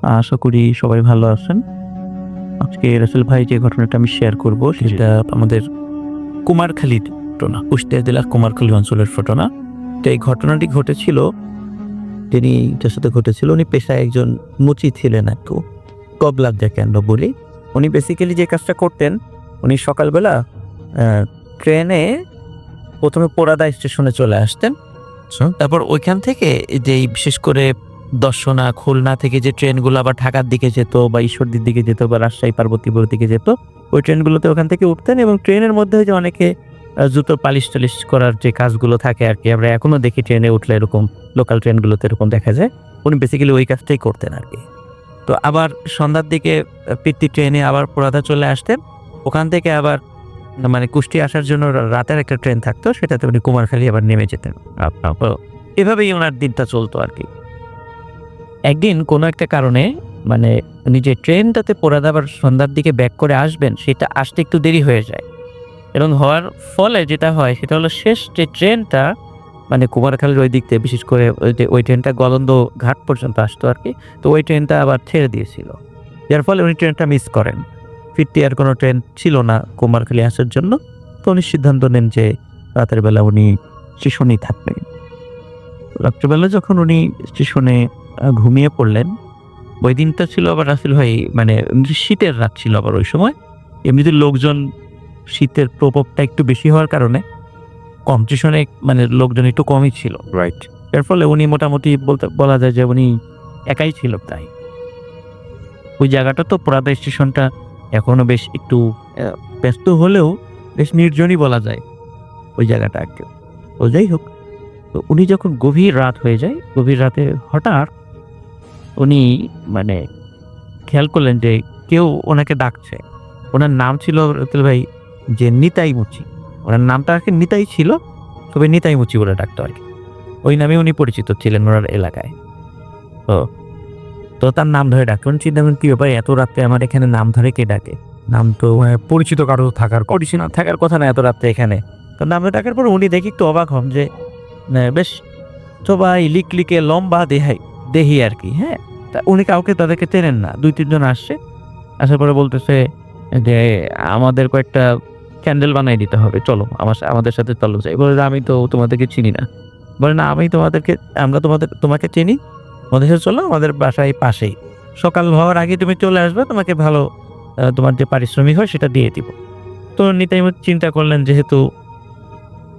আশা করি সবাই ভালো আছেন। আজকে রাসেল ভাই যে ঘটনাটা আমি শেয়ার করব সেটা আমাদের কুমারখালীর ঘটনা। কুষ্টিয়া জেলার কুমারখালী অঞ্চলের ঘটনা। তো এই ঘটনাটি ঘটেছিল, যার সাথে ঘটেছিল উনি পেশায় একজন মুচি ছিলেন একটু। কবলার যাকে আমরা বলি। উনি বেসিক্যালি যে কাজটা করতেন, উনি সকালবেলা ট্রেনে ১ম এ পোড়াদা স্টেশনে চলে আসতেন। তারপর ওইখান থেকে যেই বিশেষ করে দর্শনা, খুলনা থেকে যে ট্রেনগুলো আবার ঢাকার দিকে যেত বা ঈশ্বরদীর দিকে যেত বা রাজশাহী পার্বতীপুরের দিকে যেত, ওই ট্রেনগুলোতে ওখান থেকে উঠতেন এবং ট্রেনের মধ্যে যে অনেকে জুতো পালিশ-টালিশ করার যে কাজগুলো থাকে আরকি, আমরা এখনো দেখি ট্রেনে উঠলে এরকম লোকাল ট্রেনগুলোতে এরকম দেখা যায়। উনি বেসিক্যালি ওই কাজটাই করতেন আরকি। তো আবার সন্ধ্যার দিকে ফিরতি ট্রেনে আবার পোড়াদা চলে আসতেন। ওখান থেকে আবার মানে কুষ্টিয়া আসার জন্য রাতের একটা ট্রেন থাকতো, সেটাতে উনি কুমারখালী আবার নেমে যেতেন। তো এভাবেই ওনার দিনটা চলতো আরকি। একদিন কোনো একটা কারণে মানে উনি যে ট্রেনটাতে পোড়াদা আবার সন্ধ্যার দিকে ব্যাক করে আসবেন, সেটা আসতে একটু দেরি হয়ে যায় এবং হওয়ার ফলে যেটা হয় সেটা হলো শেষ যে ট্রেনটা মানে কুমারখালীর ওই দিক থেকে বিশেষ করে ওই ট্রেনটা গলন্দ ঘাট পর্যন্ত আসতো আরকি। তো ওই ট্রেনটা আবার ছেড়ে দিয়েছিল। যার ফলে উনি ট্রেনটা মিস করেন। ফিরতি আর কোনো ট্রেন ছিল না কুমারখালী আসার জন্য। তো উনি সিদ্ধান্ত নেন যে রাতের বেলা উনি স্টেশনেই থাকবেন। রাত্রেবেলা যখন উনি স্টেশনে ঘুমিয়ে পড়লেন, ওই দিনটা ছিল আবার রাসেল ভাই মানে শীতের রাত ছিল আবার ওই সময়। এমনিতে লোকজন শীতের প্রকোপটা একটু বেশি হওয়ার কারণে স্টেশনে মানে লোকজন একটু কমই ছিল। রাইট। এর ফলে উনি মোটামুটি বলা যায় যে উনি একাই ছিল প্রায়। ওই জায়গাটা তো পোড়াদা স্টেশনটা এখনো বেশ একটু ব্যস্ত হলেও বেশ নির্জনই বলা যায় ওই জায়গাটা আরকি। তো যাই হোক, তো উনি যখন গভীর রাত হয়ে যায়, গভীর রাতে হঠাৎ উনি মানে খেয়াল করলেন যে কেউ ওনাকে ডাকছে। ওনার নাম ছিল রাসেল ভাই যে নিতাই মুচি। ওনার নামটা আরকি নিতাই ছিল, তবে নিতাই মুচি বলে ডাকতো আরকি। ওই নামে উনি পরিচিত ছিলেন ওনার এলাকায়। তো তার নাম ধরে ডাকতো। উনি চিন্তা করলেন কি ব্যাপার, এত রাত্রে আমার এখানে নাম ধরে কে ডাকে? নাম তো পরিচিত কারো থাকার অরিজিনাল থাকার কথা না এত রাত্রে এখানে। তো নাম ধরে ডাকার পর উনি দেখি একটু অবাক হন যে বেশ সবাই লিকলিকে লম্বা দেহি আরকি, হ্যাঁ? তা উনি কাউকে তাদেরকে চেনেন না। ২-৩ জন আসছে। আসার পরে বলতেছে যে, "আমাদের কয়েকটা ক্যান্ডেল বানায় দিতে হবে। চলো আমাদের সাথে চলো যাই।" বলে যে, "আমি তো তোমাদেরকে চিনি না।" বলে, "না আমরা তোমাকে চিনি। আমাদের সাথে চলো, আমাদের বাসায় পাশেই। সকাল হওয়ার আগে তুমি চলে আসবে। তোমাকে ভালো তোমার যে পারিশ্রমিক হয় সেটা দিয়ে দিব।" তো নিতাই চিন্তা করলেন যেহেতু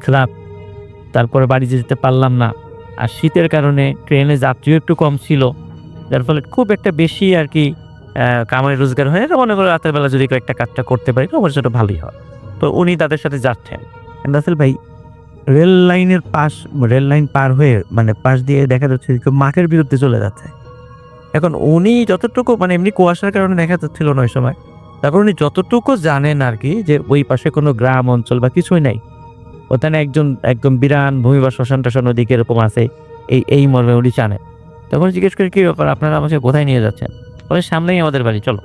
রাত, তারপরে বাড়ি যেতে পারলাম না। আর শীতের কারণে ট্রেনে যাত্রীও একটু কম ছিল। যার ফলে খুব একটা বেশি আরকি কামাই রোজগার হয় না। মনে করেন রাতের বেলা যদি কয়েকটা কাজটা করতে পারি তো আমার জন্য ভালোই হয়। তো উনি তাদের সাথে যাচ্ছেন। রাসেল ভাই রেল লাইন পার হয়ে মানে পাশ দিয়ে দেখা যাচ্ছে যে কেউ মাঠের বিরুদ্ধে চলে যাচ্ছে। এখন উনি যতটুকু মানে এমনি কুয়াশার কারণে দেখা যাচ্ছিল না ওই সময়। তারপর উনি যতটুকু জানেন আরকি যে ওই পাশে কোনো গ্রাম অঞ্চল বা কিছুই নাই। ওখানে একদম বিরান ভূমি বা শ্মশান-টশান ওদিকে এরকম আছে। এই মর্মে উনি জানেন। তখন জিজ্ঞেস করি, "কি ব্যাপার? আপনারা আমাকে কোথায় নিয়ে যাচ্ছেন?" বলে, "সামনেই আমাদের বাড়ি, চলো।"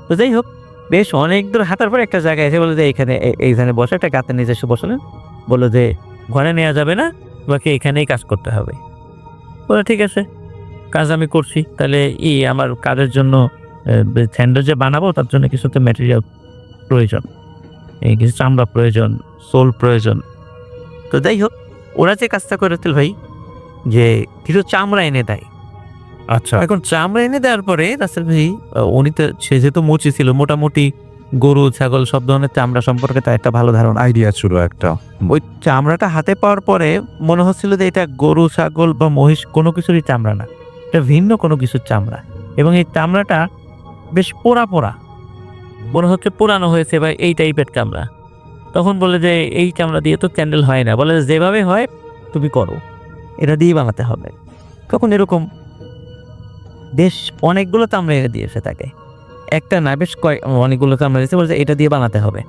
তো যাই হোক, বেশ অনেক দূর হাঁটার পর একটা জায়গায় এসে বলল যে, "এইখানে বসো।" একটা গাছের নিচে এসে বসালেন। বলল যে, "ঘরে নেয়া যাবে না, তোমাকে এখানেই কাজ করতে হবে।" বললাম, "ঠিক আছে, কাজ আমি করছি। তাহলে আমার কাজের জন্য স্যান্ডউইচ যে বানাবো তার জন্য কিছু তো ম্যাটেরিয়াল প্রয়োজন। কিছু চামড়া প্রয়োজন, সোল প্রয়োজন।" তো যাই হোক, ওরা যে কাজটা করে রাসেল ভাই যে কিছু চামড়া এনে দেয়। আচ্ছা। এখন চামড়া এনে দেওয়ার পরে রাসেল ভাই উনি তো সে যেহেতু মুচি ছিল মোটামুটি গরু, ছাগল সব ধরনের চামড়া সম্পর্কে তার একটা ভালো ধারণা। আইডিয়া ছিল একটা। ওই চামড়াটা হাতে পাওয়ার পরে মনে হচ্ছিল যে এটা গরু, ছাগল বা মহিষ কোনো কিছুরই চামড়া না। এটা ভিন্ন কোনো কিছুর চামড়া। এবং এই চামড়াটা বেশ পোড়া। মনে হচ্ছে পোড়ানো হয়েছে বা এই টাইপের চামড়া। তখন বলে যে, "এই চামড়া দিয়ে তো ক্যান্ডেল হয় না।" বলে, "যেভাবে হয় তুমি করো। এটা দিয়েই বানাতে হবে।" তখন এরকম বেশ অনেকগুলো চামড়া এনে দিয়েছে তাকে। একটা না বেশ অনেকগুলো চামড়া দিয়েছে, বলছে, "এটা দিয়ে বানাতে হবে।"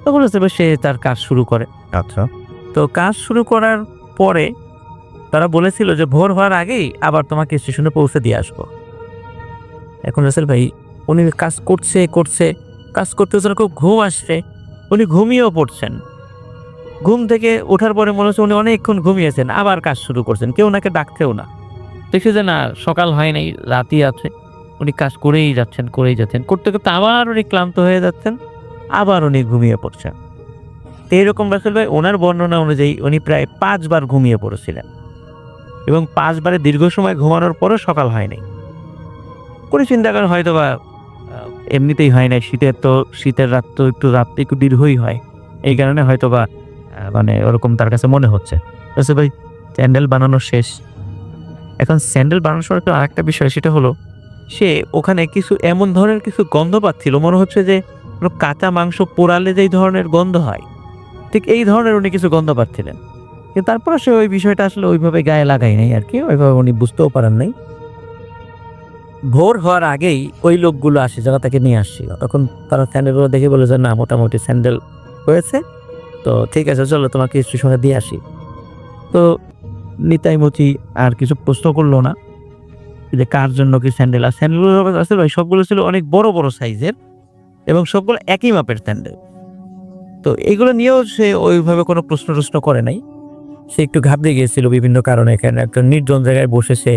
তখন সে তার কাজ শুরু করে। আচ্ছা। তো কাজ শুরু করার পরে তারা বলেছিল যে ভোর হওয়ার আগেই আবার তোমাকে স্টেশনে পৌঁছে দিয়ে আসবো। এখন রাসেল ভাই উনি কাজ করছে, কাজ করতে ওনার খুব ঘুম আসছে। উনি ঘুমিয়েও পড়ছেন। ঘুম থেকে ওঠার পরে মনে হচ্ছে উনি অনেকক্ষণ ঘুমিয়েছেন। আবার কাজ শুরু করছেন। কেউ ওনাকে ডাকছেও না। তো দেখছে যে না সকাল হয় নাই, রাতই আছে। উনি কাজ করেই যাচ্ছেন করতে করতে আবার উনি ক্লান্ত হয়ে যাচ্ছেন, আবার উনি ঘুমিয়ে পড়ছেন। তো এরকম রাসেল ভাই ওনার বর্ণনা অনুযায়ী উনি প্রায় 5 বার ঘুমিয়ে পড়েছিলেন এবং 5 বারে দীর্ঘ সময় ঘুমানোর পরও সকাল হয় নাই। করে চিন্তা করেন হয়তো বা এমনিতেই হয় নাই, শীতের রাত তো রাতটা একটু দীর্ঘই হয়, এই কারণে হয়তো বা মানে ওরকম তার কাছে মনে হচ্ছে। রাসেল ভাই স্যান্ডেল বানানো শেষ। এখন স্যান্ডেল বানানোর সময় তো আরেকটা বিষয়, সেটা হলো সে ওখানে কিছু এমন ধরনের কিছু গন্ধ পাচ্ছিল, মনে হচ্ছে যে কোনো কাঁচা মাংস পোড়ালে যেই ধরনের গন্ধ হয়, ঠিক এই ধরনের উনি কিছু গন্ধ পাচ্ছিলেন। কিন্তু তারপরে সে ওই বিষয়টা আসলে ওইভাবে গায়ে লাগাই নাই আর কি, ওইভাবে উনি বুঝতেও পারেন নাই। ভোর হওয়ার আগেই ওই লোকগুলো আসে যারা তাকে নিয়ে আসছিল। তখন তারা স্যান্ডেলগুলো দেখে বলে যে না মোটামুটি স্যান্ডেল হয়েছে, তো ঠিক আছে চলো তোমাকে স্টেশনে দিয়ে আসি। তো নিতাই মতি আর কিছু প্রশ্ন করলো না যে কার জন্য কি স্যান্ডেল। আর স্যান্ডেলগুলো আসলে ভাই সবগুলো ছিল অনেক বড় বড় সাইজের এবং সবগুলো একই মাপের স্যান্ডেল। তো এগুলো নিয়েও সে ওইভাবে কোনো প্রশ্ন করে নাই। সে একটু ঘাবড়ে গিয়েছিল বিভিন্ন কারণে, এখানে একটা নির্জন জায়গায় বসে সে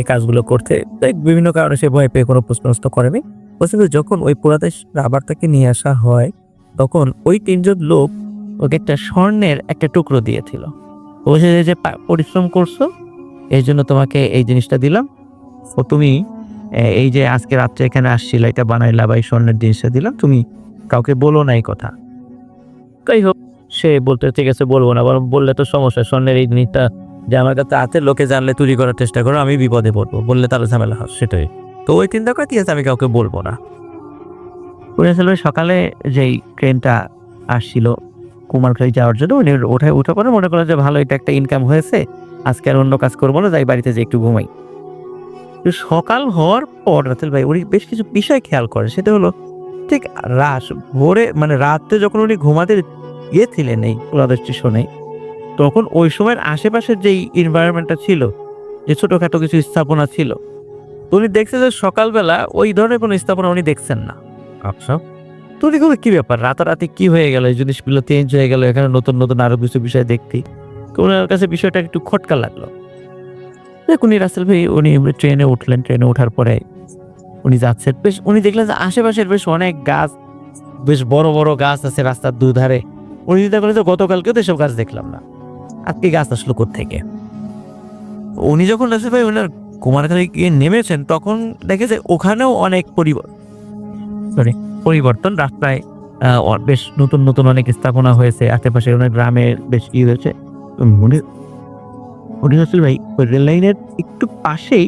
এই কাজগুলো করতে, তাই বিভিন্ন কারণে সে ভয় পেয়ে কোনো প্রশ্ন করেনি। বলছে যখন ওই পুরাদেশ রাবারটাকে নিয়ে আসা হয় তখন ওই 3 জন লোক ওকে একটা স্বর্ণের একটা টুকরো দিয়েছিল। বলছে যে পরিশ্রম করছো এই জন্য তোমাকে এই জিনিসটা দিলাম, ও তুমি এই যে আজকে রাত্রে এখানে আসছিল এটা বানাইলা বা এই স্বর্ণের জিনিসটা দিলাম, তুমি কাউকে বলো না এই কথা। যাই হোক সে বলতে ঠিক আছে বলবো না, বরং বললে তো সমস্যা, স্বর্ণের এই জিনিসটা যে আমার কাছে আছে লোকে জানলে চুরি করার চেষ্টা করো, আমি বিপদে পড়বো, বললে তার ঝামেলা হয়, সেটাই। তো ওই চিন্তা করে ঠিক আছে আমি কাউকে বলবো না। উনি আসলে সকালে যেই ট্রেনটা আসছিল কুমারখালী যাওয়ার জন্য উনি উঠে পরে মনে করলেন যে ভালো, এটা একটা ইনকাম হয়েছে, আজকে আর অন্য কাজ করবো না, যাই বাড়িতে যে একটু ঘুমাই। সকাল হওয়ার পর রাসেল ভাই উনি বেশ কিছু বিষয় খেয়াল করে, সেটা হলো ঠিক ভোরে মানে রাতে যখন উনি ঘুমাতে গিয়েছিলেন এই পুরাদেশ স্টেশনে, তখন ওই সময়ের আশেপাশের যেই এনভায়রনমেন্টটা ছিল, যে ছোটখাটো কিছু স্থাপনা ছিল, তো উনি দেখছে যে সকালবেলা ওই ধরনের কোনো স্থাপনা উনি দেখছেন না। আচ্ছা। তো উনি বলে, কি ব্যাপার, রাতারাতি কি হয়ে গেল, এই জিনিসগুলো চেঞ্জ হয়ে গেল, এখানে নতুন নতুন আরো কিছু বিষয় দেখতে। তো ওনার কাছে বিষয়টা একটু খটকা লাগলো। উনি রাসেল ভাই উনি ট্রেনে উঠলেন, ট্রেনে ওঠার পরে উনি যাচ্ছেন, বেশ উনি দেখলেন যে আশেপাশের বেশ অনেক গাছ, বেশ বড় বড় গাছ আছে রাস্তার দুধারে। উনি চিন্তা করলেন যে গতকালকেও তো এসব গাছ দেখলাম না, আজকে গাছ আসলো কোত্থেকে। উনি যখন রাসেল ভাই ওনার কুমারখালী গিয়ে নেমেছেন তখন দেখে যে ওখানেও অনেক পরিবর্তন, রাস্তায় বেশ নতুন নতুন অনেক স্থাপনা হয়েছে, আশেপাশে অনেক গ্রামে বেশ ই হয়েছে। উনি রাসেল ভাই ওই রেল লাইনের একটু পাশেই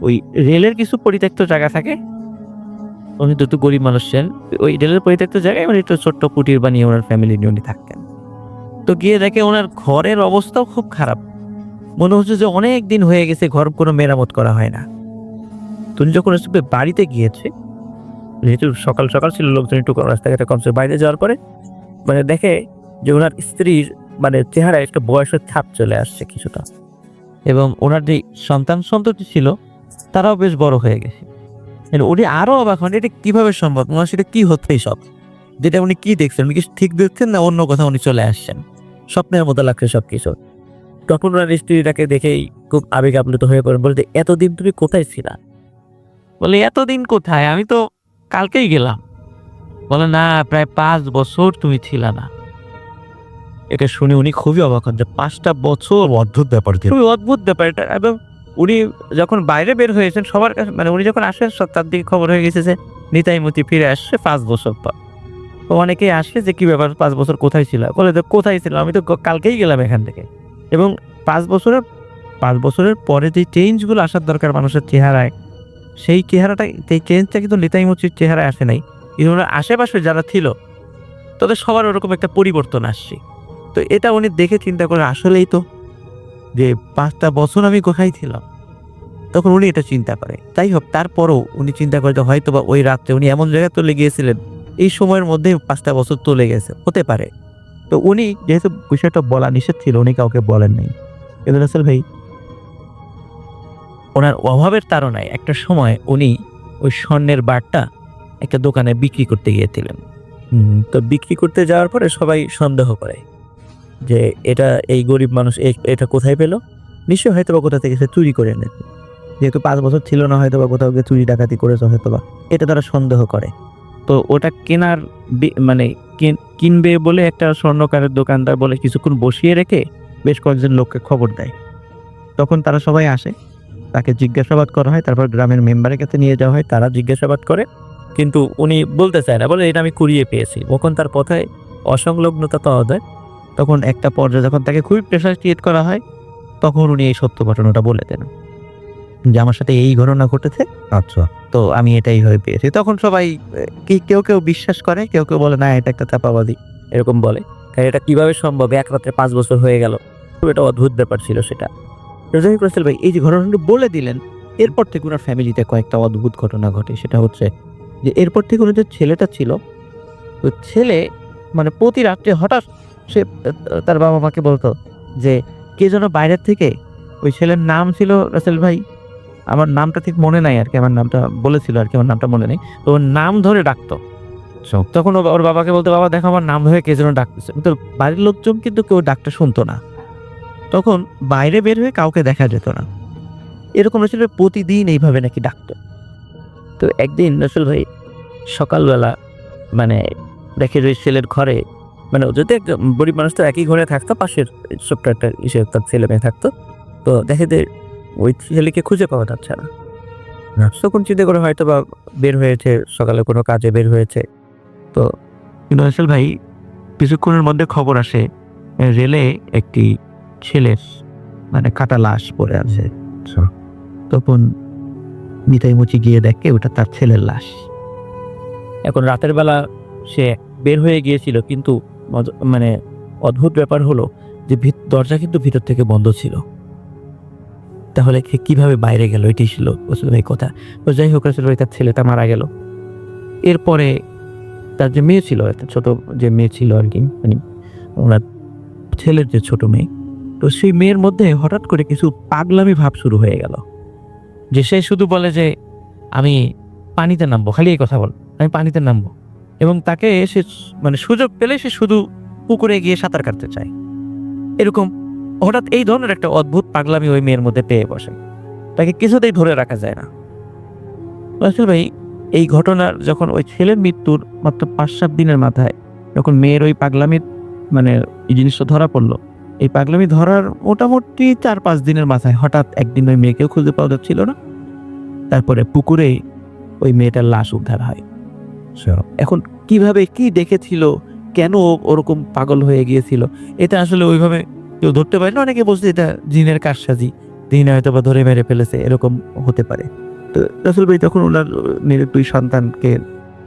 ওই রেলের কিছু পরিত্যক্ত জায়গা থাকে, উনি তো একটু গরিব মানুষ ছিলেন, ওই রেলের পরিত্যক্ত জায়গায় উনি একটু ছোট্ট কুটির বানিয়ে ওনার ফ্যামিলি নিয়ে উনি থাকতেন। তো গিয়ে দেখে ওনার ঘরের অবস্থাও খুব খারাপ, মনে হচ্ছে যে অনেক দিন হয়ে গেছে ঘর কোনো মেরামত করা হয় না। তুমি যখন বাড়িতে গিয়েছে, যেহেতু সকাল সকাল ছিল, লোকজন একটু রাস্তাঘাটে কমছে, বাইরে যাওয়ার পরে মানে দেখে যে ওনার স্ত্রীর মানে চেহারায় একটা বয়সের ছাপ চলে আসছে কিছুটা, এবং ওনার যে সন্ততি ছিল তারাও বেশ বড় হয়ে গেছে। উনি আরো অবাক হন, এটা কিভাবে সম্ভব, ওনার সেটা কি হচ্ছে সব, যেটা উনি কি দেখছেন, উনি কি ঠিক দেখছেন না অন্য কথা উনি চলে আসছেন, স্বপ্নের মতো লাগছে সবকিছু। তখন ওনার স্ত্রীটাকে দেখেই খুব আবেগ আপ্লুত হয়ে পড়েন, বলতে এতদিন তুমি কোথায় ছিলা? বলে এতদিন কোথায়, আমি তো কালকেই গেলাম। বলে না, প্রায় 5 বছর তুমি ছিলা না। এটা শুনে উনি খুবই অবাক হন যে 5টা বছর, অদ্ভুত ব্যাপার কি। খুবই অদ্ভুত ব্যাপার এটা। এবং উনি যখন বাইরে বের হয়েছেন সবার কাছে, মানে উনি যখন আসেন তার দিকে খবর হয়ে গেছে যে নিতাই মতি ফিরে আসছে 5 বছর পর। তো অনেকেই আসছে যে কি ব্যাপার, 5 বছর কোথায় ছিল? বলে যে কোথায় ছিলাম, আমি তো কালকেই গেলাম এখান থেকে। এবং 5 বছরের পরে যে চেঞ্জগুলো আসার দরকার মানুষের চেহারায়, সেই চেঞ্জটা কিন্তু নিতাই মতির চেহারায় আসে নাই। কিন্তু ওনার আশেপাশে যারা ছিল তাদের সবার ওরকম একটা পরিবর্তন আসছে। তো এটা উনি দেখে চিন্তা করে আসলেই তো যে 5টা বছর আমি কোথায় ছিলাম, তখন উনি এটা চিন্তা করে। তাই হোক, তারপরও উনি চিন্তা করে যে হয়তো বা ওই রাত্রে উনি এমন জায়গায় চলে গিয়েছিলেন, এই সময়ের মধ্যে 5টা বছর চলে গেছে, হতে পারে। তো উনি যেহেতু বিষয়টা বলা নিষেধ ছিল, উনি কাউকে বলেন নাই। কিন্তু রাসেল ভাই ওনার অভাবের তাড়নায় একটা সময় উনি ওই স্বর্ণের বারটা একটা দোকানে বিক্রি করতে গিয়েছিলেন। তো বিক্রি করতে যাওয়ার পরে সবাই সন্দেহ করে যে এটা এই গরিব মানুষ এটা কোথায় পেল, নিশ্চয়ই হয়তো বা কোথা থেকে সে চুরি করে এনেছে। যেহেতু 5 বছর ছিল না, হয়তো বা কোথাও গিয়ে চুরি ডাকাতি করেছে হয়তো বা, এটা তারা সন্দেহ করে। তো ওটা কেনার মানে কিনবে বলে একটা স্বর্ণকারের দোকানদার বলে কিছুক্ষণ বসিয়ে রেখে বেশ কয়েকজন লোককে খবর দেয়। তখন তারা সবাই আসে, তাকে জিজ্ঞাসাবাদ করা হয়, তারপর গ্রামের মেম্বারের কাছে নিয়ে যাওয়া হয়, তারা জিজ্ঞাসাবাদ করে, কিন্তু উনি বলতে চায় না, বলে এটা আমি কুড়িয়ে পেয়েছি। তখন তার কথায় অসংলগ্নতা পাওয়া যায়। তখন একটা পর্যায়ে যখন তাকে খুবই প্রেশার ক্রিয়েট করা হয়, তখন উনি এই সত্য ঘটনাটা বলে দেন যে আমার সাথে এই ঘটনা ঘটেছে, আচ্ছা। তো আমি এটাই হয়ে পেয়েছি। তখন সবাই কেউ কেউ বিশ্বাস করে, কেউ কেউ বলে না এটা একটা চাপাবাজি, এরকম বলে। কারণ এটা কিভাবে সম্ভব, এক রাত্রে 5 বছর হয়ে গেল, খুব একটা অদ্ভুত ব্যাপার ছিল সেটা। যাই হোক রাসেল ভাই এই যে ঘটনাটা বলে দিলেন, এরপর থেকে ওনার ফ্যামিলিতে কয়েকটা অদ্ভুত ঘটনা ঘটে। সেটা হচ্ছে যে এরপর থেকে ওনার যে ছেলেটা ছিল, তো ছেলে মানে প্রতি রাত্রে হঠাৎ সে তার বাবা মাকে বলতো যে কে যেন বাইরের থেকে, ওই ছেলের নাম ছিল রাসেল ভাই, আমার নামটা ঠিক মনে নাই আর কি, আমার নামটা বলেছিল আর কি, আমার নামটা মনে নেই। তো ওর নাম ধরে ডাকতো। তখন ওর বাবাকে বলতো, বাবা দেখো আমার নাম ধরে কে যেন ডাকতেছে। তো বাড়ির লোকজন কিন্তু কেউ ডাকটা শুনতো না। তখন বাইরে বের হয়ে কাউকে দেখা যেত না। এরকম ছিল প্রতিদিন এইভাবে নাকি ডাকতো। তো একদিন রাসেল ভাই সকালবেলা মানে দেখে যে ছেলের ঘরে, মানে যদি একটা গরিব মানুষ তো একই ঘরে থাকতো, পাশের ছোট্ট একটা তার ছেলে মেয়ে থাকতো। তো দেখে যে ওই ছেলেকে খুঁজে পাওয়া যাচ্ছে না। তখন চিন্তা করে হয়তো বা বের হয়েছে, সকালে কোনো কাজে বের হয়েছে। তো কিন্তু রাসেল ভাই কিছুক্ষণের মধ্যে খবর আসে রেলে একটি ছেলের মানে কাটা লাশ পড়ে আছে। আচ্ছা। তখন নিতাই মুচি গিয়ে দেখে ওটা তার ছেলের লাশ। এখন রাতের বেলা সে বের হয়ে গিয়েছিল, কিন্তু মানে অদ্ভুত ব্যাপার হলো যে দরজা কিন্তু ভিতর থেকে বন্ধ ছিল। তাহলে কিভাবে বাইরে গেল, এটাই ছিল রাসেল ভাই কথা। তো যাই হোক রাসেল ভাই তার ছেলেটা মারা গেল। এরপরে তার যে মেয়ে ছিল, একটা ছোট যে মেয়ে ছিল আর কি, মানে ওনার ছেলের যে ছোট মেয়ে, তো সেই মেয়ের মধ্যে হঠাৎ করে কিছু পাগলামি ভাব শুরু হয়ে গেল। যে সে শুধু বলে যে আমি পানিতে নামবো, খালি এই কথা বল, আমি পানিতে নামবো। এবং তাকে সে মানে সুযোগ পেলে সে শুধু পুকুরে গিয়ে সাঁতার কাটতে চায়। এরকম হঠাৎ এই ধরনের একটা অদ্ভুত পাগলামি ওই মেয়ের মধ্যে পেয়ে বসে। তাকে কিছুতেই ধরে রাখা যায় না। রাসেল ভাই এই ঘটনার যখন ওই ছেলের মৃত্যুর মাত্র 5-7 দিনের মাথায় যখন মেয়ের ওই পাগলামির মানে এই জিনিসটা ধরা পড়লো, এই পাগলামি ধরার মোটামুটি 4-5 দিনের মাথায় হঠাৎ একদিন ওই মেয়েকেও খুঁজে পাওয়া যাচ্ছিল না। তারপরে পুকুরে ওই মেয়েটার লাশ উদ্ধার হয়। এখন কিভাবে কি দেখেছিল, কেন ওরকম পাগল হয়ে গিয়েছিল, এটা আসলে ওইভাবে কেউ ধরতে পারে না। অনেকে বলছে এটা জিনের কারসাজি, জিন হয়তো বা ধরে মেরে ফেলেছে, এরকম হতে পারে। তো রাসেল ভাই তখন ওনার 2 সন্তানকে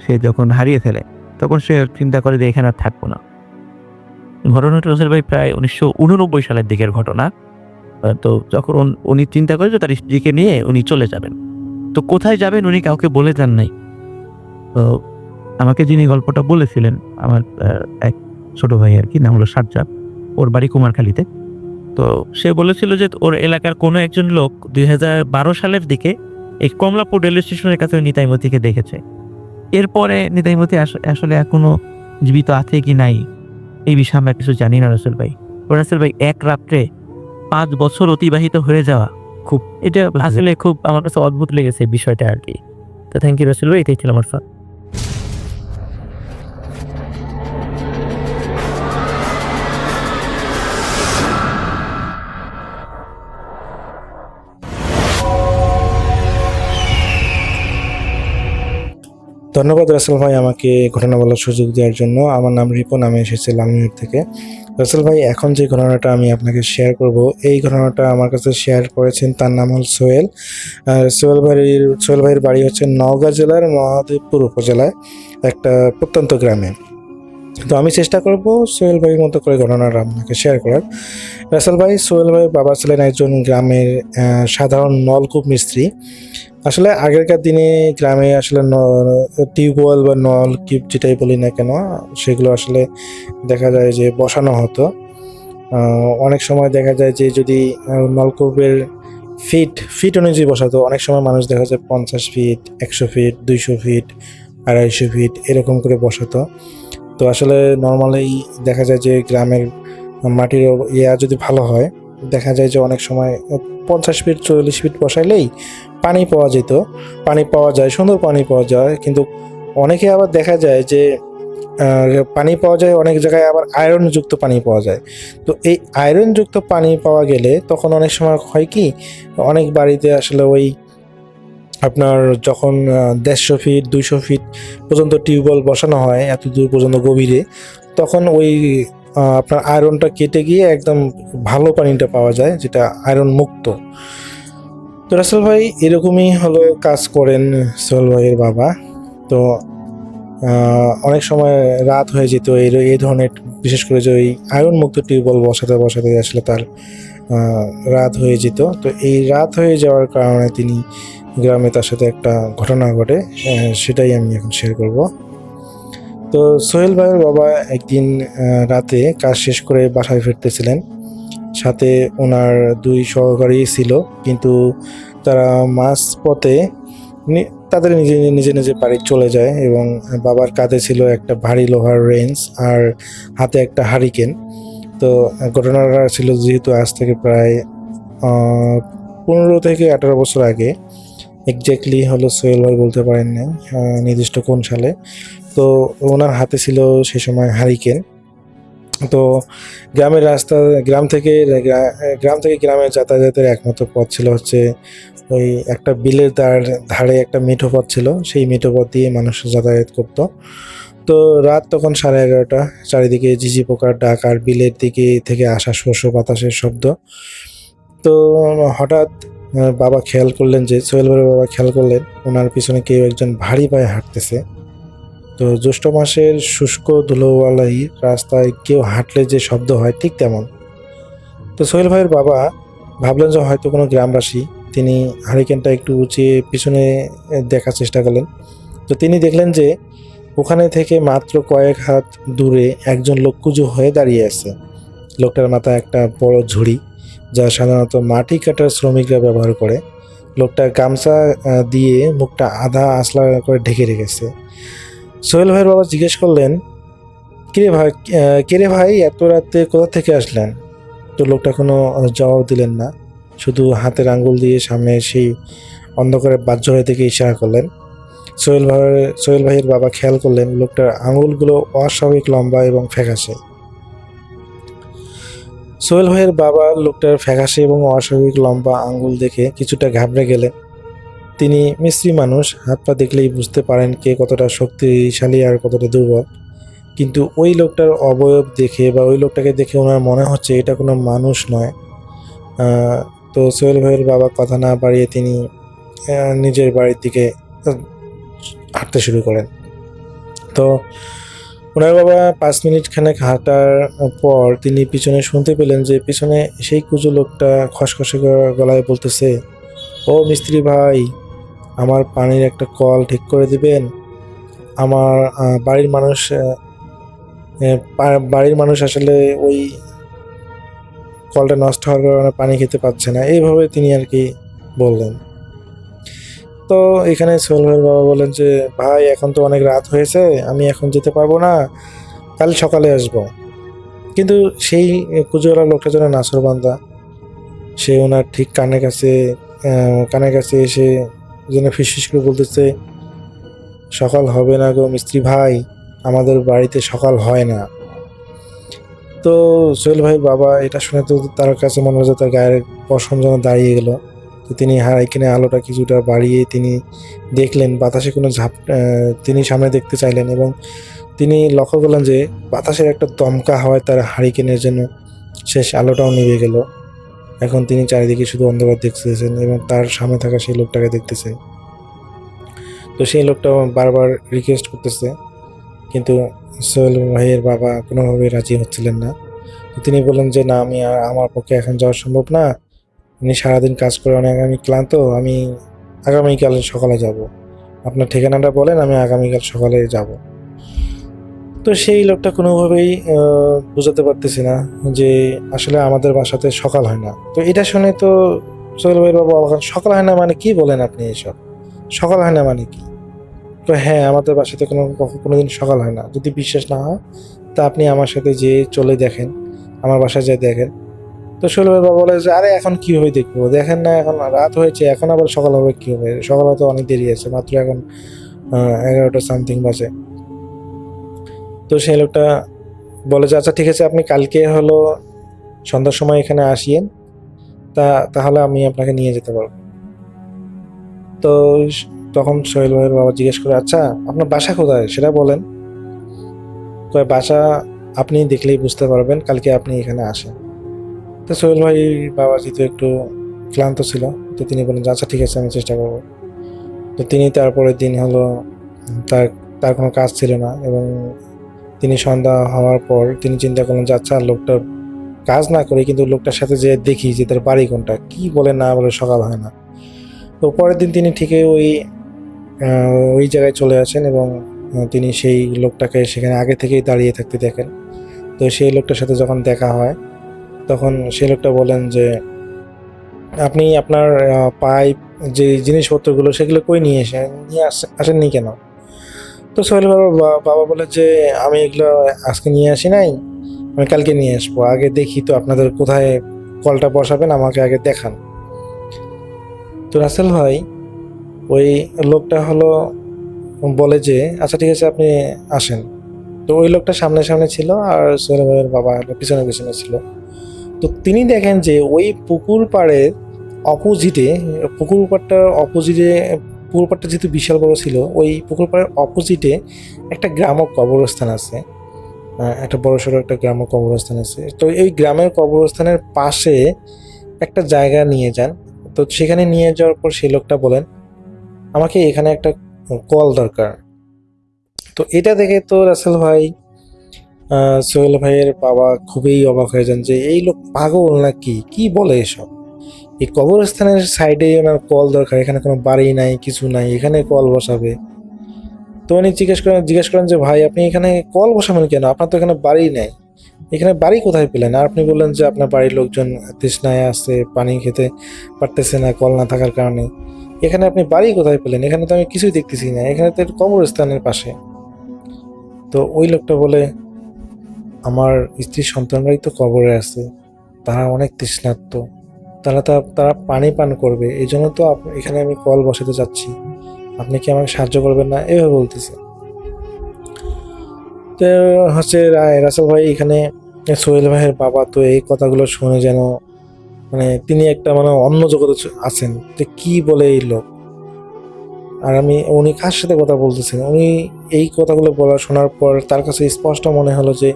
সে যখন হারিয়ে ফেলে, তখন সে চিন্তা করে যে এখানে আর থাকবো না। ঘটনাটা রাসেল ভাই প্রায় 1989 সালের দিকের ঘটনা। তো যখন উনি চিন্তা করে যে তার স্ত্রীকে নিয়ে উনি চলে যাবেন। তো কোথায় যাবেন উনি কাউকে বলে যান নাই। তো আমাকে যিনি গল্পটা বলেছিলেন, আমার এক ছোট ভাই আর কি, নাম হলো সাজ্জাদ, ওর বাড়ি কুমারখালীতে। তো সে বলেছিল যে ওর এলাকার কোনো একজন লোক 2012 সালের দিকে এই কমলাপুর রেলওয়ে স্টেশনের কাছে নিতাইমতিকে দেখেছে। এরপরে নিতাইমতি আসলে এখনো জীবিত আছে কি নাই এই বিষয়ে আমরা কিছু জানি না রাসেল ভাই। রাসেল ভাই এক রাত্রে 5 বছর অতিবাহিত হয়ে যাওয়া, খুব এটা আসলে খুব আমার কাছে অদ্ভুত লেগেছে বিষয়টা আর কি। তো থ্যাংক ইউ রাসেল ভাই, এটাই ছিল আমার ফার্স্ট। ধন্যবাদ রাসেল ভাই আমাকে ঘটনা বলার সুযোগ দেওয়ার জন্য। আমার নাম রিপন, আমি এসেছি লালমিয়ার থেকে। রাসেল ভাই এখন যে ঘটনাটা আমি আপনাকে শেয়ার করব, এই ঘটনাটা আমার কাছে শেয়ার করেছেন, তার নাম হল সোহেল। সোহেল ভাইয়ের বাড়ি হচ্ছে নওগাঁ জেলার মহাদেবপুর উপজেলায় একটা প্রত্যন্ত গ্রামে। তো আমি চেষ্টা করব সোহেল ভাইয়ের মতো করে ঘটনাটা আপনাকে শেয়ার করার। রাসেল ভাই, সোহেল ভাইয়ের বাবা ছিলেন একজন গ্রামের সাধারণ নলকূপ মিস্ত্রি। আসলে আগেরকার দিনে গ্রামে আসলে টিউবওয়েল বা নলকূপ যেটাই বলি না কেন, সেগুলো আসলে দেখা যায় যে বসানো হতো। অনেক সময় দেখা যায় যে যদি নলকূপের ফিট অনুযায়ী বসাতো, অনেক সময় মানুষ দেখা যায় 50 ফিট, 100 ফিট, 200 ফিট, 250 ফিট এরকম করে বসাতো। তো আসলে নর্মালি দেখা যায় যে গ্রামের মাটির যদি ভালো হয় দেখা যায় যে অনেক সময় 50 ফিট 40 ফিট বসাইলেই পানি পাওয়া যেত, পানি পাওয়া যায়, সুন্দর পানি পাওয়া যায়। কিন্তু অনেকে আবার দেখা যায় যে পানি পাওয়া যায়, অনেক জায়গায় আবার আয়রনযুক্ত পানি পাওয়া যায়। তো এই আয়রনযুক্ত পানি পাওয়া গেলে তখন অনেক সময় হয় কি, অনেক বাড়িতে আসলে ওই আপনার যখন 150 ফিট 200 ফিট পর্যন্ত টিউবওয়েল বসানো হয়, এত দূর পর্যন্ত গভীরে, তখন ওই আপনার আয়রনটা কেটে গিয়ে একদম ভালো পানিটা পাওয়া যায়, যেটা আয়রন মুক্ত। তো রাসেল ভাই এরকমই হলো কাজ করেন সোহেল ভাইয়ের বাবা। তো অনেক সময় রাত হয়ে যেত এই ধরনের, বিশেষ করে যে ওই আয়রন মুক্ত টিউবওয়েল বসাতে বসাতে আসলে তার রাত হয়ে যেত। তো এই রাত হয়ে যাওয়ার কারণে তিনি গ্রামে তার সাথে একটা ঘটনা ঘটে, সেটাই আমি এখন শেয়ার করব। তো সোহেল ভাইয়ের বাবা একদিন রাতে কাজ শেষ করে বাসায় ফিরতেছিলেন, সাথে ওনার 2 সহকারী ছিল, কিন্তু তারা মাঝ পথে তাদের নিজে নিজে নিজে বাড়ি চলে যায় এবং বাবার কাঁধে ছিল একটা ভারী লোহার রেঞ্জ আর হাতে একটা হারিকেন। তো ঘটনাটা ছিল যেহেতু আজ থেকে প্রায় 15 থেকে 18 বছর আগে, এক্স্যাক্টলি হলো সোহেল ভাই বলতে পারেন না নির্দিষ্ট কোন সালে। তো ওনার হাতে ছিল সে সময় হারিকেন। তো গ্রামের রাস্তা, গ্রাম থেকে গ্রামে যাতায়াতের একমাত্র পথ ছিল হচ্ছে ওই একটা বিলের ধারে একটা মেঠো পথ ছিল, সেই মেঠো পথ দিয়ে মানুষ যাতায়াত করতো। তো রাত তখন 11:30, চারিদিকে ঝিঝি পোকার ডাক আর বিলের দিকে থেকে আসা শস্য বাতাসের শব্দ। তো হঠাৎ বাবা খেয়াল করলেন, যে সোহেল ভাইয়ের বাবা খেয়াল করলেন ওনার পিছনে কেউ একজন ভারী পায়ে হাঁটতেছে। তো জ্যৈষ্ঠ মাসের শুষ্ক ধুলোওয়ালাই রাস্তায় কেউ হাঁটলে যে শব্দ হয় ঠিক তেমন। তো সোহেল ভাইয়ের বাবা ভাবলেন যে হয়তো কোনো গ্রামবাসী। তিনি হারিকেনটা একটু উঁচিয়ে পিছনে দেখার চেষ্টা করলেন। তো তিনি দেখলেন যে ওখানে থেকে মাত্র কয়েক হাত দূরে একজন লোক কুঁজো হয়ে দাঁড়িয়ে আছে। লোকটার মাথায় একটা বড় ঝুড়ি, যা সাধারণত মাটি কাটার শ্রমিকরা ব্যবহার করে। লোকটা গামছা দিয়ে মুখটা আধা আসলা করে ঢেকে রেখেছে। সোহেল ভাইয়ের বাবা জিজ্ঞেস করলেন, কিরে ভাই এত রাতে কোথা থেকে আসলেন? তো লোকটা কোনো জবাব দিলেন না, শুধু হাতের আঙ্গুল দিয়ে সামনে সেই অন্ধকারের বাহ্যরের দিকে ইশারা করলেন। সোহেল ভাইয়ের বাবা খেয়াল করলেন লোকটার আঙুলগুলো অস্বাভাবিক লম্বা এবং ফ্যাকাশে। সোহেল ভাইয়ের বাবা লোকটার ফ্যাকাশে এবং অস্বাভাবিক লম্বা আঙ্গুল দেখে কিছুটা ঘাবড়ে গেলেন। তিনি মিস্ত্রি মানুষ, হাত পা দেখলেই বুঝতে পারেন কে কতটা শক্তিশালী আর কতটা দুর্বল। কিন্তু ওই লোকটার অবয়ব দেখে বা ওই লোকটাকে দেখে ওনার মনে হচ্ছে এটা কোনো মানুষ নয়। তো সোহেল ভাইয়ের বাবা কথা না বাড়িয়ে তিনি নিজের বাড়ির দিকে হাঁটতে শুরু করেন। তো ওনার বাবা 5 মিনিট খানেক হাঁটার পর তিনি পিছনে শুনতে পেলেন যে পিছনে সেই কুজো লোকটা খসখসে গলায় বলতেছে, ও মিস্ত্রি ভাই, আমার পানির একটা কল ঠিক করে দিবেন। আমার বাড়ির মানুষ আসলে ওই কলটা নষ্ট হওয়ার কারণে পানি খেতে পাচ্ছে না, এইভাবে তিনি আর কি বললেন। তো এখানে সোহেল ভাইয়ের বাবা বলেন যে ভাই এখন তো অনেক রাত হয়েছে, আমি এখন যেতে পারবো না, কাল সকালে আসবো। কিন্তু সেই কুজোওয়ালা লোকটা যেন নাছোড়বান্দা, সে ওনার ঠিক কানের কাছে এসে যেন ফিসফিস করে বলতেছে, সকাল হবে না গো মিস্ত্রি ভাই, আমাদের বাড়িতে সকাল হয় না। তো সোহেল ভাই বাবা এটা শুনে তো তার কাছে মনে হচ্ছে তার গায়ের পশম যেন দাঁড়িয়ে গেল। তো তিনি এখানে আলোটা কিছুটা বাড়িয়ে তিনি দেখলেন বাতাসে কোনো তিনি সামনে দেখতে চাইলেন এবং তিনি লক্ষ্য করলেন যে বাতাসের একটা দমকা হাওয়ায় তার হারিকেনের জন্য শেষ আলোটাও নিভে গেল। এখন তিনি চারিদিকে শুধু অন্ধকার দেখতেছেন এবং তার সামনে থাকা সেই লোকটাকে দেখতেছেন। তো সেই লোকটা বারবার রিকোয়েস্ট করতেছে, কিন্তু সোহেল ভাইয়ের বাবা কোনোভাবেই রাজি হচ্ছিলেন না। তো তিনি বললেন যে না, আমার পক্ষে এখন যাওয়া সম্ভব না, আমি সারাদিন কাজ করে আমি ক্লান্ত, আমি আগামীকাল সকালে যাব, আপনার ঠিকানাটা বলেন, আমি আগামীকাল সকালে যাব। তো সেই লোকটা কোনোভাবেই বোঝাতে পারতেছি না যে আসলে আমাদের বাসাতে সকাল হয় না। তো এটা শুনে তো সোহেল ভাইয়ের বাবা সকাল হয় না মানে কি বলেন আপনি, এসব সকাল হয় না মানে কি? তো হ্যাঁ, আমাদের বাসাতে কোনোদিন সকাল হয় না। যদি বিশ্বাস না হয় তা আপনি আমার সাথে চলে দেখেন, আমার বাসায় যেয়ে দেখেন। তো সোহেল ভাইয়ের বাবা বলে যে আরে এখন কিভাবে দেখবো, দেখেন না এখন রাত হয়েছে, এখন আবার সকাল হবে কি হবে, সকালে তো অনেক দেরি আছে, মাত্র এখন 11টা সামথিং বাজে। তো সেই লোকটা বলে যে আচ্ছা ঠিক আছে, আপনি কালকে হলো সন্ধ্যার সময় এখানে আসিয়েন, তাহলে আমি আপনাকে নিয়ে যেতে পারবো। তো তখন সোহেল ভাইয়ের বাবা জিজ্ঞেস করে আচ্ছা আপনার বাসা কোথায় সেটা বলেন। কয় বাসা আপনি দেখলেই বুঝতে পারবেন, কালকে আপনি এখানে আসেন। তো সোহেল ভাই বাবা যেহেতু একটু ক্লান্ত ছিল, তো তিনি বলেন যে আচ্ছা ঠিক আছে আমি চেষ্টা করবো। তো তিনি তারপরের দিন হলো তার তার কোনো কাজ ছিল না, এবং তিনি সন্ধ্যা হওয়ার পর তিনি চিন্তা করলেন যে আচ্ছা লোকটা কাজ না করে কিন্তু লোকটার সাথে যে দেখি যে তার বাড়ি কোনটা, কি বলে না বলে সকাল হয় না। তো পরের দিন তিনি ঠিকই ওই জায়গায় চলে আসেন, এবং তিনি সেই লোকটাকে সেখানে আগে থেকেই দাঁড়িয়ে থাকতে দেখেন। তো সেই লোকটার সাথে যখন দেখা হয় তখন সেই লোকটা বলেন যে আপনি আপনার পাইপ যে জিনিসপত্রগুলো সেগুলো কই নিয়ে আসেননি কেন? তো সোহেল বাবার বাবা বলে যে আমি এগুলো আজকে নিয়ে আসি নাই, আমি কালকে নিয়ে আসবো, আগে দেখি তো আপনাদের কোথায় কলটা বসাবেন, আমাকে আগে দেখান। তো রাসেল ভাই ওই লোকটা হলো বলে যে আচ্ছা ঠিক আছে আপনি আসেন। তো ওই লোকটা সামনে সামনে ছিল আর সোহেল ভাইয়ের বাবা হলো পিছনে পিছনে ছিল। তো তিনি দেখেন যে ওই পুকুর পাড়ের অপোজিটে, পুকুর পাড়টা যেহেতু বিশাল বড় ছিল, ওই পুকুর পাড়ের অপোজিটে একটা গ্রাম্য কবরস্থান আছে, একটা বড় সড়ো একটা গ্রাম্য কবরস্থান আছে। তো এই গ্রামের কবরস্থানের পাশে একটা জায়গা নিয়ে যান। তো সেখানে নিয়ে যাওয়ার পর সেই লোকটা বলেন আমাকে এখানে একটা কল দরকার। তো এটা দেখে তো রাসেল ভাই সোহেল ভাইয়ের বাবা খুবই অবাক হয়ে যান যে এই লোক পাগল নাকি, কি বলে এসব, এই কবরস্থানের সাইডে ওনার কল দরকার, এখানে কোনো বাড়ি নাই কিছু নাই, এখানে কল বসাবে। তো উনি জিজ্ঞেস করেন যে ভাই আপনি এখানে কল বসাবেন কেন, আপনার তো এখানে বাড়ি নেই, এখানে বাড়ি কোথায় পেলেন? আর আপনি বললেন যে আপনার বাড়ির লোকজন তৃষ্ণায় আছে, পানি খেতে পারতেছে না কল না থাকার কারণে, এখানে আপনি বাড়ি কোথায় পেলেন? এখানে তো আমি কিছুই দেখতেছি না, এখানে তো কবরস্থানের পাশে। তো ওই লোকটা বলে আমার স্ত্রী সন্তানরাই তো কবরে আছে, তারা অনেক তৃষ্ণার্ত, তারা পানি পান করবে, এই জন্য তো এখানে আমি কল বসাতে চাচ্ছি, আপনি কি আমাকে সাহায্য করবেন না, এভাবে বলতেছে। তো হচ্ছে রাসেল ভাই এখানে সোহেল ভাইয়ের বাবা তো এই কথাগুলো শুনে যেন মানে তিনি একটা মানে অন্য জগতে আছেন, যে কি বলে এই লোক, আর উনি কার সাথে কথা বলতেছেন। উনি এই কথাগুলো শোনার পর তার কাছে স্পষ্ট মনে হলো যে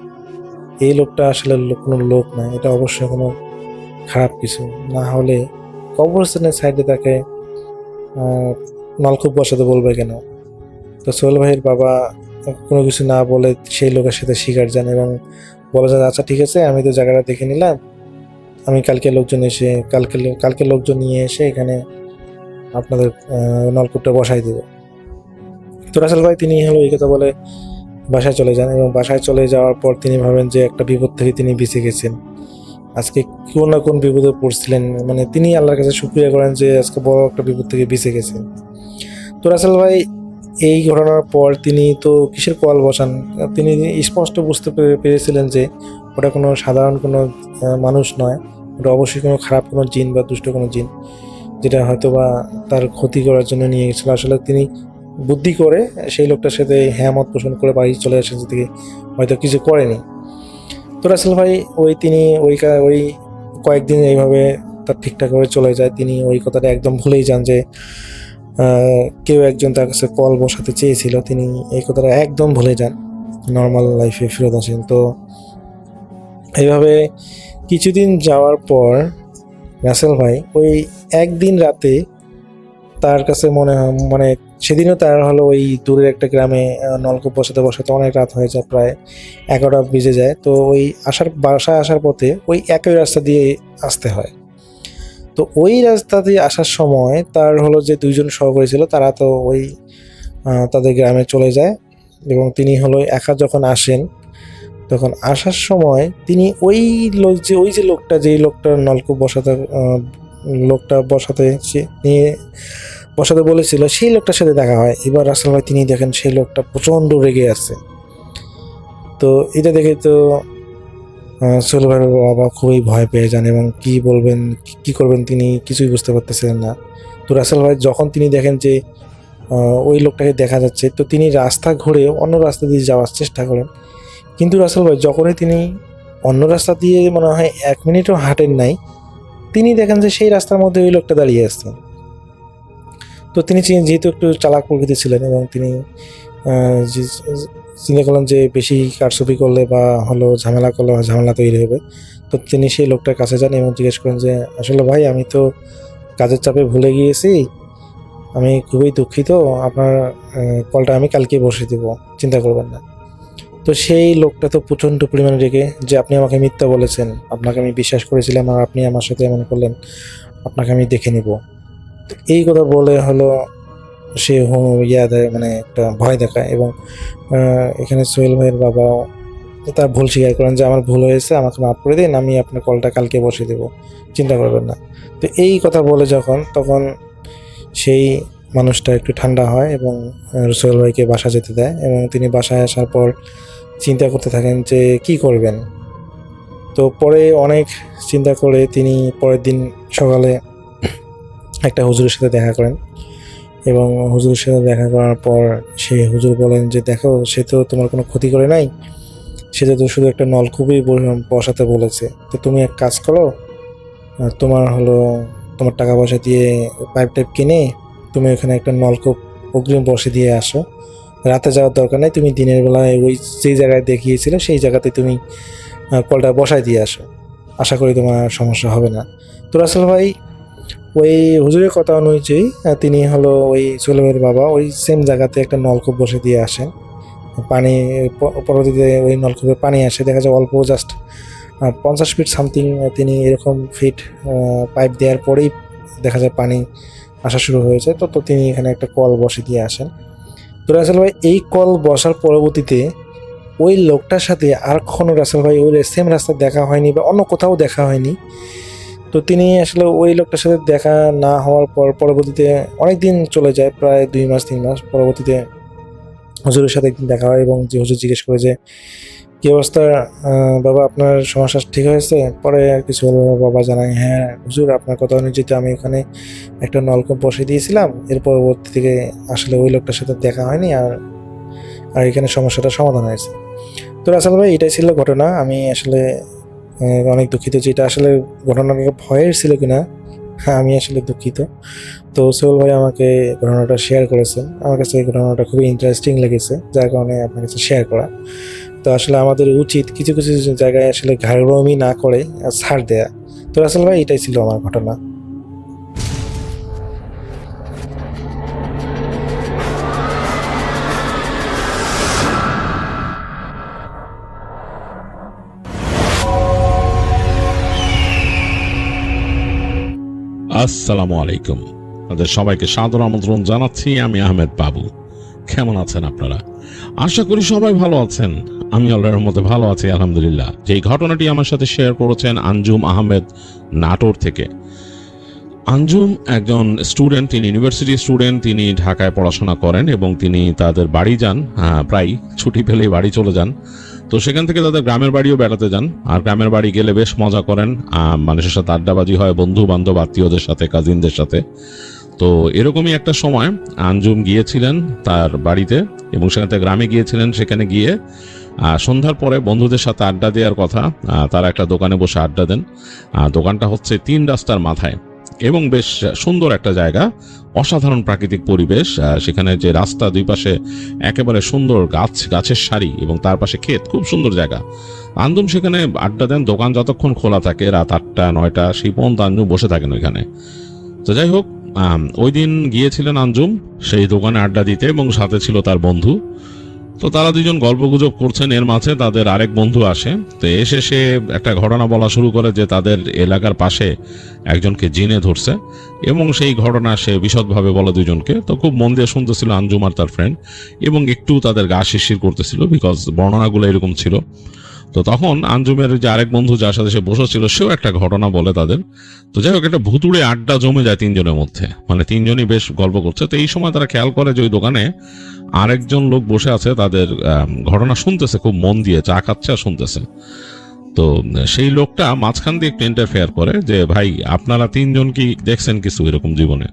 এই লোকটা আসলে কোনো লোক না, এটা অবশ্যই কোনো খারাপ কিছু, না হলে কবরস্থানের সাইডে তাকে নলকূপ বসাতে বলবে কেন? তো সোহেল ভাইয়ের বাবা কোনো কিছু না বলে সেই লোকের সাথে শিকার যান এবং বলে যে আচ্ছা ঠিক আছে আমি তো জায়গাটা দেখে নিলাম, আমি কালকে লোকজন নিয়ে এসে এখানে আপনাদের নলকূপটা বসাই দেব। তো রাসেল ভাই তিনি হলো এই কথা বলে বাসায় চলে যান, এবং বাসায় চলে যাওয়ার পর তিনি ভাবেন যে একটা বিপদ থেকে তিনি বেঁচে গেছেন, আজকে কোন না কোন বিপদে পড়ছিলেন, মানে তিনি আল্লাহর কাছে শুকরিয়া করেন যে আজকে বড় একটা বিপদ থেকে বেঁচে গেছেন। তো রাসেল ভাই এই ঘটনার পর তিনি তো কিসের কল বসান, তিনি স্পষ্ট বুঝতে পেরেছিলেন যে ওটা কোনো সাধারণ কোনো মানুষ নয়, ওটা অবশ্যই কোনো খারাপ কোনো জিন বা দুষ্ট কোনো জিন, যেটা হয়তো বা তার ক্ষতি করার জন্য নিয়ে গেছিল। আসলে তিনি বুদ্ধি করে সেই লোকটার সাথে হ্যাঁ মত পোষণ করে বাড়ি চলে আসেন, যে থেকে হয়তো কিছু করেনি। তো রাসেল ভাই তিনি ওই কয়েকদিন এইভাবে তার ঠিকঠাক করে চলে যায়, তিনি ওই কথাটা একদম ভুলেই যান যে কেউ একজন তার কাছে কল বসাতে চেয়েছিল, তিনি এই কথাটা একদম ভুলে যান, নর্মাল লাইফে ফেরত আসেন। তো এইভাবে কিছুদিন যাওয়ার পর রাসেল ভাই ওই একদিন রাতে তার কাছে মানে সেদিনও তার হলো ওই দূরের একটা গ্রামে নলকূপ বসাতে অনেক রাত হয়ে যায়, প্রায় 11টা বেজে যায়। তো ওই বাসায় আসার পথে ওই একই রাস্তা দিয়ে আসতে হয়। তো ওই রাস্তা দিয়ে আসার সময় তার হলো যে দুইজন সহকারী ছিল, তারা তো ওই তাদের গ্রামে চলে যায়, এবং তিনি হলো একা যখন আসেন তখন আসার সময় তিনি ওই লোকটার নলকূপ বসাতে বলেছিল সেই লোকটার সাথে দেখা হয়। এবার রাসেল ভাই তিনি দেখেন সেই লোকটা প্রচণ্ড রেগে আছে। তো এটা দেখে তো সোহেল ভাইয়ের বাবা খুবই ভয় পেয়ে যান এবং কি বলবেন কি করবেন তিনি কিছুই বুঝতে পারতেছিলেন না। তো রাসেল ভাই যখন তিনি দেখেন যে ওই লোকটাকে দেখা যাচ্ছে, তো তিনি রাস্তা ঘুরে অন্য রাস্তা দিয়ে যাওয়ার চেষ্টা করেন। কিন্তু রাসেল ভাই যখনই তিনি অন্য রাস্তা দিয়ে মনে হয় 1 মিনিটও হাঁটেন নাই, তিনি দেখেন যে সেই রাস্তার মধ্যে ওই লোকটা দাঁড়িয়ে আছে। তো তিনি যেহেতু একটু চালাক প্রকৃতি ছিলেন এবং তিনি চিন্তা করলেন যে বেশি কারচুপি করলে বা হলো ঝামেলা করলে ঝামেলা তৈরি হবে। তো তিনি সেই লোকটার কাছে যান এবং জিজ্ঞেস করেন যে আসলে ভাই আমি তো কাজের চাপে ভুলে গিয়েছি, আমি খুবই দুঃখিত, আপনার কলটা আমি কালকে বসে দেবো, চিন্তা করবেন না। তো সেই লোকটা তো প্রচণ্ড পরিমাণে রেগে যে আপনি আমাকে মিথ্যা বলেছেন, আপনাকে আমি বিশ্বাস করেছিলাম আর আপনি আমার সাথে এমন করলেন, আপনাকে আমি দেখে নিব। তো এই কথা বলে হলো সে দেয়, মানে একটা ভয় দেখায় এবং এখানে সোহেল ভাইয়ের বাবাও তার ভুল স্বীকার করেন যে আমার ভুল হয়েছে, আমাকে মাফ করে দিন, আমি আপনার কলটা কালকে বসে দেবো, চিন্তা করবেন না। তো এই কথা বলে তখন সেই মানুষটা একটু ঠান্ডা হয় এবং সোহেল ভাইকে বাসা যেতে দেয় এবং তিনি বাসায় আসার পর চিন্তা করতে থাকেন যে কি করবেন। তো পরে অনেক চিন্তা করে তিনি পরের দিন সকালে একটা হুজুরের সাথে দেখা করেন এবং হুজুরের সাথে দেখা করার পর সেই হুজুর বলেন যে দেখো, সে তো তোমার কোনো ক্ষতি করে নাই, সে তো শুধু একটা নলকূপই বসাতে বলেছে। তো তুমি এক কাজ করো, তোমার টাকা পয়সা দিয়ে পাইপ টাইপ কিনে তুমি ওখানে একটা নলকূপ অগ্রিম বসে দিয়ে আসো, রাতে যাওয়ার দরকার নেই, তুমি দিনের বেলায় ওই যেই জায়গায় দেখিয়েছিলে সেই জায়গাতে তুমি কলটা বসায় দিয়ে আসো, আশা করি তোমার সমস্যা হবে না। তো রাসেল ভাই ওই হুজুরের কথা অনুযায়ী তিনি ওই সোহেল ভাইয়ের বাবা ওই সেম জায়গাতে একটা নলকূপ বসে দিয়ে আসেন। পানি পরবর্তীতে ওই নলকূপে পানি আসে, দেখা যায় অল্প জাস্ট 50 ফিট সামথিং তিনি এরকম ফিট পাইপ দেওয়ার পরেই দেখা যায় পানি আসা শুরু হয়েছে। তো তিনি এখানে একটা কল বসে দিয়ে আসেন। তো রাসেল ভাই এই কল বসার পরবর্তীতে ওই লোকটার সাথে আর কখনো রাসেল ভাই ওই সেম রাস্তা দেখা হয়নি বা অন্য কোথাও দেখা হয়নি। তো তিনি আসলে ওই লোকটার সাথে দেখা না হওয়ার পরবর্তীতে অনেক দিন চলে যায়, প্রায় 2 মাস 3 মাস। পরবর্তীতে হুজুরের সাথে একদিন দেখা হয় এবং যে হুজুর জিজ্ঞেস করে যে কি অবস্থা বাবা, আপনার সমস্যা ঠিক হয়েছে? পরে কিছু বাবা জানায় হ্যাঁ হুজুর, আপনার কথা অনুযায়ী আমি ওখানে একটা নলকূপ বসিয়ে দিয়েছিলাম, এর পরবর্তী থেকে আসলে ওই লোকটার সাথে দেখা হয়নি আর এখানে সমস্যাটা সমাধান হয়েছে। তো রাসেল ভাই এটাই ছিল ঘটনা। আমি আসলে অনেক দুঃখিত যে এটা আসলে ঘটনাটা ভয়ের ছিল কিনা, হ্যাঁ আমি আসলে দুঃখিত। তো সোহেল ভাই আমাকে ঘটনাটা শেয়ার করেছেন, আমার কাছে এই ঘটনাটা খুবই ইন্টারেস্টিং লেগেছে, যার কারণে আপনার কাছে শেয়ার করা। তো আসলে আমাদের উচিত কিছু কিছু জায়গায় আসলে ঘাড়রমি না করে ছাড় দেয়া। তো রাসেল ভাই এটাই ছিল আমার ঘটনা। আসসালামু আলাইকুম, আপনাদের সবাইকে সাদর আমন্ত্রণ জানাচ্ছি। আমি আহমেদ বাবু। কেমন আছেন আপনারা? আশা করি সবাই ভালো আছেন। আমি আল্লাহর রহমতে ভালো আছি আলহামদুলিল্লাহ। যেই ঘটনাটি আমার সাথে শেয়ার করেছেন আঞ্জুম আহমেদ নাটোর থেকে। আঞ্জুম একজন স্টুডেন্ট, তিনি ইউনিভার্সিটি স্টুডেন্ট, তিনি ঢাকায় পড়াশোনা করেন এবং তিনি তাদের বাড়ি যান, প্রায় ছুটি পেলেই বাড়ি চলে যান। তো সেখান থেকে তাদের গ্রামের বাড়িও বেড়াতে যান, আর গ্রামের বাড়ি গেলে বেশ মজা করেন, মানুষের সাথে আড্ডাবাজি হয়, বন্ধু বান্ধব আত্মীয়দের সাথে, কাজিনদের সাথে। তো এরকমই একটা সময় আঞ্জুম গিয়েছিলেন তার বাড়িতে এবং সেখান থেকে গ্রামে গিয়েছিলেন। সেখানে গিয়ে সন্ধ্যার পরে বন্ধুদের সাথে আড্ডা দেওয়ার কথা, তারা একটা দোকানে বসে আড্ডা দেন। দোকানটা হচ্ছে 3 রাস্তার মাথায় এবং বেশ সুন্দর একটা জায়গা, অসাধারণ প্রাকৃতিক পরিবেশ। সেখানে যে রাস্তা, দুই পাশে একেবারে সুন্দর গাছের সারি এবং তার পাশে ক্ষেত, খুব সুন্দর জায়গা। আঞ্জুম সেখানে আড্ডা দেন, দোকান যতক্ষণ খোলা থাকে, রাত 8টা 9টা সেই পর্যন্ত আঞ্জুম বসে থাকেন ওইখানে। তো যাই হোক, ওই দিন গিয়েছিলেন আঞ্জুম সেই দোকানে আড্ডা দিতে এবং সাথে ছিল তার বন্ধু। তো তারা দুজন গল্পগুজব করছেন, এর মাঝে তাদের আরেক বন্ধু আসে। তো এসে সে একটা ঘটনা বলা শুরু করে যে তাদের এলাকার পাশে একজনকে জিনে ধরছে এবং সেই ঘটনা সে বিশদভাবে বলে দুজনকে। তো খুব মন দিয়ে শুনতেছিল আঞ্জুম আর তার ফ্রেন্ড এবং একটু তাদের গা শিরশির করতেছিল, বিকজ বর্ণনাগুলো এরকম ছিল। তো তখন আঞ্জুমের যে আরেক বন্ধু যার সাথে সে বসেছিল সেও একটা ঘটনা বলে তাদের। তো যাই হোক, একটা ভুতুড়ে আড্ডা জমে যায় তিনজনের মধ্যে, মানে তিনজনই বেশ গল্প করছে। তো এই সময় তারা খেয়াল করে যে ওই দোকানে আরেকজন লোক বসে আছে, তাদের ঘটনা শুনতেছে খুব মন দিয়ে, চা খাচ্ছে আর শুনতেছে। তো সেই লোকটা মাঝখান দিয়ে একটু ইন্টারফেয়ার করে যে ভাই আপনারা তিনজন কি দেখছেন কিছু এরকম জীবনে?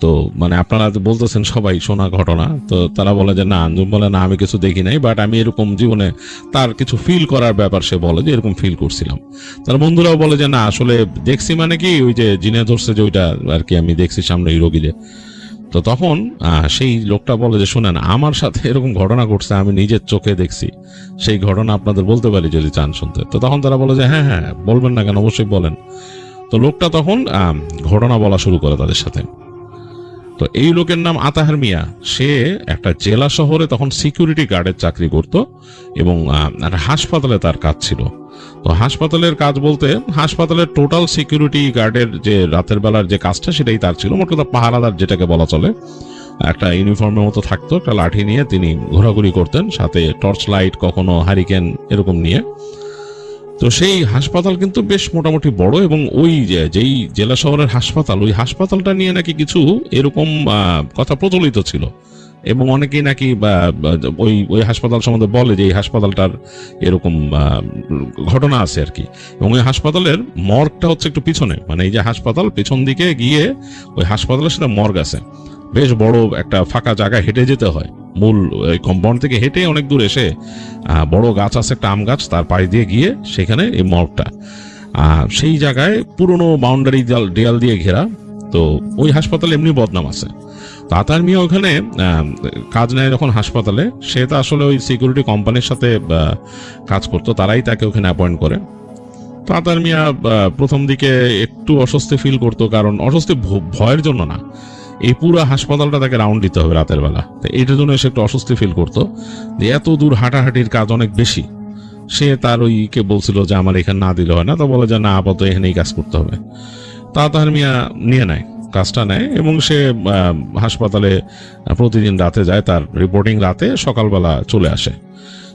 তো মানে আপনারা তো বলতেছেন সবাই শোনা ঘটনা, তো তারা বলে যে না, আঞ্জুম বলে না আমি কিছু দেখি নাই, বাট আমি এরকম জীবনে তার কিছু ফিল করার ব্যাপার সে বলে যে এরকম ফিল করছিলাম। তার বন্ধুরাও বলে যে না আসলে দেখছি, মানে কি ওই যে জিনে ধরছে যে ওইটা আর কি আমি দেখছি সামনে এই রোগীরে। তো তখন সেই লোকটা বলে যে শুনেন আমার সাথে এরকম ঘটনা ঘটছে, আমি নিজের চোখে দেখছি, সেই ঘটনা আপনাদের বলতে পারি যদি চান শুনতে। তো তখন তারা বলে যে হ্যাঁ হ্যাঁ বলবেন না কেন, অবশ্যই বলেন। তো লোকটা তখন ঘটনা বলা শুরু করে তাদের সাথে। তো এই লোকের নাম আতাহার মিয়া। সে একটা জেলা শহরে তখন সিকিউরিটি গার্ডের চাকরি করত এবং একটা হাসপাতালে তার কাজ ছিল। তো হাসপাতালের কাজ বলতে হাসপাতালের টোটাল সিকিউরিটি গার্ডের যে রাতের বেলার যে কাজটা সেটাই তার ছিল, মোট কথা পাহারাদার যেটাকে বলা চলে। একটা ইউনিফর্মের মতো থাকতো, একটা লাঠি নিয়ে তিনি ঘোরাঘুরি করতেন, সাথে টর্চ লাইট, কখনো হারিকেন এরকম নিয়ে। তো সেই হাসপাতাল কিন্তু বেশ মোটামুটি বড়, এবং ওই যেই জেলা শহরের হাসপাতাল, ওই হাসপাতালটা নিয়ে নাকি কিছু এরকম কথা প্রচলিত ছিল, এবং অনেকেই নাকি ওই ওই হাসপাতাল সম্বন্ধে বলে যে এই হাসপাতালটার এরকম ঘটনা আছে আর কি। এবং ওই হাসপাতালের মর্গটা হচ্ছে একটু পিছনে, মানে এই যে হাসপাতাল পিছন দিকে গিয়ে ওই হাসপাতালের সাথে মর্গ আছে, বেশ বড় একটা ফাঁকা জায়গায় হেঁটে যেতে হয়। মূল কম্পাউন্ড থেকে হেঁটে অনেক দূর এসে বড় গাছ আছে একটা আম গাছ, তার পাশ দিয়ে গিয়ে সেখানে এই মর্গটা, সেই জায়গায় পুরনো বাউন্ডারি দেয়াল দিয়ে ঘেরা। তো ওই হাসপাতালে এমনি বদনাম আছে। তো আতার মিয়া ওখানে কাজ নেয় যখন হাসপাতালে, সে তো আসলে ওই সিকিউরিটি কোম্পানির সাথে কাজ করতো, তারাই তাকে ওখানে অ্যাপয়েন্ট করে। তো আতার মিয়া প্রথম দিকে একটু অস্বস্তি ফিল করতো, কারণ অস্বস্তি ভয়ের জন্য না, এই পুরো হাসপাতালটা তাকে রাউন্ড দিতে হবে রাতের বেলা, তো এইটার জন্য সে একটু অস্বস্তি ফিল করতো যে এত দূর হাঁটাহাঁটির কাজ অনেক বেশি। সে তার ওইকে বলছিল যে আমার এখানে না দিলে হয় না, তো বলে যে না আপাতত এখানেই কাজ করতে হবে। তা তার মিয়া নিয়ে নেয়, কাজটা নেয়, এবং সে হাসপাতালে প্রতিদিন রাতে যায়, তার রিপোর্টিং রাতে, সকালবেলা চলে আসে।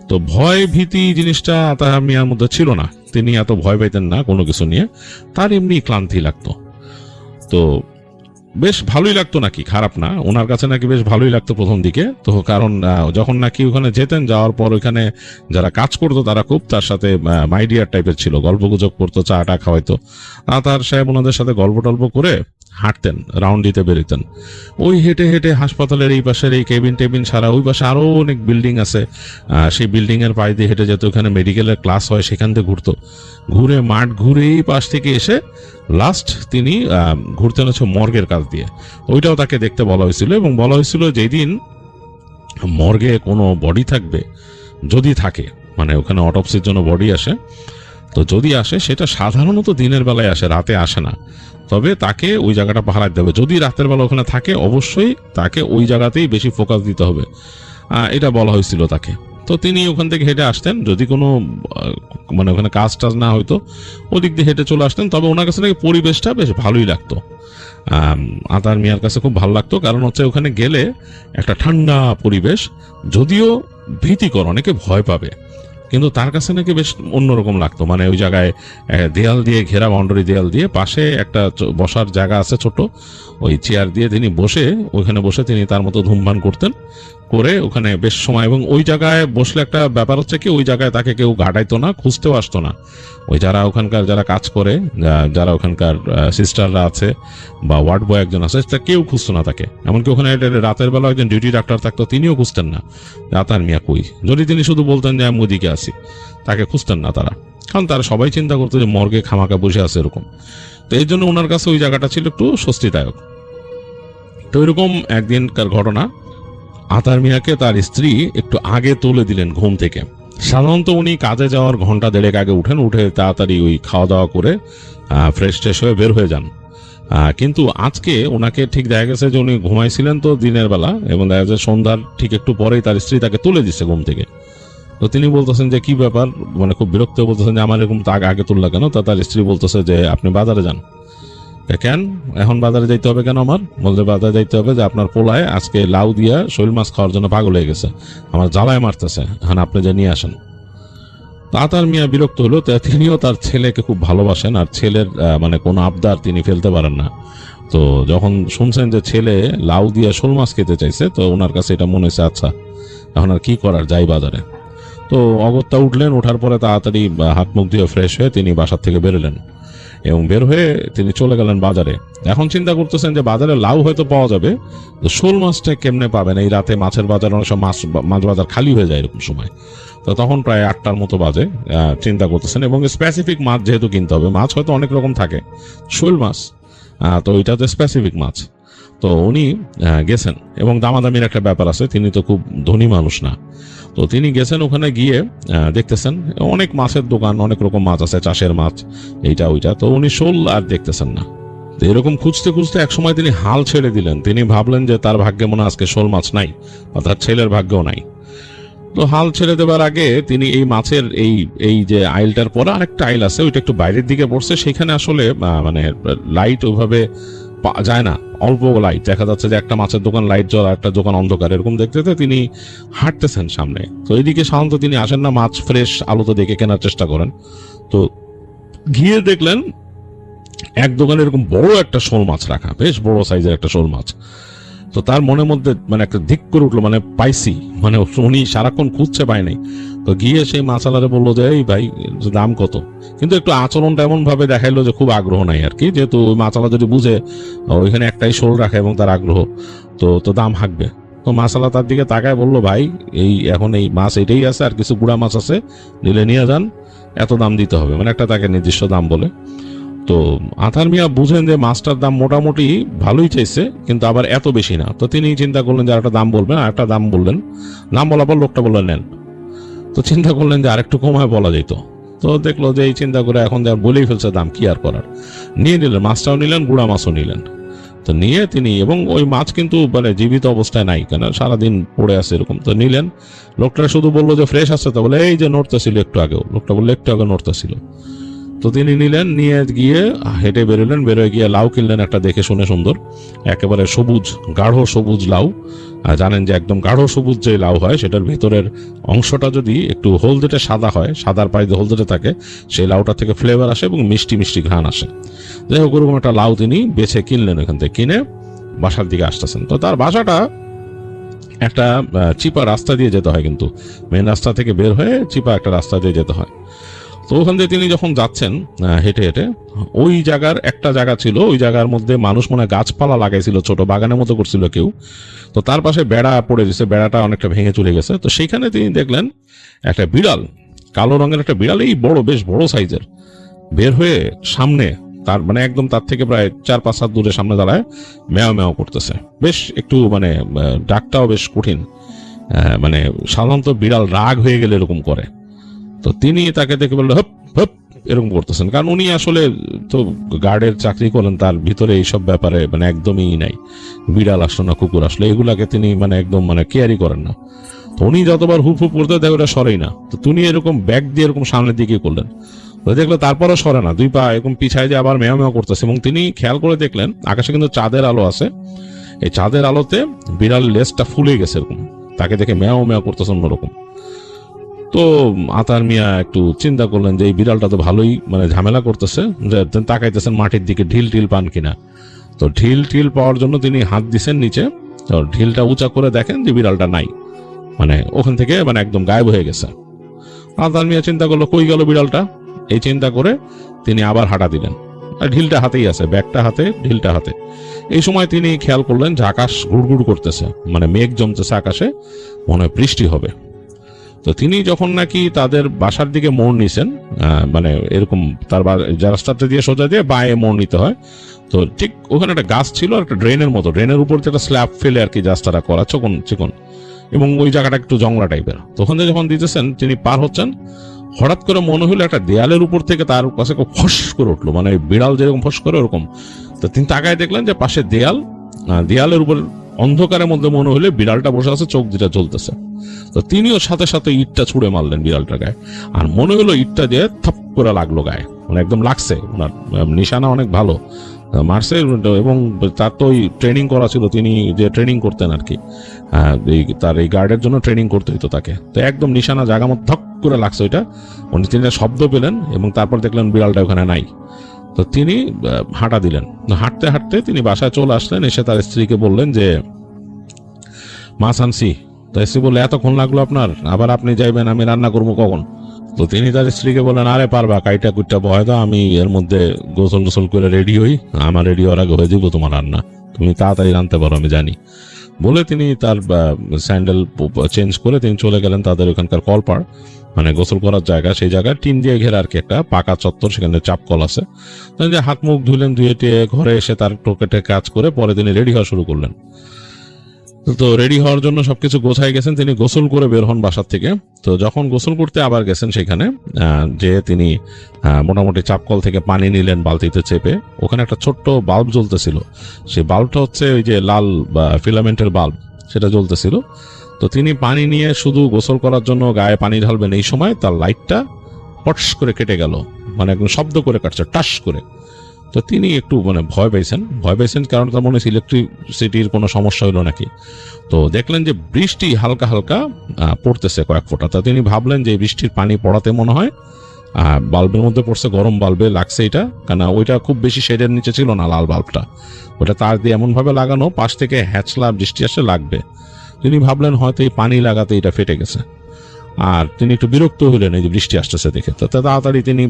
তো ভয় ভীতি জিনিসটা তাহার মিয়ার মধ্যে ছিল না, তিনি এত ভয় পাইতেন না কোনো কিছু নিয়ে, তার এমনি ক্লান্তি লাগতো। তো বেশ ভালোই লাগতো, নাকি খারাপ না, ওনার কাছে নাকি বেশ ভালোই লাগতো প্রথম দিকে। তো কারণ যখন নাকি ওখানে যেতেন, যাওয়ার পর ওইখানে যারা কাজ করতো তারা খুব তার সাথে মাইডিয়ার টাইপের ছিল, গল্প গুজব করতো, চা টা খাওয়াইতো, তার সাহেব ওনাদের সাথে গল্প টল্প করে হাঁটতেন, রাউন্ড দিতে বেরোতেন। ওই হেঁটে হেঁটে হাসপাতালের এই পাশের এই কেবিন টেবিন ছাড়া ওই পাশে আরো অনেক বিল্ডিং আছে, সেই বিল্ডিং এর পাশ দিয়ে হেঁটে যেত, ওখানে মেডিকেলের ক্লাস হয়, সেখান থেকে ঘুরতো, ঘুরে মাঠ ঘুরে এই পাশ থেকে এসে লাস্ট তিনি ঘুরতেন হচ্ছে মর্গের কাজ দিয়ে। ওইটাও তাকে দেখতে বলা হয়েছিল, এবং বলা হয়েছিল যেদিন মর্গে কোনো বডি থাকবে, যদি থাকে, মানে ওখানে অটোপসির জন্য বডি আসে, তো যদি আসে সেটা সাধারণত দিনের বেলায় আসে, রাতে আসে না, তবে তাকে ওই জায়গাটা পাহারা দিতে হবে। যদি রাতের বেলা ওখানে থাকে অবশ্যই তাকে ওই জায়গাতেই বেশি ফোকাস দিতে হবে, এটা বলা হয়েছিল তাকে। তো তিনি ওখান থেকে হেঁটে আসতেন, যদি কোনো মানে ওখানে কাজ টাজ না হয়তো ওদিক দিয়ে হেঁটে চলে আসতেন। তবে ওনার কাছে নাকি পরিবেশটা বেশ ভালোই লাগতো, আতার মিয়ার কাছে খুব ভালো লাগতো, কারণ হচ্ছে ওখানে গেলে একটা ঠান্ডা পরিবেশ, যদিও ভীতিকর, অনেকে ভয় পাবে, কিন্তু তার কাছে নাকি বেশ অন্যরকম লাগতো। মানে ওই জায়গায় দেয়াল দিয়ে ঘেরা, বাউন্ডারি দেয়াল দিয়ে, পাশে একটা বসার জায়গা আছে ছোট, ওই চেয়ার দিয়ে তিনি বসে, ওইখানে বসে তিনি তার মতো ধূমপান করতেন, করে ওখানে বেশ সময়। এবং ওই জায়গায় বসলে একটা ব্যাপার হচ্ছে কি, ওই জায়গায় তাকে কেউ ঘাটাইতো না, খুঁজতেও আসতো না। ওই যারা ওখানকার যারা কাজ করে, যারা ওখানকার সিস্টাররা আছে বা ওয়ার্ড বয় একজন আছে, তা কেউ খুঁজতো না তাকে। এমনকি ওখানে রাতের বেলা একজন ডিউটি ডাক্তার থাকতো, তিনিও খুঁজতেন না আতার মিয়া কই। যদি তিনি শুধু বলতেন যে আমি ওদিকে আসি, তাকে খুঁজতেন না তারা, কারণ তারা সবাই চিন্তা করতো যে মর্গে খামাকা বসে আছে এরকম। তো এই জন্য ওনার কাছে ওই জায়গাটা ছিল একটু স্বস্তিদায়ক। তো এরকম একদিনকার ঘটনা, আতার মিয়াকে তার স্ত্রী একটু আগে তুলে দিলেন ঘুম থেকে। সাধারণত উনি কাজে যাওয়ার ঘন্টা দেড়েক আগে উঠেন, উঠে তাড়াতাড়ি ওই খাওয়া দাওয়া করে ফ্রেশ ট্রেশ হয়ে বের হয়ে যান। কিন্তু আজকে ওনাকে ঠিক দেখা গেছে যে উনি ঘুমাইছিলেন তো দিনের বেলা, এবং দেখা যাচ্ছে সন্ধ্যার ঠিক একটু পরেই তার স্ত্রী তাকে তুলে দিচ্ছে ঘুম থেকে। তো তিনি বলতেছেন যে কি ব্যাপার, মানে খুব বিরক্ত বলতেছেন যে আমার এরকম আগে তুললা কেন? তা তার স্ত্রী বলতেছে যে আপনি বাজারে যান। কেন এখন বাজারে যাইতে হবে কেন? আমার বলতে বাজারে যাইতে হবে যে আপনার পোলায় আজকে লাউ দিয়া শৈল মাছ খাওয়ার জন্য পাগল হয়ে গেছে, আমার জ্বালায় মারতেছে, এখন আপনি যে নিয়ে আসেন। তাতার মিয়া বিরক্ত হলো, তিনিও তার ছেলেকে খুব ভালোবাসেন, আর ছেলের মানে কোনো আবদার তিনি ফেলতে পারেন না। তো যখন শুনছেন যে ছেলে লাউ দিয়া শোল মাছ খেতে চাইছে, তো ওনার কাছে এটা মনে হয়েছে আচ্ছা এখন আর কি করার, যাই বাজারে। তো অগত্যা উঠলেন, ওঠার পরে তাড়াতাড়ি হাত মুখ দিয়ে ফ্রেশ হয়ে তিনি বাসার থেকে বেরোলেন এবং বের হয়ে তিনি চলে গেলেন বাজারে। এখন চিন্তা করতেছেন যে বাজারে লাউ হয়তো পাওয়া যাবে, তো শোল মাছটা কেমনে পাবেন? এই রাতে মাছের বাজার, অনেক সময় মাছ বাজার খালি হয়ে যায় এরকম সময়। তো তখন প্রায় 8টার মতো বাজে। চিন্তা করতেছেন এবং স্পেসিফিক মাছ যেহেতু কিনতে হবে, মাছ হয়তো অনেক রকম থাকে, শোল মাছ তো এটা তো স্পেসিফিক মাছ। তো উনি গেছেন এবং দামাদামির একটা ব্যাপার আছে, তিনি তো খুব ধনী মানুষ না। তো তিনি গেছেন, ওখানে গিয়ে দেখতেছেন অনেক মাছের দোকান, অনেক রকম মাছ আছে, চাষের মাছ, এইটা ওইটা। তো উনি শোল আর দেখতেছেন না। তো এরকম খুঁজতে খুঁজতে একসময় তিনি হাল ছেড়ে দিলেন। তিনি ভাবলেন যে তার ভাগ্যে মনে আজকে শোল মাছ নাই, বা তার ছেলের ভাগ্যও নাই। তো হাল ছেড়ে দেবার আগে তিনি এই মাছের এই যে আইলটার পরে আরেকটা আইল আছে, ওইটা একটু বাইরের দিকে পড়ছে, সেখানে আসলে মানে লাইট ওইভাবে যায় না, অল্প লাইট দেখা যাচ্ছে যে একটা মাছের দোকান লাইট জ্বলা, একটা দোকান অন্ধকার, এরকম দেখতে তিনি হাঁটতেছেন সামনে। তো এইদিকে সাধারণত তিনি আসেন না, মাছ ফ্রেশ আলোতে দেখে কেনার চেষ্টা করেন। তো গিয়ে দেখলেন এক দোকানে এরকম বড় একটা শোল মাছ রাখা, বেশ বড় সাইজের একটা শোল মাছ। তো তার মনের মধ্যে মানে একটা ধিক করে উঠলো, মানে পাইছি, মানে উনি সারাক্ষণ খুঁজছে, পায় নাই। তো গিয়ে সেই মাছালারে বললো যে এই ভাই, দাম কত? কিন্তু একটু আচরণটা এমন ভাবে দেখাইলো যে খুব আগ্রহ নাই আর কি, যেহেতু ওই মাছালা যদি বুঝে ওইখানে একটাই শোল রাখে এবং তার আগ্রহ, তো দাম হাঁকবে। তো মাছালা তার দিকে তাকায় বললো, ভাই এই এখন এই মাছ এটাই আছে, আর কিছু গুড়া মাছ আছে, নিলে নিয়ে যান, এত দাম দিতে হবে, মানে একটা তাকে নির্দিষ্ট দাম বলে। তো আথার মিয়া বুঝেন যে মাছটার দাম মোটামুটি ভালোই চাইছে, কিন্তু আবার এত বেশি না। তো তিনি চিন্তা করলেন যে একটা দাম বলবেন, আর একটা দাম বললেন, দাম বলার পর লোকটা বললেন নেন। তো চিন্তা করলেন যে আরেকটু কমায় বলা যেত। তো দেখলো যে এই চিন্তা করে এখন বলেই ফেলছে দাম, কি আর করার, নিয়ে নিলেন, মাছটাও নিলেন, গুড়া মাছও নিলেন। তো নিয়ে তিনি, এবং ওই মাছ কিন্তু মানে জীবিত অবস্থায় নাই, কেন সারাদিন পড়ে আছে এরকম। তো নিলেন, লোকটা শুধু বললো যে ফ্রেশ আছে, তো বলে এই যে নড়তেছিল একটু আগেও, লোকটা বললো একটু আগে নড়তেছিল। তো তিনি নিলেন, নিয়ে গিয়ে হেঁটে বেরোলেন, বেরোয় গিয়ে লাউ কিনলেন একটা দেখে শুনে সুন্দর, একেবারে সবুজ, গাঢ় সবুজ লাউ। জানেন যে একদম গাঢ় সবুজ যে লাউ হয়, সেটার ভিতরের অংশটা যদি একটু হলদেটে সাদা হয়, সাদার পায়ে হলদেটে থাকে, সেই লাউটা থেকে ফ্লেভার আসে এবং মিষ্টি মিষ্টি ঘ্রাণ আসে। যাই হোক, ওরকম একটা লাউ তিনি বেছে কিনলেন, এখান থেকে কিনে বাসার দিকে আসতেছেন। তো তার বাসাটা একটা চিপা রাস্তা দিয়ে যেতে হয়, কিন্তু মেন রাস্তা থেকে বের হয়ে চিপা একটা রাস্তা দিয়ে যেতে হয়। তো ওখান দিয়ে তিনি যখন যাচ্ছেন হেঁটে হেঁটে, ওই জায়গার একটা জায়গা ছিল, ওই জায়গার মধ্যে মানুষ মনে হয় গাছপালা লাগাইছিল, ছোট বাগানের মতো করছিল কেউ। তো তার পাশে বেড়া পড়ে গেছে, বেড়াটা অনেকটা ভেঙে চলে গেছে। তো সেইখানে তিনি দেখলেন একটা বিড়াল, কালো রঙের একটা বিড়াল, এই বড়, বেশ বড় সাইজের, বের হয়ে সামনে তার মানে একদম তার থেকে প্রায় 4-5 হাত দূরে সামনে দাঁড়ায় ম্যাও ম্যাও করতেছে। বেশ একটু মানে ডাকটাও বেশ কঠিন, মানে সাধারণত বিড়াল রাগ হয়ে গেলে এরকম করে। তো তিনি তাকে দেখে বললেন হপ হপ এরকম করতেছেন, কারণ উনি আসলে তো গার্ডের চাকরি করেন, তার ভিতরে এইসব ব্যাপারে মানে একদমই নাই, বিড়াল আসলো না কুকুর আসলো এগুলাকে তিনি মানে একদম মানে কেয়ারই করেন না। তো উনি যতবার হুপ হুপ করতে দেখে ওটা সরেই না। তো তিনি এরকম ব্যাগ দিয়ে এরকম সামনের দিকে করলেন, তো দেখলো তারপরও সরে না, 2 পা এরকম পিছায় যে আবার মেয়া মেয়া করতেছে। এবং তিনি খেয়াল করে দেখলেন আকাশে কিন্তু চাঁদের আলো আছে, এই চাঁদের আলোতে বিড়াল লেজটা ফুলে গেছে এরকম, তাকে দেখে মেয়াও মেয়া করতেছে অন্যরকম। তো আতার মিয়া একটু চিন্তা করলেন যে এই বিড়ালটা তো ভালোই মানে ঝামেলা করতেছে, তাকাইতেছেন মাটির দিকে ঢিল টিল পান কিনা। তো ঢিল টিল পাওয়ার জন্য তিনি হাত দিছেন নিচে, তো ঢিলটা উঁচা করে দেখেন যে বিড়ালটা নাই, মানে ওখান থেকে মানে একদম গায়েব হয়ে গেছে। আতার মিয়া চিন্তা করলো কই গেল বিড়ালটা, এই চিন্তা করে তিনি আবার হাঁটা দিলেন, আর ঢিলটা হাতেই আছে, ব্যাগটা হাতে, ঢিলটা হাতে। এই সময় তিনি খেয়াল করলেন যে আকাশ গুড়গুড় করতেছে, মানে মেঘ জমতেছে আকাশে, মনে হয় বৃষ্টি হবে। তো তিনি যখন নাকি তাদের বাসার দিকে মোড় নিছেন, মানে এরকম তার যে রাস্তাটা দিয়ে সোজা দিয়ে বাঁয়ে মোড় নিতে হয়, তো ঠিক ওখানে একটা গাছ ছিল, একটা ড্রেনের মতো, ড্রেনের উপর একটা স্ল্যাব ফেলে আর কি রাস্তাটা করা চিকন, এবং ওই জায়গাটা একটু জংলা টাইপের। তো ওখান থেকে যখন দিতেছেন তিনি পার হচ্ছেন, হঠাৎ করে মনে হলো একটা দেয়ালের উপর থেকে তার কাছে ফস করে উঠলো, মানে বিড়াল যেরকম ফস করে ওরকম। তো তিনি তাকায় দেখলেন যে পাশে দেয়ালের উপর অন্ধকারের মধ্যে মনে হলে বিড়ালটা বসে আছে, চোখ দুটা জ্বলতেছে। তো তিনিও সাথে সাথে ইটটা ছুঁড়ে মারলেন বিড়ালটার গায়ে, আর মনে হলো ইটটা দিয়ে থপ করে লাগলো গায়ে, মানে একদম লাগছে, ওনার নিশানা অনেক ভালো মারছে। এবং তার তো ওই ট্রেনিং করা ছিল, তিনি যে ট্রেনিং করতেন আর কি, তার এই গার্ডের জন্য ট্রেনিং করতে হতো তাকে। তো একদম নিশানা জায়গা মতো ধক করে লাগছে ওইটা, উনি তিনি শব্দ পেলেন এবং তারপর দেখলেন বিড়ালটা ওখানে নাই। তো তিনি হাঁটা দিলেন, হাঁটতে হাঁটতে তিনি বাসায় চলে আসলেন, এসে তার স্ত্রীকে বললেন যে মাছ আনছি। তো তো স্ত্রী বললে এতক্ষণ লাগলো আপনার, আবার আপনি যাইবেন, আমি রান্না করবো কখন? তো তিনি তার স্ত্রীকে বললেন, আরে পারবা, কাইটা কুইটা বয় দাও, আমি এর মধ্যে গোসল টোসল করে রেডি হই, আমার রেডি হওয়ার আগে হয়ে যাবো তোমার রান্না, তুমি তাড়াতাড়ি রাঁধতে পারো, আমি জানি। বলে তিনি তার স্যান্ডেল চেঞ্জ করে তিনি চলে গেলেন তাদের ওখানকার কলপাড়, মানে গোসল করার জায়গা, সেই জায়গায় টিন দিয়ে ঘেরা আর কি একটা পাকা চত্বর, সেখানে চাপকল আছে। যে হাত মুখ ধুলেন, ধুয়ে টিয়ে ঘরে এসে তার টোকেটে কাজ করে পরে তিনি রেডি হওয়া শুরু করলেন। তো রেডি হওয়ার জন্য সবকিছু গোছাই গেছেন, তিনি গোসল করে বের হন বাসার থেকে। তো যখন গোসল করতে আবার গেছেন সেখানে যে তিনি মোটামুটি চাপকল থেকে পানি নিলেন বালতিতে চেপে, ওখানে একটা ছোট্ট বাল্ব জ্বলতেছিল, সেই বাল্বটা হচ্ছে ওই যে লাল বা ফিলামেন্টের বাল্ব, সেটা জ্বলতেছিল। তো তিনি পানি নিয়ে শুধু গোসল করার জন্য গায়ে পানি ঢালবেন, এই সময় তার লাইটটা পটস করে কেটে গেল, মানে একদম শব্দ করে কাটছে, টাস করে। তো তিনি একটু মানে ভয় পেয়েছেন, কারণ তার মনে হচ্ছে ইলেকট্রিসিটির কোনো সমস্যা হলো নাকি। তো দেখলেন যে বৃষ্টি হালকা হালকা পড়তেছে কয়েক ফোঁটা। তা তিনি ভাবলেন যে বৃষ্টির পানি পড়াতে মনে হয় বাল্বের মধ্যে পড়ছে, গরম বাল্বে লাগছে এটা, কেন ওইটা খুব বেশি শেডের নিচে ছিল না লাল বাল্বটা, ওটা তার দিয়ে এমনভাবে লাগানো পাশ থেকে হ্যাচলা বৃষ্টি আসে লাগবে। তিনি ভাবলেন হয়তো এই পানি লাগাতে এটা ফেটে গেছে, আর তিনি একটু বিরক্ত হলেন এই যে বৃষ্টি আসতেছে দেখে। তো তাড়াতাড়ি তিনি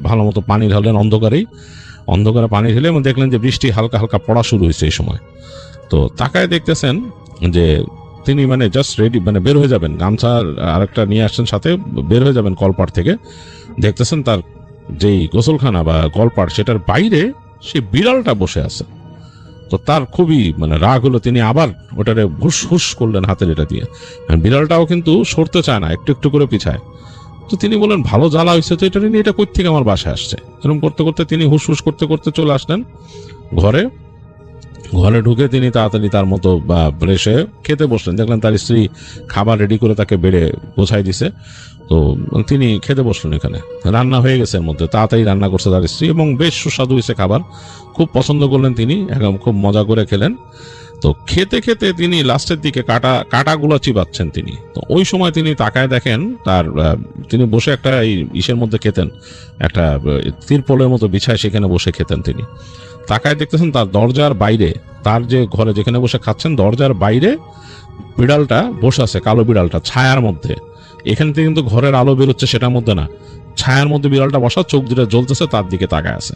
ভালো মতো পানি ঢাললেন, অন্ধকারে পানি ঢেলে, এবং দেখলেন যে বৃষ্টি হালকা হালকা পড়া শুরু হয়েছে এই সময়। তো তাকায় দেখতেছেন যে তিনি মানে জাস্ট রেডি, মানে বের হয়ে যাবেন, গামছা আরেকটা নিয়ে আসছেন সাথে, বের হয়ে যাবেন কলপাড় থেকে। দেখতেছেন তার যেই গোসলখানা বা কলপাড়, সেটার বাইরে সে বিড়ালটা বসে আছে। তো তার খুবই মানে রাগ হলো, তিনি আবার ওটারে হুস হুস করলেন হাতের এটা দিয়ে। বিড়ালটাও কিন্তু সরতে চায় না, একটু একটু করে পিছায়। তো তিনি বলেন ভালো জ্বালা হয়েছে তো, এটা নিয়ে এটা কই থেকে আমার বাসায় আসছে। এরকম করতে করতে তিনি হুস হুস করতে করতে চলে আসলেন ঘরে ঢুকে তিনি তাড়াতাড়ি তার মতো এসে খেতে বসলেন। দেখলেন তার স্ত্রী খাবার রেডি করে তাকে বেড়ে গোছাই দিছে। তো তিনি খেতে বসলেন, এখানে রান্না হয়ে গেছে, এর মধ্যে তাড়াতাড়ি রান্না করছে তার স্ত্রী, এবং বেশ সুস্বাদু হয়েছে খাবার, খুব পছন্দ করলেন তিনি, একদম খুব মজা করে খেলেন। তো খেতে খেতে তিনি লাস্টের দিকে কাটাগুলো চিবাচ্ছেন তিনি। তো ওই সময় তিনি তাকায় দেখেন তার তিনি বসে একটা ইসের মধ্যে খেতেন, একটা তিরপলের মতো বিছায় সেখানে বসে খেতেন। তিনি তাকায় দেখতেছেন তার দরজার বাইরে, তার যে ঘরে যেখানে বসে খাচ্ছেন দরজার বাইরে বিড়ালটা বসে আছে, কালো বিড়ালটা ছায়ার মধ্যে। এখান থেকে কিন্তু ঘরের আলো বেরোচ্ছে সেটার মধ্যে না, ছায়ার মধ্যে বিড়ালটা বসা, চোখ দুটো জ্বলতেছে, তার দিকে তাকায় আছে।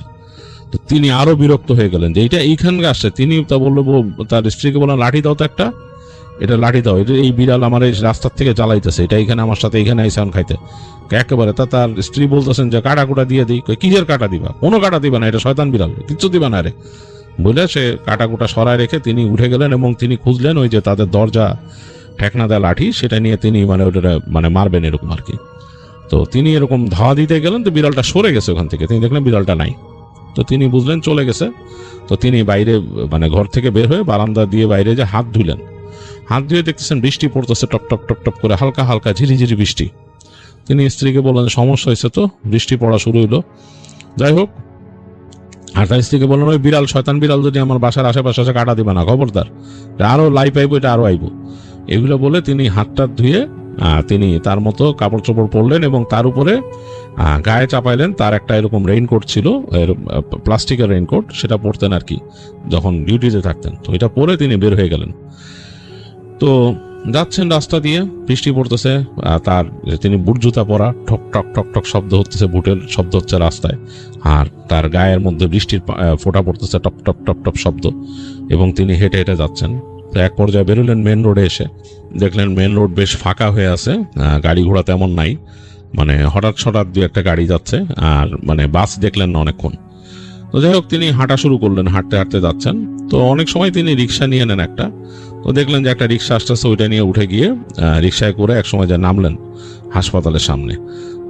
তো তিনি আরো বিরক্ত হয়ে গেলেন যে এইটা এইখানকে আসছে। তিনি তা বললো, তার স্ত্রীকে বললেন লাঠি দাও তো একটা, এটা লাঠি দাও, এটা এই বিড়াল আমার এই রাস্তার থেকে জ্বালাইতেছে, এটা এখানে আমার সাথে এখানে আইসান খাইতে একেবারে। তার স্ত্রী বলতেছেন যে কাটা কুটা দিয়ে দিই। কিসের কাটা দিবা? কোনো কাটা দিবা না, এটা শয়তান বিড়াল, কিচ্ছু দিবা না রে বলে সে কাটা কুটা সরায় রেখে তিনি উঠে গেলেন, এবং তিনি খুঁজলেন ওই যে তাদের দরজা ঠেকনা দেয় লাঠি, সেটা নিয়ে তিনি মানে ওটা মানে মারবেন এরকম আর কি। তো তিনি এরকম ধাওয়া দিতে গেলেন, তো বিড়ালটা সরে গেছে ওখান থেকে, তিনি দেখলেন বিড়ালটা নাই। তো তিনি বুঝলেন চলে গেছে। তো তিনি বাইরে মানে ঘর থেকে বের হয়ে বারান্দা দিয়ে বাইরে যে হাত ধুলেন, হাত ধুয়ে দেখতেছেন বৃষ্টি পড়তেছে, টপ টপ টপ টপ করে, হালকা হালকা ঝিরিঝিরি বৃষ্টি। তিনি স্ত্রীকে বললেন সমস্যা হয়েছে তো, বৃষ্টি পড়া শুরু হইলো। যাই হোক, আর তার স্ত্রীকে বললেন ওই বিড়াল, শয়তান বিড়াল যদি আমার বাসার আশেপাশে আসে কাটা দিবা না, খবরদার, আরো লাই পাইবো, এটা আরো আইবো। এগুলো বলে তিনি হাতটা ধুয়ে তিনি তার মতো কাপড় চোপড় পরলেন, এবং তার উপরে গায়ে চাপাইলেন তার একটা এরকম রেইনকোট ছিল, প্লাস্টিকের রেইনকোট, সেটা পরতেন আর কি যখন ডিউটিতে থাকতেন। তো এটা পরে তিনি বের হয়ে গেলেন। তো যাচ্ছেন রাস্তা দিয়ে, বৃষ্টি পড়তেছে, তিনি বুট জুতা পরা, ঠক ঠক ঠক ঠক শব্দ হচ্ছে, বুটের শব্দ হচ্ছে রাস্তায়, আর তার গায়ের মধ্যে বৃষ্টির ফোঁটা পড়তেছে, টপ টপ টপ টপ শব্দ, এবং তিনি হেঁটে হেঁটে যাচ্ছেন। তো এক পর্যায়ে বেরোলেন মেন রোডে, এসে দেখলেন মেন রোড বেশ ফাঁকা হয়ে আছে, গাড়ি ঘোড়া তেমন নাই, মানে হঠাৎ দু একটা গাড়ি যাচ্ছে, আর মানে বাস দেখলেন না অনেকক্ষণ। তো যাই হোক, তিনি হাঁটা শুরু করলেন, হাঁটতে হাঁটতে যাচ্ছেন। তো অনেক সময় তিনি রিক্সা নিয়ে নেন একটা, তো দেখলেন যে একটা রিক্সা আসতেছে, ওইটা নিয়ে উঠে গিয়ে রিক্সায় করে এক সময় যা নামলেন হাসপাতালের সামনে।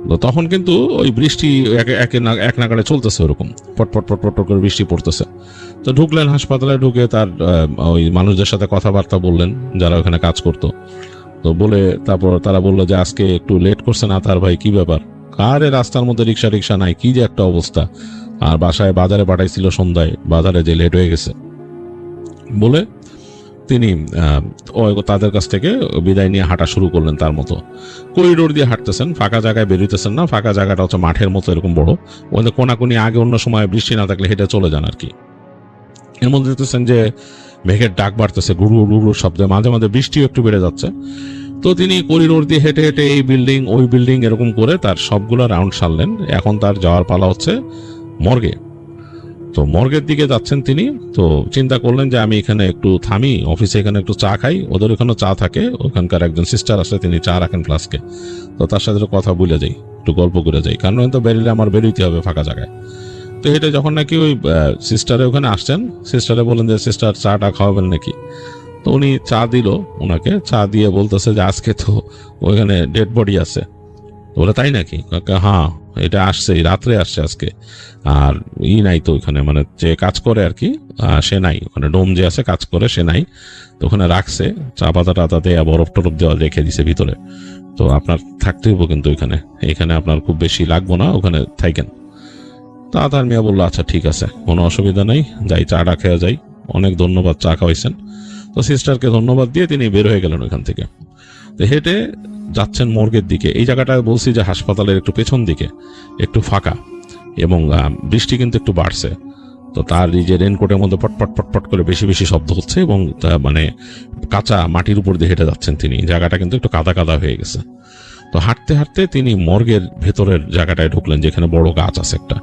তো তখন কিন্তু ওই বৃষ্টি এক নাগাড়ে চলতেছে, ওরকম পটপট পটপট করে বৃষ্টি পড়তেছে। তো ঢুকলেন হাসপাতালে, ঢুকে তার ওই মানুষদের সাথে কথাবার্তা বললেন যারা ওখানে কাজ করতো। তো বলে তারপর তারা বললো যে আজকে একটু লেট করছে না তার ভাই, কি ব্যাপার, কারে রাস্তার মধ্যে রিক্সা নাই, কি যে একটা অবস্থা, আর বাসায় বাজারে পাঠাইছিল সন্ধ্যায়, বাজারে যে লেট হয়ে গেছে বলে তিনি তাদের কাছ থেকে বিদায় নিয়ে হাঁটা শুরু করলেন। তার মতো করিডোর দিয়ে হাঁটতেছেন, ফাঁকা জায়গায় বেরোতেছেন না, ফাঁকা জায়গাটা হচ্ছে মাঠের মতো এরকম বড়, ওখানে কোনাকুনি আগে অন্য সময় বৃষ্টি না থাকলে হেঁটে চলে যান আর কি। এর মধ্যে দেখতেছেন যে মেঘের ডাক বাড়তেছে, গুড়ু গুড়ু শব্দে, মাঝে মাঝে বৃষ্টিও একটু বেড়ে যাচ্ছে। তো তিনি করিডোর দিয়ে হেঁটে হেঁটে এই বিল্ডিং ওই বিল্ডিং এরকম করে তার সবগুলো রাউন্ড সারলেন। এখন তার যাওয়ার পালা হচ্ছে মর্গে। তো মর্গের দিকে যাচ্ছেন তিনি। তো চিন্তা করলেন যে আমি এখানে একটু থামি, অফিসে এখানে একটু চা খাই, ওদের ওখানে চা থাকে, ওখানকার একজন সিস্টার আছে, তিনি চা রাখেন ফ্লাস্কে। তো তার সাথে একটু কথা বলে যাই, একটু গল্প করে যাই, কারণ তো বেরিয়ে আমার বেরোইতে হবে ফাঁকা জায়গায়। তো এটা যখন নাকি ওই সিস্টারে ওখানে আসছেন, সিস্টারে বলেন যে সিস্টার চাটা খাওয়াবেন নাকি। তো উনি চা দিল, ওনাকে চা দিয়ে বলতেছে যে আজকে তো ওইখানে ডেড বডি আছে। বলে তাই নাকি? হ্যাঁ, এটা আসছে, রাত্রে আসছে আজকে। আর নাই তো ওইখানে, মানে যে কাজ করে আর কি, সে নাই ওখানে। ডোম যে আছে কাজ করে সে নাই। তো ওখানে রাখছে চা পাতা টাতা দেয়া, বরফ টরফ দেওয়া রেখে দিছে ভিতরে। তো আপনার থাকতে হইব কিন্তু এখানে আপনার খুব বেশি লাগবো না, ওখানে থাকেন। তা তার মিয়া বললো আচ্ছা ঠিক আছে, কোনো অসুবিধা নাই, যাই চাটা খেয়ে যাই, অনেক ধন্যবাদ চা খাওয়াইছেন। তো সিস্টারকে ধন্যবাদ দিয়ে তিনি বের হয়ে গেলেন ওইখান থেকে। তো হেঁটে যাচ্ছেন মর্গের দিকে। এই জায়গাটা বলছি যে হাসপাতালের একটু পেছন দিকে, একটু ফাঁকা, এবং বৃষ্টি কিন্তু একটু বাড়ছে। তো তার এই যে রেনকোটের মধ্যে পটপট পটপট করে বেশি বেশি শব্দ হচ্ছে, এবং মানে কাঁচা মাটির উপর দিয়ে হেঁটে যাচ্ছেন তিনি। জায়গাটা কিন্তু একটু কাদা কাদা হয়ে গেছে। তো হাঁটতে হাঁটতে তিনি মর্গের ভেতরের জায়গাটায় ঢুকলেন, যেখানে বড় গাছ আছে একটা।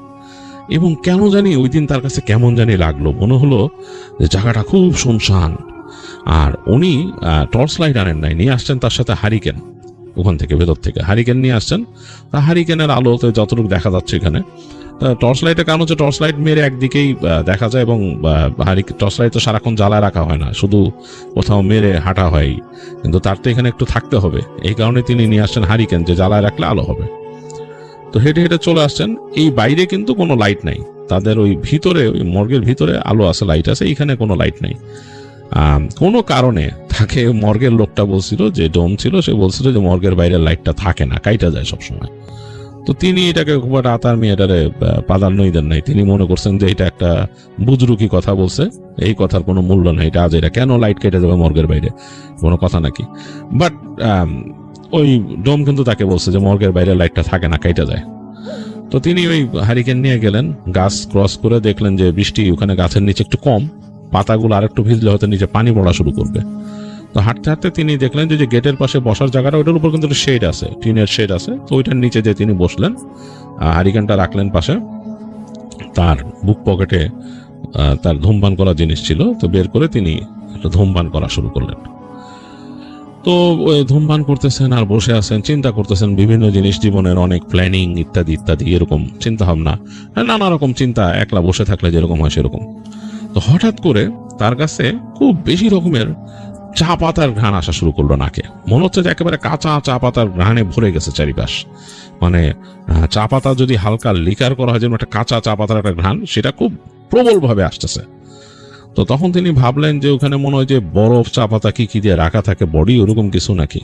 এবং কেন জানি ওই দিন তার কাছে কেমন জানি লাগলো, মনে হলো যে জায়গাটা খুব শুনশান। আর উনি টর্চ লাইট আনেন নাই, নিয়ে আসছেন তার সাথে হারিকেন। ওখান থেকে ভেতর থেকে হারিকেন নিয়ে আসছেন। তা হারিকেনের আলোতে যতটুকু দেখা যাচ্ছে এখানে, টর্চ লাইটের কারণ হচ্ছে টর্চ লাইট মেরে একদিকেই দেখা যায়, এবং টর্চ লাইট তো সারাক্ষণ জ্বালায় রাখা হয় না, শুধু কোথাও মেরে হাঁটা হয়। কিন্তু তার তো এখানে একটু থাকতে হবে, এই কারণে তিনি নিয়ে আসছেন হারিকেন, যে জ্বালায় রাখলে আলো হবে। তো হেঁটে হেঁটে চলে আসছেন। এই বাইরে কিন্তু কোনো লাইট নাই, তাদের ওই ভিতরে, ওই মর্গের ভিতরে আলো আছে, লাইট আছে, এইখানে কোনো লাইট নাই। কোনো কারণে তাকে মর্গের লোকটা বলছিল, যে ডোম ছিল, সে বলছিল যে মর্গের বাইরে লাইটটা থাকে না, কাইটা যায় সবসময়। তো তিনি এটাকে খুব রাতার মেয়েটারে প্রাধান্যই দেন নাই। তিনি মনে করছেন যে এটা একটা বুজরুকি কথা বলছে, এই কথার কোনো মূল্য নাই, এটা আজ এটা কেন লাইট কেটে যাবে মর্গের বাইরে, কোনো কথা নাকি। বাট ওই ডোম কিন্তু তাকে বলছে যে মর্গের বাইরে লাইটটা থাকে না, কাইটা যায়। তো তিনি ওই হারিকেন নিয়ে গেলেন, গাছ ক্রস করে দেখলেন যে বৃষ্টি ওখানে গাছের নিচে একটু কম, পাতাগুলো আরেকটু ভিজলে হয়তো নিচে পানি পড়া শুরু করবে। তো হাঁটতে হাঁটতে তিনি দেখলেন যে গেটের পাশে বসার জায়গাটা, ওইটার উপর কিন্তু শেড আছে, টিনের শেড আছে। তো ওইটার নিচে যে তিনি বসলেন, হারিকেনটা রাখলেন পাশে। তার বুক পকেটে তার ধূমপান করা জিনিস ছিল, তো বের করে তিনি ধূমপান করা শুরু করলেন। তো ওই ধূমপান করতেছেন আর বসে আছেন, চিন্তা করতেছেন বিভিন্ন জিনিস, জীবনের অনেক প্ল্যানিং ইত্যাদি ইত্যাদি, এরকম চিন্তা ভাবনা, নানা রকম চিন্তা, একলা বসে থাকলে যেরকম হয় সেরকম। তো হঠাৎ করে তার কাছে খুব বেশি রকমের চা পাতার ঘ্রাণ আসা শুরু করলো নাকে। মনে হচ্ছে যে একেবারে কাঁচা চা পাতার ঘ্রাণে ভরে গেছে চারিপাশ। মানে চা পাতা যদি হালকা লিকার করা হয়, যেমন একটা কাঁচা চা পাতার একটা ঘ্রাণ, সেটা খুব প্রবলভাবে আসতেছে। তো তখন তিনি ভাবলেন যে ওখানে মনে হয় যে বরফ চা পাতা কি কি দিয়ে রাখা থাকে, বডি ওরকম কিছু নাকি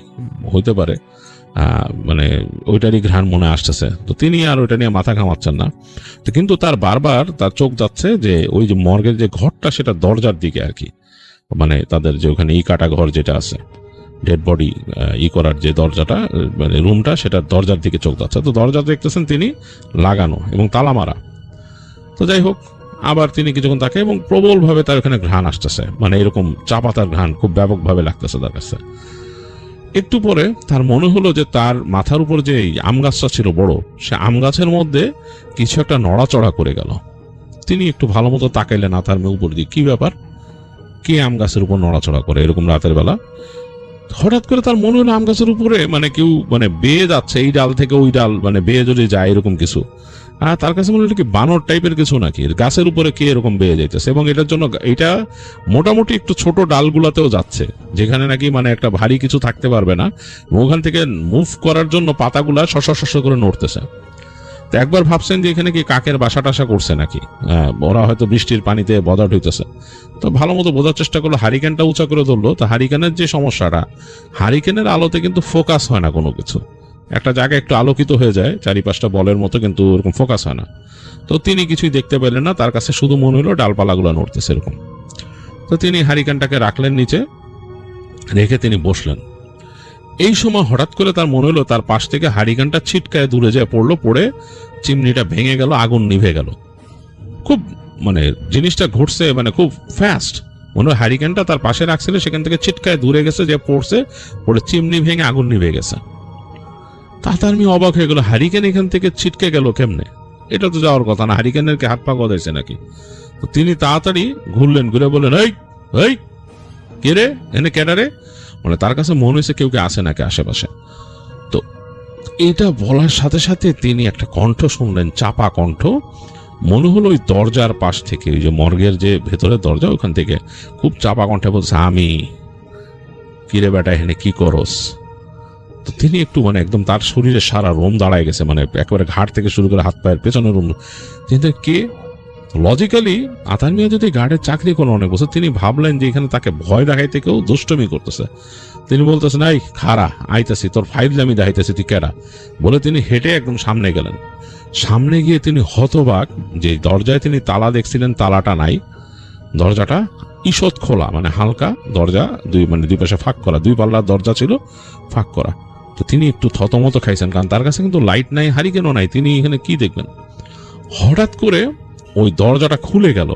হইতে পারে, মানে ওইটারই ঘ্রাণ মনে আসতেছে। তো তিনি আর ওইটা নিয়ে মাথা ঘামাচ্ছেন না। তো কিন্তু তার বারবার তার চোখ যাচ্ছে যে ওই যে মর্গের যে ঘরটা, সেটা দরজার দিকে আর কি, মানে তাদের যে ওখানে কাটা ঘর যেটা আছে, ডেড বডি করার যে দরজাটা, মানে রুমটা, সেটা দরজার দিকে চোখ যাচ্ছে। তো দরজা দেখতেছেন তিনি লাগানো এবং তালা মারা। তো যাই হোক, আবার তিনি কিছুক্ষণ তাকে, এবং প্রবলভাবে তার ওখানে ঘ্রাণ আসতেছে, মানে এরকম চা পাতার ঘ্রাণ খুব ব্যাপকভাবে লাগতেছে তার কাছে। একটু পরে তার মনে হলো যে তার মাথার উপর যে আম গাছটা ছিল বড়, সে আম গাছের মধ্যে কিছু একটা নড়াচড়া করে গেল। তিনি একটু ভালো মতো তাকাইলেন মাথার উপর দিয়ে, কি ব্যাপার, কে আম গাছের উপর নড়াচড়া করে এরকম রাতের বেলা। হঠাৎ করে তার মনে হলো আম গাছের উপরে মানে কেউ মানে বেয়ে যাচ্ছে, এই ডাল থেকে ওই ডাল, মানে বেয়ে যদি যায় এরকম কিছু। আর তার কাছে মনে হলো কি বানর টাইপের কিছু নাকি, গাছের উপরে কে এরকম বেয়ে যাইতেছে। এবং এটার জন্য এটা মোটামুটি একটু ছোট ডালগুলাতেও যাচ্ছে, যেখানে নাকি মানে একটা ভারী কিছু থাকতে পারবে না। ওখান থেকে মুভ করার জন্য পাতাগুলা শশ করে নড়তেছে। তো একবার ভাবছেন যে এখানে কি কাকের বাসা টাসা করছে নাকি, ওরা হয়তো বৃষ্টির পানিতে বদাট হইতেছে। তো ভালো মতো বোঝার চেষ্টা করলো, হারিকেনটা উঁচা করে ধরলো। তো হারিকেনের যে সমস্যাটা, হারিকেনের আলোতে কিন্তু ফোকাস হয় না কোনো কিছু, একটা জায়গায় একটু আলোকিত হয়ে যায় চারিপাশটা বলের মতো, কিন্তু ওরকম ফোকাস হয় না। তো তিনি কিছুই দেখতে পেলেন না, তার কাছে শুধু মনে হলো ডালপালাগুলো নড়তেছে এরকম। তো তিনি হারিকেনটাকে রাখলেন নিচে, রেখে তিনি বসলেন। এই সময় হঠাৎ করে তার মনে হলো তার পাশ থেকে হারিকেনটা ছিটকায় দূরে যায় পড়লো, পড়ে চিমনিটা ভেঙে গেল, আগুন নিভে গেল। খুব মানে জিনিসটা ঘটছে মানে খুব ফাস্ট, মনে হয় হ্যারিকেনটা তার পাশে রাখছিল, সেখান থেকে ছিটকায় দূরে গেছে, যে পড়ছে, পড়ে চিমনি ভেঙে আগুন নিভে গেছে। তাতার মিয়া অবাক হয়ে গেল, হ্যারিকেন এখান থেকে ছিটকে গেল কেমনে? এটা তো যাওয়ার কথা না, হ্যারিকেনের কি হাত পা গদাইছে নাকি? তো তিনি তাড়াতাড়ি ঘুরলেন, ঘুরে বললেন, এই এই কে রে, এনে কেডারে? মানে তার কাছে মনে হয়েছে কেউ কে আসে নাকি আশেপাশে। তো এটা বলার সাথে সাথে তিনি একটা কণ্ঠ শুনলেন, চাপা কণ্ঠ। মনে হলো ওই দরজার পাশ থেকে, ওই যে মর্গের যে ভেতরের দরজা, ওখান থেকে খুব চাপা কণ্ঠে বলছে, আমি। কিরে বেটা, এখানে কি করস? তো তিনি একটু মানে একদম তার শরীরে সারা রোম দাঁড়ায় গেছে, মানে একেবারে ঘাট থেকে শুরু করে হাত পায়ের পেছনের রোম। কিন্তু কে? লজিক্যালি আতার মিয়া যদি গার্ডের চাকরি করেন অনেক বছর, তিনি ভাবলেন যে এখানে তাকে ভয় দেখাইতে কেউ দুষ্টমি করতেছে। তিনি বলতেছেন, এই খারা, আইতাছি, তোর ফাইল আমি দেখাইতেছি, তুই কেডা? বলে তিনি হেঁটে একদম সামনে গেলেন। সামনে গিয়ে তিনি হতবাক, যে দরজায় তিনি তালা দেখছিলেন তালাটা নাই, দরজাটা ঈষৎ খোলা, মানে হালকা দরজা, দুই পাশে ফাঁক করা, 2 পাল্লার দরজা ছিল, ফাঁক করা। তো তিনি একটু থতমত খাইছেন, কারণ তার কাছে কিন্তু লাইট নাই, হারিকেনও নাই, তিনি এখানে কি দেখবেন? হঠাৎ করে ওই দরজাটা খুলে গেল,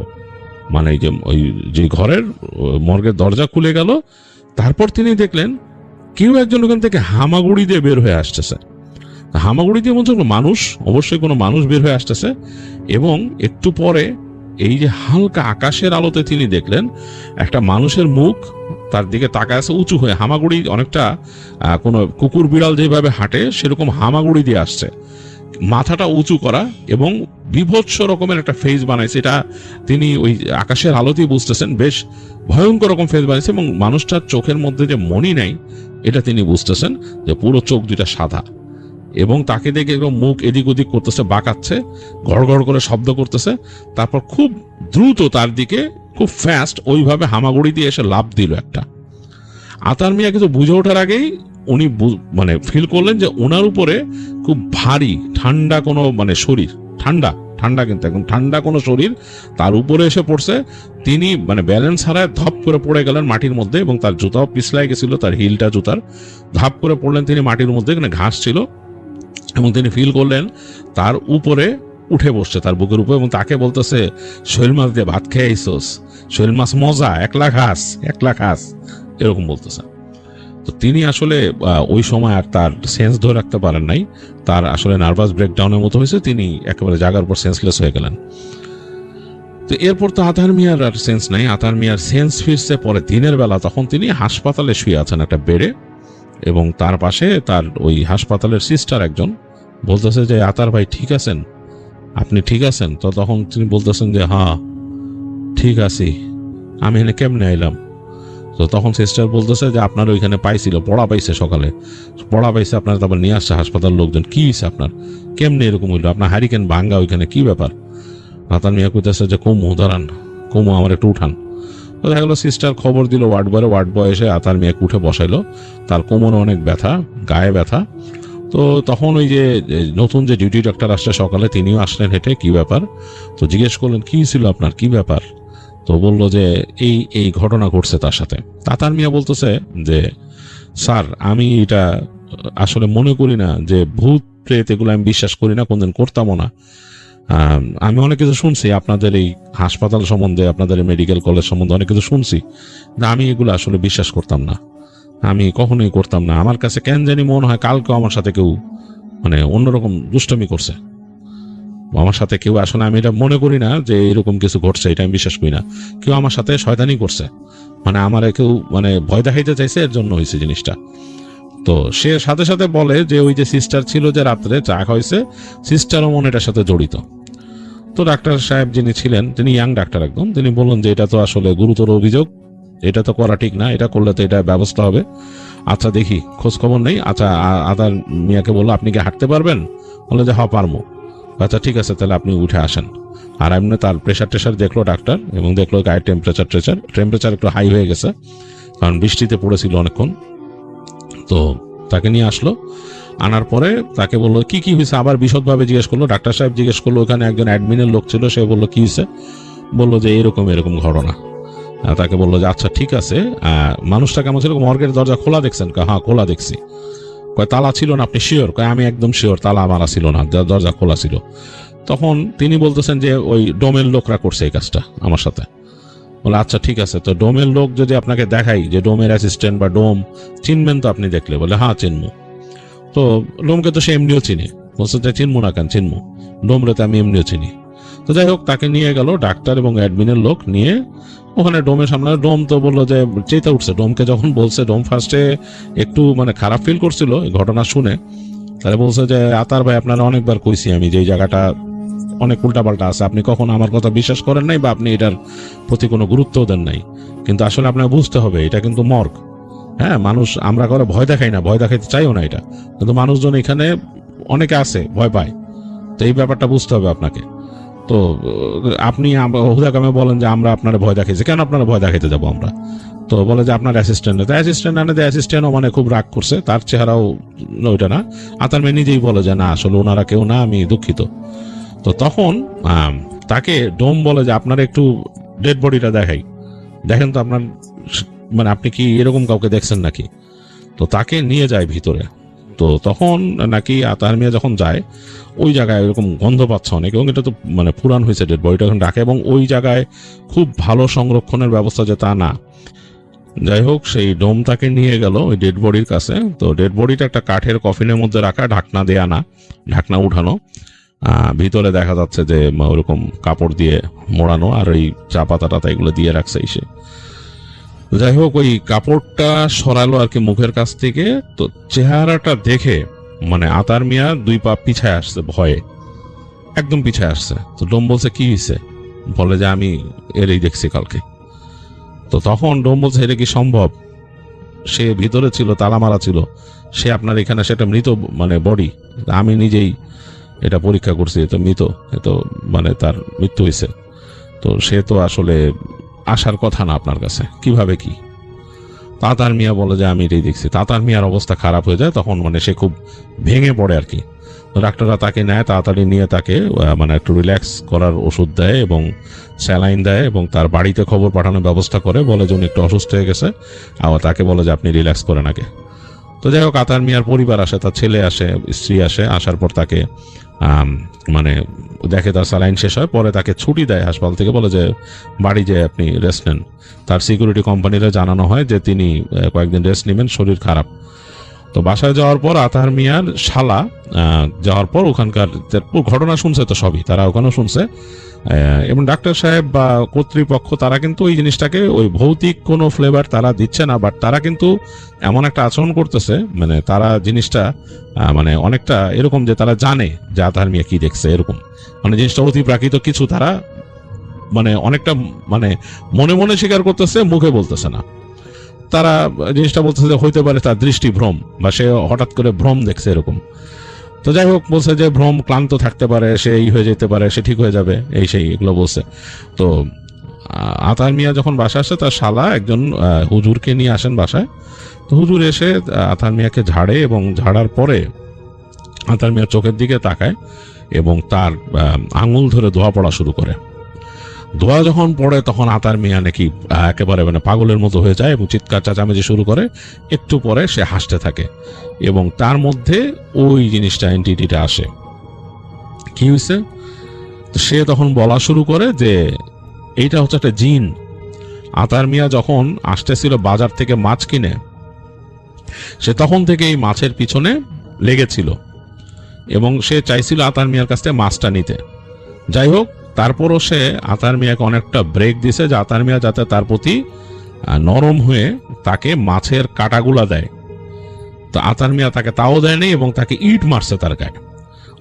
মানে ওই যে ঘরের মর্গের দরজা খুলে গেল। তারপর তিনি দেখলেন কেউ একজন ওখান থেকে হামাগুড়ি দিয়ে বের হয়ে আসতেছে। হামাগুড়ি দিয়ে বলছে মানুষ, অবশ্যই কোনো মানুষ বের হয়ে আসতেছে। এবং একটু পরে এই যে হালকা আকাশের আলোতে তিনি দেখলেন একটা মানুষের মুখ তার দিকে তাকায় আছে উঁচু হয়ে, হামাগুড়ি অনেকটা কোনো কুকুর বিড়াল যেভাবে হাঁটে সেরকম হামাগুড়ি দিয়ে আসছে, মাথাটা উঁচু করা এবং বিভৎস রকমের একটা ফেস বানাইছে। এটা তিনি ওই আকাশের আলোতেই বুঝতেছেন, বেশ ভয়ঙ্কর রকম ফেস বানাইছে। এবং মানুষটার চোখের মধ্যে যে মণি নাই, এটা তিনি বুঝতেছেন যে পুরো চোখ দুইটা সাদা। এবং তাকে দেখে একদম মুখ এদিক ওদিক করতেছে, বাঁকাচ্ছে, গড় গড় করে শব্দ করতেছে। তারপর খুব দ্রুত তার দিকে, খুব ফাস্ট, ওইভাবে হামাগুড়ি দিয়ে এসে লাফ দিল একটা। আতার মিয়া কিছু বুঝে ওঠার আগেই উনি মানে ফিল করলেন যে ওনার উপরে খুব ভারী ঠান্ডা কোনো মানে শরীর, ঠান্ডা কিন্তু একদম ঠান্ডা কোনো শরীর তার উপরে এসে পড়ছে। তিনি মানে ব্যালেন্স হারায় ধপ করে পড়ে গেলেন মাটির মধ্যে, এবং তার জুতাও পিছলাই গেছিল, তার হিলটা জুতার। ধাপ করে পড়লেন তিনি মাটির মধ্যে, এখানে ঘাস ছিল, এবং তিনি ফিল করলেন তার উপরে উঠে বসছে, তার বুকের উপরে, এবং তাকে বলতেছে, শৈল মাছ দিয়ে ভাত খেয়ে আইসোস, শৈল মাছ মজা, একলা খাস, এরকম বলতেছে। তো তিনি আসলে ওই সময় আর তার সেন্স ধরে রাখতে পারেন নাই, তার আসলে নার্ভাস ব্রেকডাউনের মতো হয়েছে, তিনি একেবারে জাগার পর সেন্সলেস হয়ে গেলেন। তো এরপর তো আতার মিয়ার আর সেন্স নাই, আতার মিয়ার সেন্স ফিরছে পরে দিনের বেলা। তখন তিনি হাসপাতালে শুয়ে আছেন একটা বেডে, এবং তার পাশে তার ওই হাসপাতালের সিস্টার একজন বলতেছে যে, আতার ভাই ঠিক আছেন, আপনি ঠিক আছেন? তো তখন তিনি বলতেছেন যে, হ্যাঁ ঠিক আছি, আমি এখানে কেমনে আইলাম? তো তখন সিস্টার বলতেছে যে, আপনার ওইখানে পাইছিল, পড়া পাইছে, সকালে পড়া পাইছে, আপনার তারপর নিয়ে আসছে হাসপাতাল লোকজন। কি হয়েছে আপনার, কেমনে এরকম হইলো? আপনার হ্যারিকেন ভাঙ্গা, ওইখানে কি ব্যাপার? আতার মিয়া কইতেছে যে, কমু দাঁড়ান, কমু, আমার একটু উঠান। তো দেখা গেলো সিস্টার খবর দিল ওয়ার্ড বয় এসে আতার মিয়াকে উঠে বসাইলো। তার কোমরে অনেক ব্যথা, গায়ে ব্যথা। তো তখন ওই যে নতুন যে ডিউটি ডাক্তার আসছে সকালে, তিনিও আসলেন হেঁটে, কি ব্যাপার? তো জিজ্ঞেস করলেন, কি ছিল আপনার, কি ব্যাপার? তো বললো যে এই ঘটনা ঘটছে তার সাথে। আতার মিয়া বলতেছে যে, স্যার আমি এটা আসলে মনে করি না, যে ভূত প্রেত এগুলো আমি বিশ্বাস করি না, কোনদিন করতামও না। আমি অনেক কিছু শুনছি আপনাদের এই হাসপাতাল সম্বন্ধে, আপনাদের এই মেডিকেল কলেজ সম্বন্ধে অনেক কিছু শুনছি, না আমি এগুলো আসলে বিশ্বাস করতাম না, আমি কখনোই করতাম না। আমার কাছে কেন জানি মনে হয় কালকেও আমার সাথে কেউ মানে অন্যরকম দুষ্টমি করছে আমার সাথে। কেউ আসলে, আমি এটা মনে করি না যে এরকম কিছু ঘটছে, এটা আমি বিশ্বাস করি না। কেউ আমার সাথে শয়তানি করছে, মানে আমার কেউ মানে ভয় দেখাইতে চাইছে, এর জন্য হয়েছে জিনিসটা। তো সে সাথে সাথে বলে যে ওই যে সিস্টার ছিল যে রাত্রে চা খাইছে, সিস্টারও মনে এটার সাথে জড়িত। তো ডাক্তার সাহেব যিনি ছিলেন, তিনি ইয়াং ডাক্তার একদম, তিনি বললেন যে এটা তো আসলে গুরুতর অভিযোগ, এটা তো করা ঠিক না, এটা করলে তো এটা ব্যবস্থা হবে। আচ্ছা দেখি, খোঁজ খবর নেই। আচ্ছা আতার মিয়াকে বললো, আপনি কি হাঁটতে পারবেন? বললো যে হ্যাঁ পারবো। আচ্ছা ঠিক আছে, তাহলে আপনি উঠে আসেন। আর এমনি তার প্রেশার দেখলো ডাক্তার, এবং দেখলো গায়ের টেম্পারেচার একটু হাই হয়ে গেছে, কারণ বৃষ্টিতে পড়েছিল অনেকক্ষণ। তো তাকে নিয়ে আসলো, আনার পরে তাকে বললো কি হয়েছে, আবার বিশদভাবে জিজ্ঞেস করলো। ডাক্তার সাহেব জিজ্ঞেস করলো, ওখানে একজন অ্যাডমিনের লোক ছিল, সে বললো কি হয়েছে? বললো যে এরকম ঘটনা। তাকে বললো যে আচ্ছা ঠিক আছে, মানুষটা কেমন ছিল? মর্গের দরজা খোলা দেখছেন? হ্যাঁ খোলা দেখছি। কয় তালা ছিল না? আপনি শিওর? কয় আমি একদম শিওর, তালা মারা ছিল না, দরজা খোলা ছিল। তখন তিনি বলতেছেন যে ওই ডোমের লোকরা করছে এই কাজটা আমার সাথে। বলে আচ্ছা ঠিক আছে, তো ডোমের লোক যদি আপনাকে দেখাই যে ডোমের অ্যাসিস্ট্যান্ট বা ডোম চিনবেন তো আপনি দেখলে? বলে হ্যাঁ চিনবো। তো ডোমকে তো সে এমনিও চিনি, বলছে যে চিনবো না কেন, চিনবো, ডোমরে তো আমি এমনিও চিনি। তো যাই হোক, তাকে নিয়ে গেল ডাক্তার এবং অ্যাডমিনের লোক নিয়ে ওখানে ডোমের সামনে। ডোম তো বললো যে চেতা উঠছে। ডোমকে যখন বলছে, ডোম ফার্স্টে একটু মানে খারাপ ফিল করছিল এই ঘটনা শুনে। তাহলে বলছে যে আতার ভাই, আপনারা অনেকবার কইছি আমি যে এই জায়গাটা অনেক উল্টাপাল্টা আছে, আপনি কখনো আমার কথা বিশ্বাস করেন নাই বা আপনি এটার প্রতি কোনো গুরুত্বও দেন নাই। কিন্তু আসলে আপনাকে বুঝতে হবে এটা কিন্তু মর্গ। হ্যাঁ, মানুষ আমরা করে ভয় দেখাই না, ভয় দেখাইতে চাইও না এটা, কিন্তু মানুষজন এখানে অনেকে আছে ভয় পায়। তো এই ব্যাপারটা বুঝতে হবে আপনাকে। তো আপনি হুদাকামে বলেন যে আমরা আপনারা ভয় দেখাইছি, কেন আপনারা ভয় দেখাইতে যাবো আমরা? তো বলে যে আপনার অ্যাসিস্ট্যান্ট আনে। অ্যাসিস্ট্যান্টও মানে খুব রাগ করছে, তার চেহারাও ওইটা না। আতার মেয়ে নিজেই বলে যে না, আসলে ওনারা কেউ না, আমি দুঃখিত। তো তখন তাকে ডোম বলে যে আপনারা একটু ডেড বডিটা দেখাই, দেখেন তো আপনার মানে আপনি কি এরকম কাউকে দেখছেন নাকি? তো তাকে নিয়ে যায় ভিতরে। তো তখন নাকি আতার মিয়া যখন যায় ওই জায়গায় এরকম গন্ধ পাচ্ছে অনেক, এবং এটা তো মানে পুরান হয়েছে, ডেড বডিটা এখন রাখে, এবং ওই জায়গায় খুব ভালো সংরক্ষণের ব্যবস্থা যে তা না। যাই হোক, সেই ডোম তাকে নিয়ে গেল ওই ডেড বডির কাছে। তো ডেড বডিটা একটা কাঠের কফিনের মধ্যে রাখা, ঢাকনা দেয়া না, ঢাকনা উঠানো। ভিতরে দেখা যাচ্ছে যে ওরকম কাপড় দিয়ে মোড়ানো, আর ওই চা পাতা টাতা এগুলো দিয়ে রাখছে এসে। যাই হোক, ওই কাপড়টা সরালো আর কি মুখের কাছ থেকে। তো চেহারাটা দেখে মানে আতার মিয়া 2 পা পিছায় আসছে ভয়ে, একদম পিছায় আসছে। তো ডোম বলছে কি হয়েছে? বলে যে আমি এরই দেখছি কালকে। তো তখন ডোম বলছে এটা কি সম্ভব? সে ভিতরে ছিল, তালা মারা ছিল, সে আপনার এখানে, সেটা মৃত মানে বডি, আমি নিজেই এটা পরীক্ষা করছি, এটা মৃত, এতো মানে তার মৃত্যু হয়েছে। তো সে তো আসলে আসার কথা না আপনার কাছে, কিভাবে কি? তাতার মিয়া বলে যে আমি এটাই দেখছি। তাতার মিয়ার অবস্থা খারাপ হয়ে যায় তখন, মানে সে খুব ভেঙে পড়ে আর কি। ডাক্তাররা তাকে নেয়, তাড়াতাড়ি নিয়ে তাকে মানে একটু রিল্যাক্স করার ওষুধ দেয় এবং স্যালাইন দেয়, এবং তার বাড়িতে খবর পাঠানোর ব্যবস্থা করে, বলে যে উনি একটু অসুস্থ হয়ে গেছে, আবার তাকে বলে যে আপনি রিল্যাক্স করেন আগে। তো যাই হোক, আতার মিয়ার পরিবার আসে, তার ছেলে আসে, স্ত্রী আসে। আসার পর তাকে মানে দেখে তার স্যালাইন শেষ হয়, পরে তাকে ছুটি দেয় হাসপাতাল থেকে, বলে যে বাড়ি যেয়ে আপনি রেস্ট নেন। তার সিকিউরিটি কোম্পানিরা জানানো হয় যে তিনি কয়েকদিন রেস্ট নেবেন, শরীর খারাপ। তো বাসায় যাওয়ার পর আতার মিয়ার শালা যাওয়ার পর ওখানকার ঘটনা শুনছে, তো সবই তারা ওখানেও শুনছে, এবং ডাক্তার সাহেব বা কর্তৃপক্ষ তারা কিন্তু ওই জিনিসটাকে ওই ভৌতিক কোনো ফ্লেভার তারা দিচ্ছে না, বাট তারা কিন্তু এমন একটা আচরণ করতেছে, মানে তারা জিনিসটা মানে অনেকটা এরকম যে তারা জানে যে আতার মিয়া কি দেখছে, এরকম মানে জিনিসটা অতি প্রাকৃত কিছু, তারা মানে অনেকটা মানে মনে মনে স্বীকার করতেছে, মুখে বলতেছে না। তারা জিনিসটা বলতেছে যে হইতে পারে তার দৃষ্টি ভ্রম, বা সে হঠাৎ করে ভ্রম দেখছে এরকম। তো যাই হোক, বলছে যে ভ্রম, ক্লান্ত থাকতে পারে, সে এই হয়ে যেতে পারে, সে ঠিক হয়ে যাবে, এই সেই এগুলো বলছে। তো আতার মিয়া যখন বাসায় আসে, তার শালা একজন হুজুরকে নিয়ে আসেন বাসায়। তো হুজুর এসে আতার মিয়াকে ঝাড়ে, এবং ঝাড়ার পরে আতার মিয়ার চোখের দিকে তাকায় এবং তার আঙুল ধরে ধোয়া পড়া শুরু করে। ধোয়া যখন পড়ে তখন আতার মিয়া নাকি একেবারে মানে পাগলের মতো হয়ে যায় এবং চিৎকার চেঁচামেচি শুরু করে। একটু পরে সে হাসতে থাকে, এবং তার মধ্যে ওই জিনিসটা, এন্টিটিটা আসে। কি হয়েছে? সে তখন বলা শুরু করে যে এইটা হচ্ছে একটা জিন। আতার মিয়া যখন আসতেছিল বাজার থেকে মাছ কিনে, সে তখন থেকে এই মাছের পিছনে লেগেছিল, এবং সে চাইছিল আতার মিয়ার কাছ থেকে মাছটা নিতে। যাই হোক, তারপরও সে আতার মিয়াকে অনেকটা ব্রেক দিছে, যে আতার মিয়া যাতে তার প্রতি নরম হয়ে তাকে মাছের কাটাগুলা দেয়। তো আতার মিয়া তাকে তাও দেয়নি, এবং তাকে ইট মারছে তার গায়ে।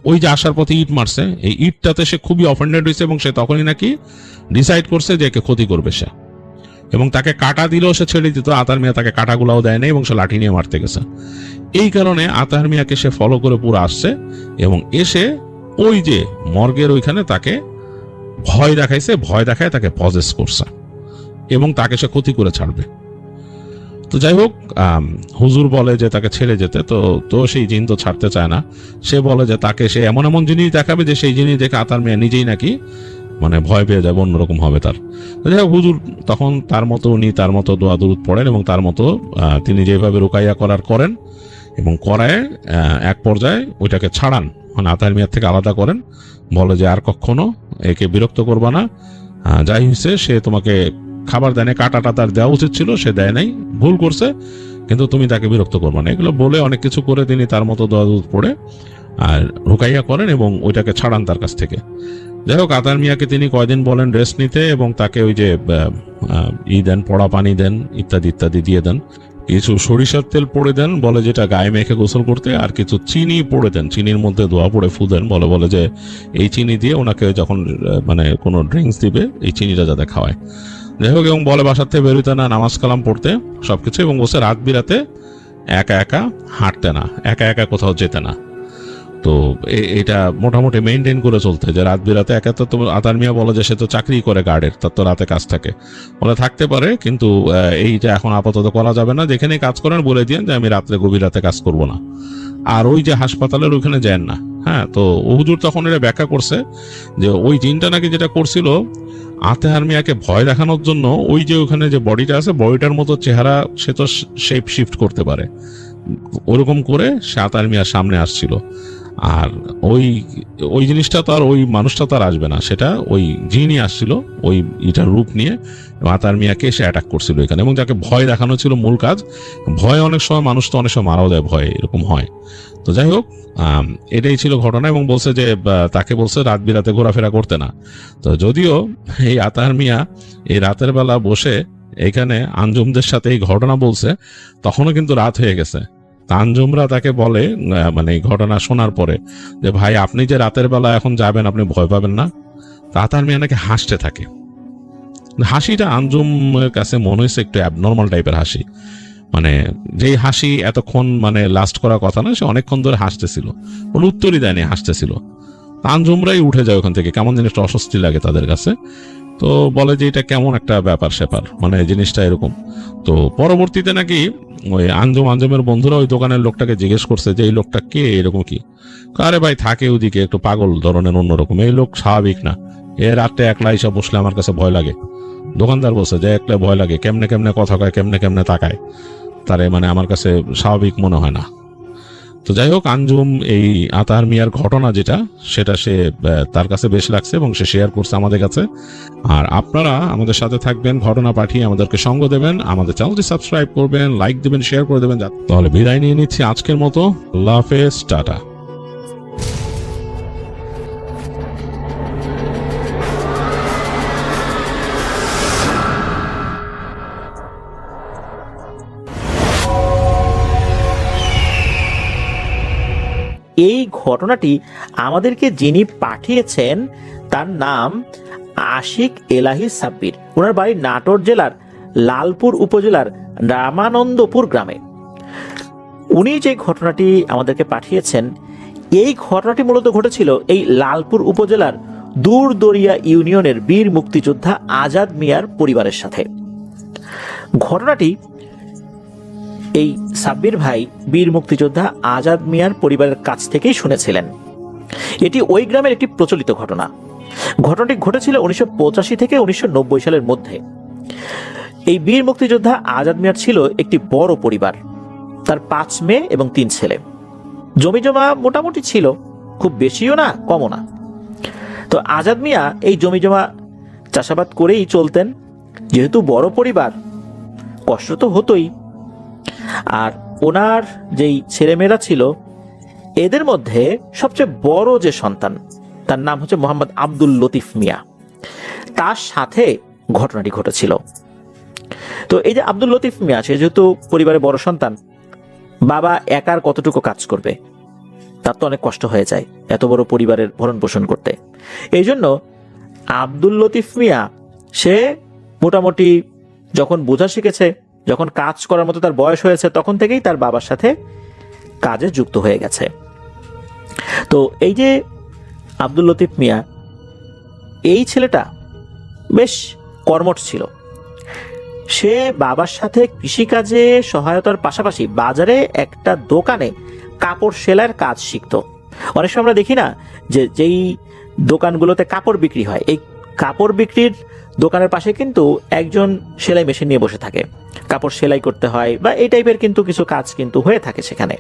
ওই যে আসার পথে ইট মারছে, এই ইটটাতে সে খুবই অফেন্ডেড হয়েছে, এবং সে তখনই নাকি ডিসাইড করছে যে একে ক্ষতি করবে সে, এবং তাকে কাটা দিলেও সে ছেড়ে দিত। আতার মিয়া তাকে কাটাগুলাও দেয় নাই, এবং সে লাঠি নিয়ে মারতে গেছে। এই কারণে আতার মিয়াকে সে ফলো করে পুরো আসছে, এবং এসে ওই যে মর্গের ওইখানে তাকে ভয় দেখাইছে, ভয় দেখায় তাকে পজেস করছে, এবং তাকে সে ক্ষতি করে ছাড়বে। তো যাই হোক, হুজুর বলে যে তাকে ছেড়ে যেতে। তো সেই জিন তো ছাড়তে চায় না। সে বলে যে তাকে সে এমন এমন জিনিস দেখাবে যে সেই জিনিস দেখে আতার মিয়া নিজেই নাকি মানে ভয় পেয়ে যাবে, অন্যরকম হবে তার। যাই হোক, হুজুর তখন তার মতো উনি তার মতো দোয়া দুরুদ পড়েন, এবং তার মতো তিনি যেভাবে রুকাইয়া করেন, এবং করায় এক পর্যায়ে ওইটাকে ছাড়ান, মানে আতার মিয়ার থেকে আলাদা করেন। বলে যে আর কখনো একে বিরক্ত করবা না, যাই হয়েছে সে তোমাকে খাবার দেয় নাই, কাটাটা তার দেওয়া উচিত ছিল, সে দেয় নাই, ভুল করছে, কিন্তু তুমি তাকে বিরক্ত করবে না। এগুলো বলে অনেক কিছু করে তিনি তার মতো দোয়া দুধ পড়ে আর রুকাইয়া করেন এবং ওইটাকে ছাড়ান তার কাছ থেকে। যাই হোক, আতার মিয়াকে তিনি কয়দিন বলেন রেস্ট নিতে এবং তাকে ওই যে দেন, পড়া পানি দেন, ইত্যাদি ইত্যাদি দিয়ে দেন। কিছু সরিষার তেল পড়ে দেন, বলে যেটা গায়ে মেখে গোসল করতে, আর কিছু চিনি পড়ে দেন, চিনির মধ্যে দোয়া পড়ে ফু দেন, বলে যে এই চিনি দিয়ে ওনাকে যখন মানে কোনো ড্রিঙ্কস দিবে এই চিনিটা যাতে খাওয়ায়। যাই হোক, এবং বলে বাসার থেকে বেরোতে না, নামাজ কালাম পড়তে, সবকিছু, এবং বসে রাত বিরাতে একা একা হাঁটতে না, একা একা কোথাও যেতে না। তো এটা মোটামুটি মেনটেন করে চলতে, যে রাত বিরাতে একা। তো আতার মিয়া বলে যে সে তো চাকরি করে গার্ডের, তার তো রাতে কাজ থাকে, বলে থাকতে পারে, কিন্তু এইটা এখন আপাতত করা যাবে না, যেখানে কাজ করেন বলে দিন যে আমি রাত্রে গভীর রাতে কাজ করব না। আর ওই যে হাসপাতালের ওইখানে যান না। হ্যাঁ, তো হুজুর তখন এটা ব্যাখ্যা করছে যে ওই জিনটা নাকি যেটা করছিল আতার মিয়াকে ভয় দেখানোর জন্য, ওই যে ওখানে যে বডিটা আছে, বডিটার মতো চেহারা সে তো শেপ শিফট করতে পারে, ওরকম করে সে আতার মিয়ার সামনে আসছিল। আর ওই জিনিসটা তো আর ওই মানুষটা তো আর আসবে না, সেটা ওই জিনই আসছিল ওই এটার রূপ নিয়ে, আতার মিয়াকে সে অ্যাটাক করছিল এখানে, এবং যাকে ভয় দেখানো ছিল মূল কাজ। ভয় অনেক সময় মানুষ তো অনেক সময় মারাও দেয়, ভয় এরকম হয়। তো যাই হোক, এটাই ছিল ঘটনা, এবং বলছে যে তাকে বলছে রাত বিরাতে ঘোরাফেরা করতে না। তো যদিও এই আতার মিয়া এই রাতের বেলা বসে এখানে আঞ্জুমদের সাথে এই ঘটনা বলছে, তখনও কিন্তু রাত হয়ে গেছে। আঞ্জুমরা তাকে বলে, মানে এই ঘটনা শোনার পরে, যে ভাই আপনি যে রাতের বেলা এখন যাবেন, আপনি ভয় পাবেন না? আতার মিয়া নাকি হাসতে থাকে। হাসিটা আঞ্জুমের কাছে মনে হয়েছে একটু অ্যাবনর্মাল টাইপের হাসি, মানে যেই হাসি এতক্ষণ মানে লাস্ট করার কথা না, সে অনেকক্ষণ ধরে হাসতেছিল, কোনো উত্তরই দেয়নি, হাসতেছিল। আঞ্জুমরাই উঠে যায় ওখান থেকে, কেমন জিনিসটা অস্বস্তি লাগে তাদের কাছে। তো বলে যে এটা কেমন একটা ব্যাপার স্যাপার, মানে জিনিসটা এরকম। তো পরবর্তীতে নাকি ওই আঞ্জুমের বন্ধুরা ওই দোকানের লোকটাকে জিজ্ঞেস করছে যে এই লোকটা কে, এরকম কি? আরে ভাই থাকে ওদিকে, একটু পাগল ধরনের, অন্যরকম, এই লোক স্বাভাবিক না, এ রাতে একলা এসে বসলে আমার কাছে ভয় লাগে। দোকানদার বলছে যে একলা ভয় লাগে, কেমনে কেমনে কথা কয়, কেমনে কেমনে তাকায়, তারে মানে আমার কাছে স্বাভাবিক মনে হয় না। তো যাই হোক, আঞ্জুম এই আতার মিয়ার ঘটনা যেটা, সেটা সে তার কাছে বেশ লাগছে এবং সে শেয়ার করছে আমাদের কাছে। আর আপনারা আমাদের সাথে থাকবেন, ঘটনা পাঠিয়ে আমাদেরকে সঙ্গ দেবেন, আমাদের চ্যানেলটি সাবস্ক্রাইব করবেন, লাইক দেবেন, শেয়ার করে দেবেন। তাহলে বিদায় নিয়ে নিচ্ছি আজকের মতো। আল্লাহ হাফেজ, টাটা। এই ঘটনাটি আমাদেরকে যিনি পাঠিয়েছেন তার নাম আশিক এলাহি সাব্বির। ওনার বাড়ি নাটোর জেলার লালপুর উপজেলার রামানন্দপুর গ্রামে। উনি যে ঘটনাটি আমাদেরকে পাঠিয়েছেন, এই ঘটনাটি মূলত ঘটেছিল এই লালপুর উপজেলার দূরদরিয়া ইউনিয়নের বীর মুক্তিযোদ্ধা আজাদ মিয়ার পরিবারের সাথে। ঘটনাটি এই সাব্বির ভাই বীর মুক্তিযোদ্ধা আজাদ মিয়ার পরিবারের কাছ থেকেই শুনেছিলেন। এটি ওই গ্রামের একটি প্রচলিত ঘটনা। ঘটনাটি ঘটেছিল 1985 থেকে 1990 সালের মধ্যে। এই বীর মুক্তিযোদ্ধা আজাদ মিয়ার ছিল একটি বড় পরিবার, তার 5 মেয়ে এবং 3 ছেলে। জমি জমা মোটামুটি ছিল, খুব বেশিও না কমও না। তো আজাদ মিয়া এই জমি জমা চাষাবাদ করেই চলতেন। যেহেতু বড় পরিবার, কষ্ট তো হতোই। আর ওনার যেই ছেলেমেয়েরা ছিল, এদের মধ্যে সবচেয়ে বড় যে সন্তান, তার নাম হচ্ছে মোহাম্মদ আব্দুল লতিফ মিয়া, তার সাথে ঘটনাটি ঘটেছিল। তো এই যে আব্দুল লতিফ মিয়া, সে যেহেতু পরিবারের বড় সন্তান, বাবা একার কতটুকু কাজ করবে, তার তো অনেক কষ্ট হয়ে যায় এত বড় পরিবারের ভরণ পোষণ করতে। এই জন্য আব্দুল লতিফ মিয়া সে মোটামুটি যখন বোঝা শিখেছে, যখন কাজ করার মতো তার বয়স হয়েছে, তখন থেকেই তার বাবার সাথে কাজে যুক্ত হয়ে গেছে। তো এই যে আব্দুল লতিফ মিয়া, এই ছেলেটা বেশ কর্মঠ ছিল। সে বাবার সাথে কৃষিকাজে সহায়তার পাশাপাশি বাজারে একটা দোকানে কাপড় সেলাইয়ের কাজ শিখতো। অনেক সময় আমরা দেখি না যে যেই দোকানগুলোতে কাপড় বিক্রি হয়, এই কাপড় বিক্রির দোকানের পাশে কিন্তু একজন সেলাই মেশিন নিয়ে বসে থাকে, কাপড় সেলাই করতে হয় বা এই টাইপের কিন্তু কিছু কাজ কিন্তু হয়ে থাকে সেখানে।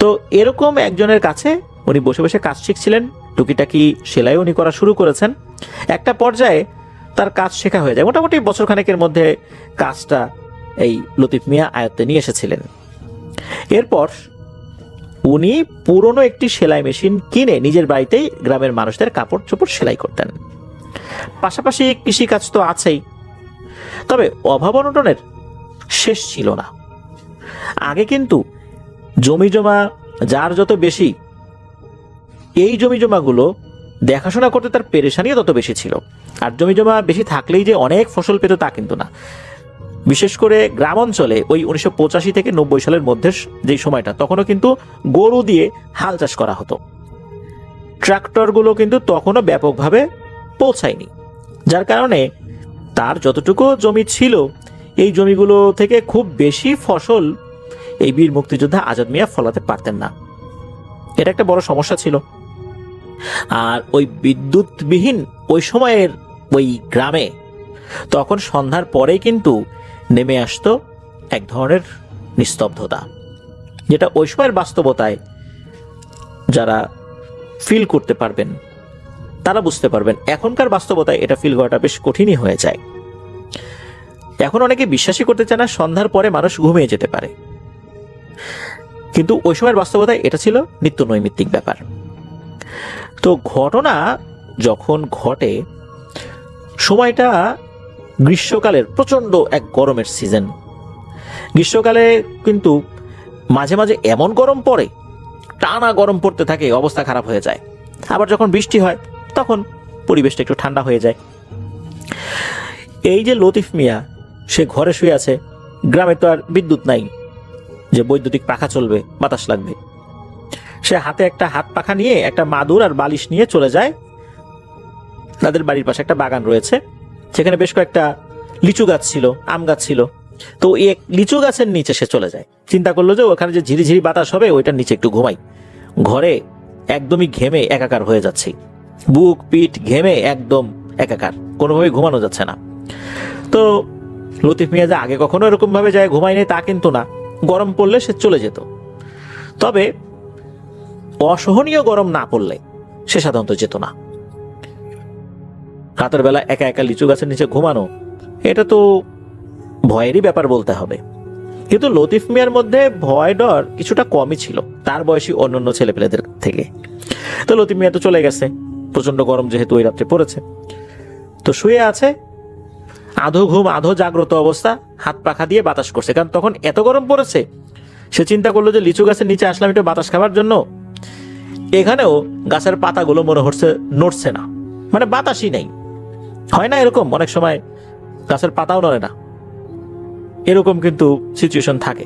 তো এরকম একজনের কাছে উনি বসে বসে কাজ শিখছিলেন, টুকিটাকি সেলাই উনি করা শুরু করেছেন। একটা পর্যায়ে তার কাজ শেখা হয়ে যায়। মোটামুটি বছরখানেকের মধ্যে কাজটা এই লতিফ মিয়া আয়ত্তে নিয়ে এসেছিলেন। এরপর উনি পুরনো একটি সেলাই মেশিন কিনে নিজের বাড়িতেই গ্রামের মানুষদের কাপড় চোপড় সেলাই করতেন। পাশাপাশি কৃষিকাজ তো আছেই, তবে অভাব অনটনের শেষ ছিল না। আগে কিন্তু জমি জমা যার যত বেশি, এই জমি জমাগুলো দেখাশোনা করতে তার পেরেশানিও তত বেশি ছিল। আর জমি জমা বেশি থাকলেই যে অনেক ফসল পেত তা কিন্তু না। বিশেষ করে গ্রাম অঞ্চলে ওই 1985 থেকে 90 সালের মধ্যে যেই সময়টা, তখনও কিন্তু গরু দিয়ে হাল চাষ করা হতো। ট্রাক্টরগুলো কিন্তু তখনও ব্যাপকভাবে পৌঁছায়নি, যার কারণে তার যতটুকু জমি ছিল এই জমিগুলো থেকে খুব বেশি ফসল এই বীর মুক্তিযোদ্ধা আজাদ মিয়া ফলাতে পারতেন না। এটা একটা বড় সমস্যা ছিল। আর ওই বিদ্যুৎবিহীন ওই সময়ের ওই গ্রামে তখন সন্ধ্যার পরেই কিন্তু নেমে আসতো এক ধরনের নিস্তব্ধতা, যেটা ওই সময়ের বাস্তবতায় যারা ফিল করতে পারবেন তারা বুঝতে পারবেন। এখনকার বাস্তবতায় এটা ফিল করাটা বেশ কঠিনই হয়ে যায়। এখন অনেকে বিশ্বাসই করতে চায় না সন্ধ্যার পরে মানুষ ঘুমিয়ে যেতে পারে, কিন্তু ওই সময়ের বাস্তবতায় এটা ছিল নিত্য নৈমিত্তিক ব্যাপার। তো ঘটনা যখন ঘটে, সময়টা গ্রীষ্মকালের প্রচণ্ড এক গরমের সিজন। গ্রীষ্মকালে কিন্তু মাঝে মাঝে এমন গরম পড়ে, টানা গরম পড়তে থাকে, অবস্থা খারাপ হয়ে যায়। আবার যখন বৃষ্টি হয় তখন পরিবেশটা একটু ঠান্ডা হয়ে যায়। এই যে লতিফ মিয়া, সে ঘরে শুয়ে আছে। গ্রামে তো আর বিদ্যুৎ নাই যে বৈদ্যুতিক পাখা চলবে, বাতাস লাগবে। সে হাতে একটা হাত পাখা নিয়ে একটা মাদুর আর বালিশ নিয়ে চলে যায়। তাদের বাড়ির পাশে একটা বাগান রয়েছে, সেখানে বেশ কয়েকটা লিচু গাছ ছিল, আম গাছ ছিল। তো এই লিচু গাছের নিচে সে চলে যায়। চিন্তা করলো যে ওখানে যে ঝিরিঝিরি বাতাস হবে ওইটার নিচে একটু ঘুমাই। ঘরে একদমই ঘেমে একাকার হয়ে যাচ্ছি, বুক পিঠ ঘেমে একদম একাকার, কোনোভাবেই ঘুমানো যাচ্ছে না। তো লতিফ মিয়া যে আগে কখনো এরকম ভাবে যায় ঘুমায়নি তা কিন্তু না, গরম পড়লে সে চলে যেত। তবে অসহনীয় গরম না পড়লে সে সাধারণত যেত না। রাতের বেলা একা একা লিচু গাছের নিচে ঘুমানো, এটা তো ভয়েরই ব্যাপার বলতে হবে। কিন্তু লতিফ মিয়ার মধ্যে ভয় ডর কিছুটা কমই ছিল তার বয়সী অন্যান্য ছেলেপেলেদের থেকে। তো লতিফ মিয়া তো চলে গেছে, প্রচন্ড গরম যেহেতু ওই রাত্রে পড়েছে। তো শুয়ে আছে, আধো ঘুম আধো জাগ্রত অবস্থা, হাত পাখা দিয়ে বাতাস করছে, কারণ তখন এত গরম পড়েছে। সে চিন্তা করলো যে লিচু গাছের নিচে আসলাম একটু বাতাস খাবার জন্য, এখানেও গাছের পাতাগুলো মনে হচ্ছে নড়ছে না, মানে বাতাসই নেই। হয় না এরকম অনেক সময়, গাছের পাতাও নড়ে না, এরকম কিন্তু সিচুয়েশন থাকে।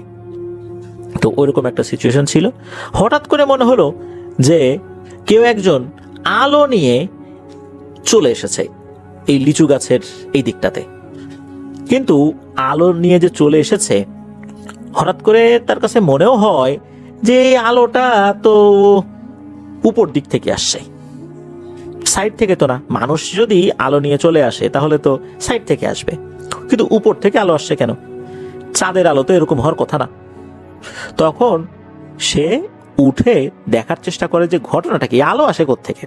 তো ওইরকম একটা সিচুয়েশন ছিল। হঠাৎ করে মনে হলো যে কেউ একজন আলো নিয়ে চলে এসেছে এই লিচু গাছের এই দিকটাতে। কিন্তু আলো নিয়ে যে চলে এসেছে, হঠাৎ করে তার কাছে মনেও হয় যে এই আলোটা তো উপর দিক থেকে আসছে, সাইড থেকে তো না। মানুষ যদি আলো নিয়ে চলে আসে তাহলে তো সাইড থেকে আসবে, কিন্তু উপর থেকে আলো আসছে কেন? চাঁদের আলো তো এরকম হওয়ার কথা না। তখন সে উঠে দেখার চেষ্টা করে যে ঘটনাটা কি, আলো আসে কোত্থেকে।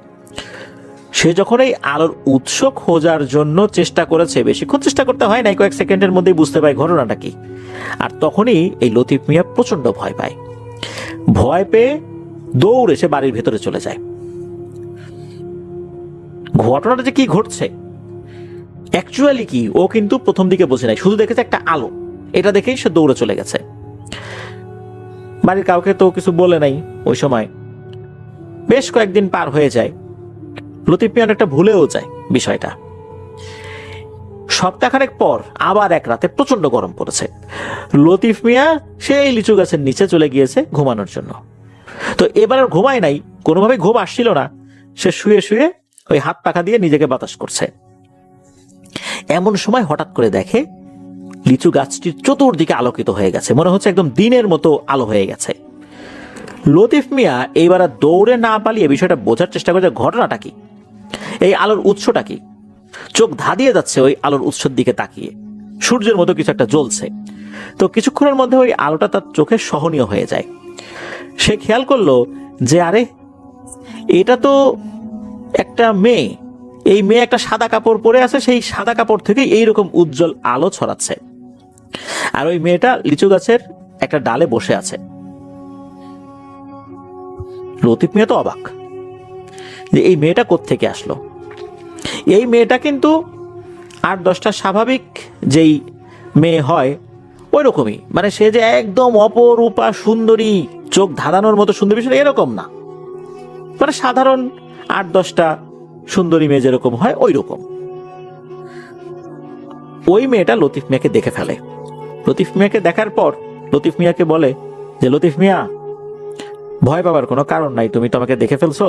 সে যখন এই আলোর উৎস খোঁজার জন্য চেষ্টা করেছে, বেশিক্ষণ চেষ্টা করতে হয় না, কয়েক সেকেন্ডের মধ্যেই বুঝতে পারে ঘটনাটা কি। আর তখনই এই লতিফ মিয়া প্রচন্ড ভয় পায়। ভয় পেয়ে দৌড়ে সে বাড়ির ভেতরে চলে যায়। ঘটনাটা যে কি ঘটছে অ্যাকচুয়ালি কি, ও কিন্তু প্রথম দিকে বোঝে নাই, শুধু দেখেছে একটা আলো, এটা দেখেই সে দৌড়ে চলে গেছে। বাড়ির কাউকে তো কিছু বলে নাই ওই সময়। বেশ কয়েকদিন পার হয়ে যায়, লতিফ মিয়া অনেকটা ভুলেও যায় বিষয়টা। সপ্তাহখানেক পর আবার এক রাতে প্রচন্ড গরম পড়েছে। লতিফ মিয়া সেই লিচু গাছের নিচে চলে গিয়েছে ঘুমানোর জন্য। তো এবার আর ঘুমায় নাই, কোনোভাবে ঘুম আসছিল না। সে শুয়ে শুয়ে ওই হাত পাখা দিয়ে নিজেকে বাতাস করছে। এমন সময় হঠাৎ করে দেখে লিচু গাছটির চতুর্দিকে আলোকিত হয়ে গেছে, মনে হচ্ছে একদম দিনের মতো আলো হয়ে গেছে। লতিফ মিয়া এইবার দৌড়ে না পালিয়ে বিষয়টা বোঝার চেষ্টা করছে ঘটনাটা কি, এই আলোর উৎসটা কি। চোখ ধাঁধিয়ে যাচ্ছে ওই আলোর উৎসের দিকে তাকিয়ে, সূর্যের মতো কিছু একটা জ্বলছে। তো কিছুক্ষণের মধ্যে ওই আলোটা তার চোখে সহনীয় হয়ে যায়। সে খেয়াল করলো যে আরে এটা তো একটা মেয়ে, এই মেয়ে একটা সাদা কাপড় পরে আছে, সেই সাদা কাপড় থেকে এইরকম উজ্জ্বল আলো ছড়াচ্ছে। আর ওই মেয়েটা লিচু গাছের একটা ডালে বসে আছে। লতিফ মিয়া তো অবাক যে এই মেয়েটা কোত্থেকে আসলো। এই মেয়েটা কিন্তু 8-10টা স্বাভাবিক যেই মেয়ে হয় ওই রকমই, মানে সে যে একদম অপরূপা সুন্দরী, চোখ ধাঁধানোর মতো সুন্দরী এরকম না, মানে সাধারণ 8-10টা সুন্দরী মেয়ে যেরকম হয় ওই রকম। ওই মেয়েটা লতিফ মিয়াকে দেখে ফেলে। লতিফ মিয়াকে দেখার পর লতিফ মিয়াকে বলে যে লতিফ মিয়া, ভয় পাবার কোনো কারণ নাই, তুমি তো আমাকে দেখে ফেলছো,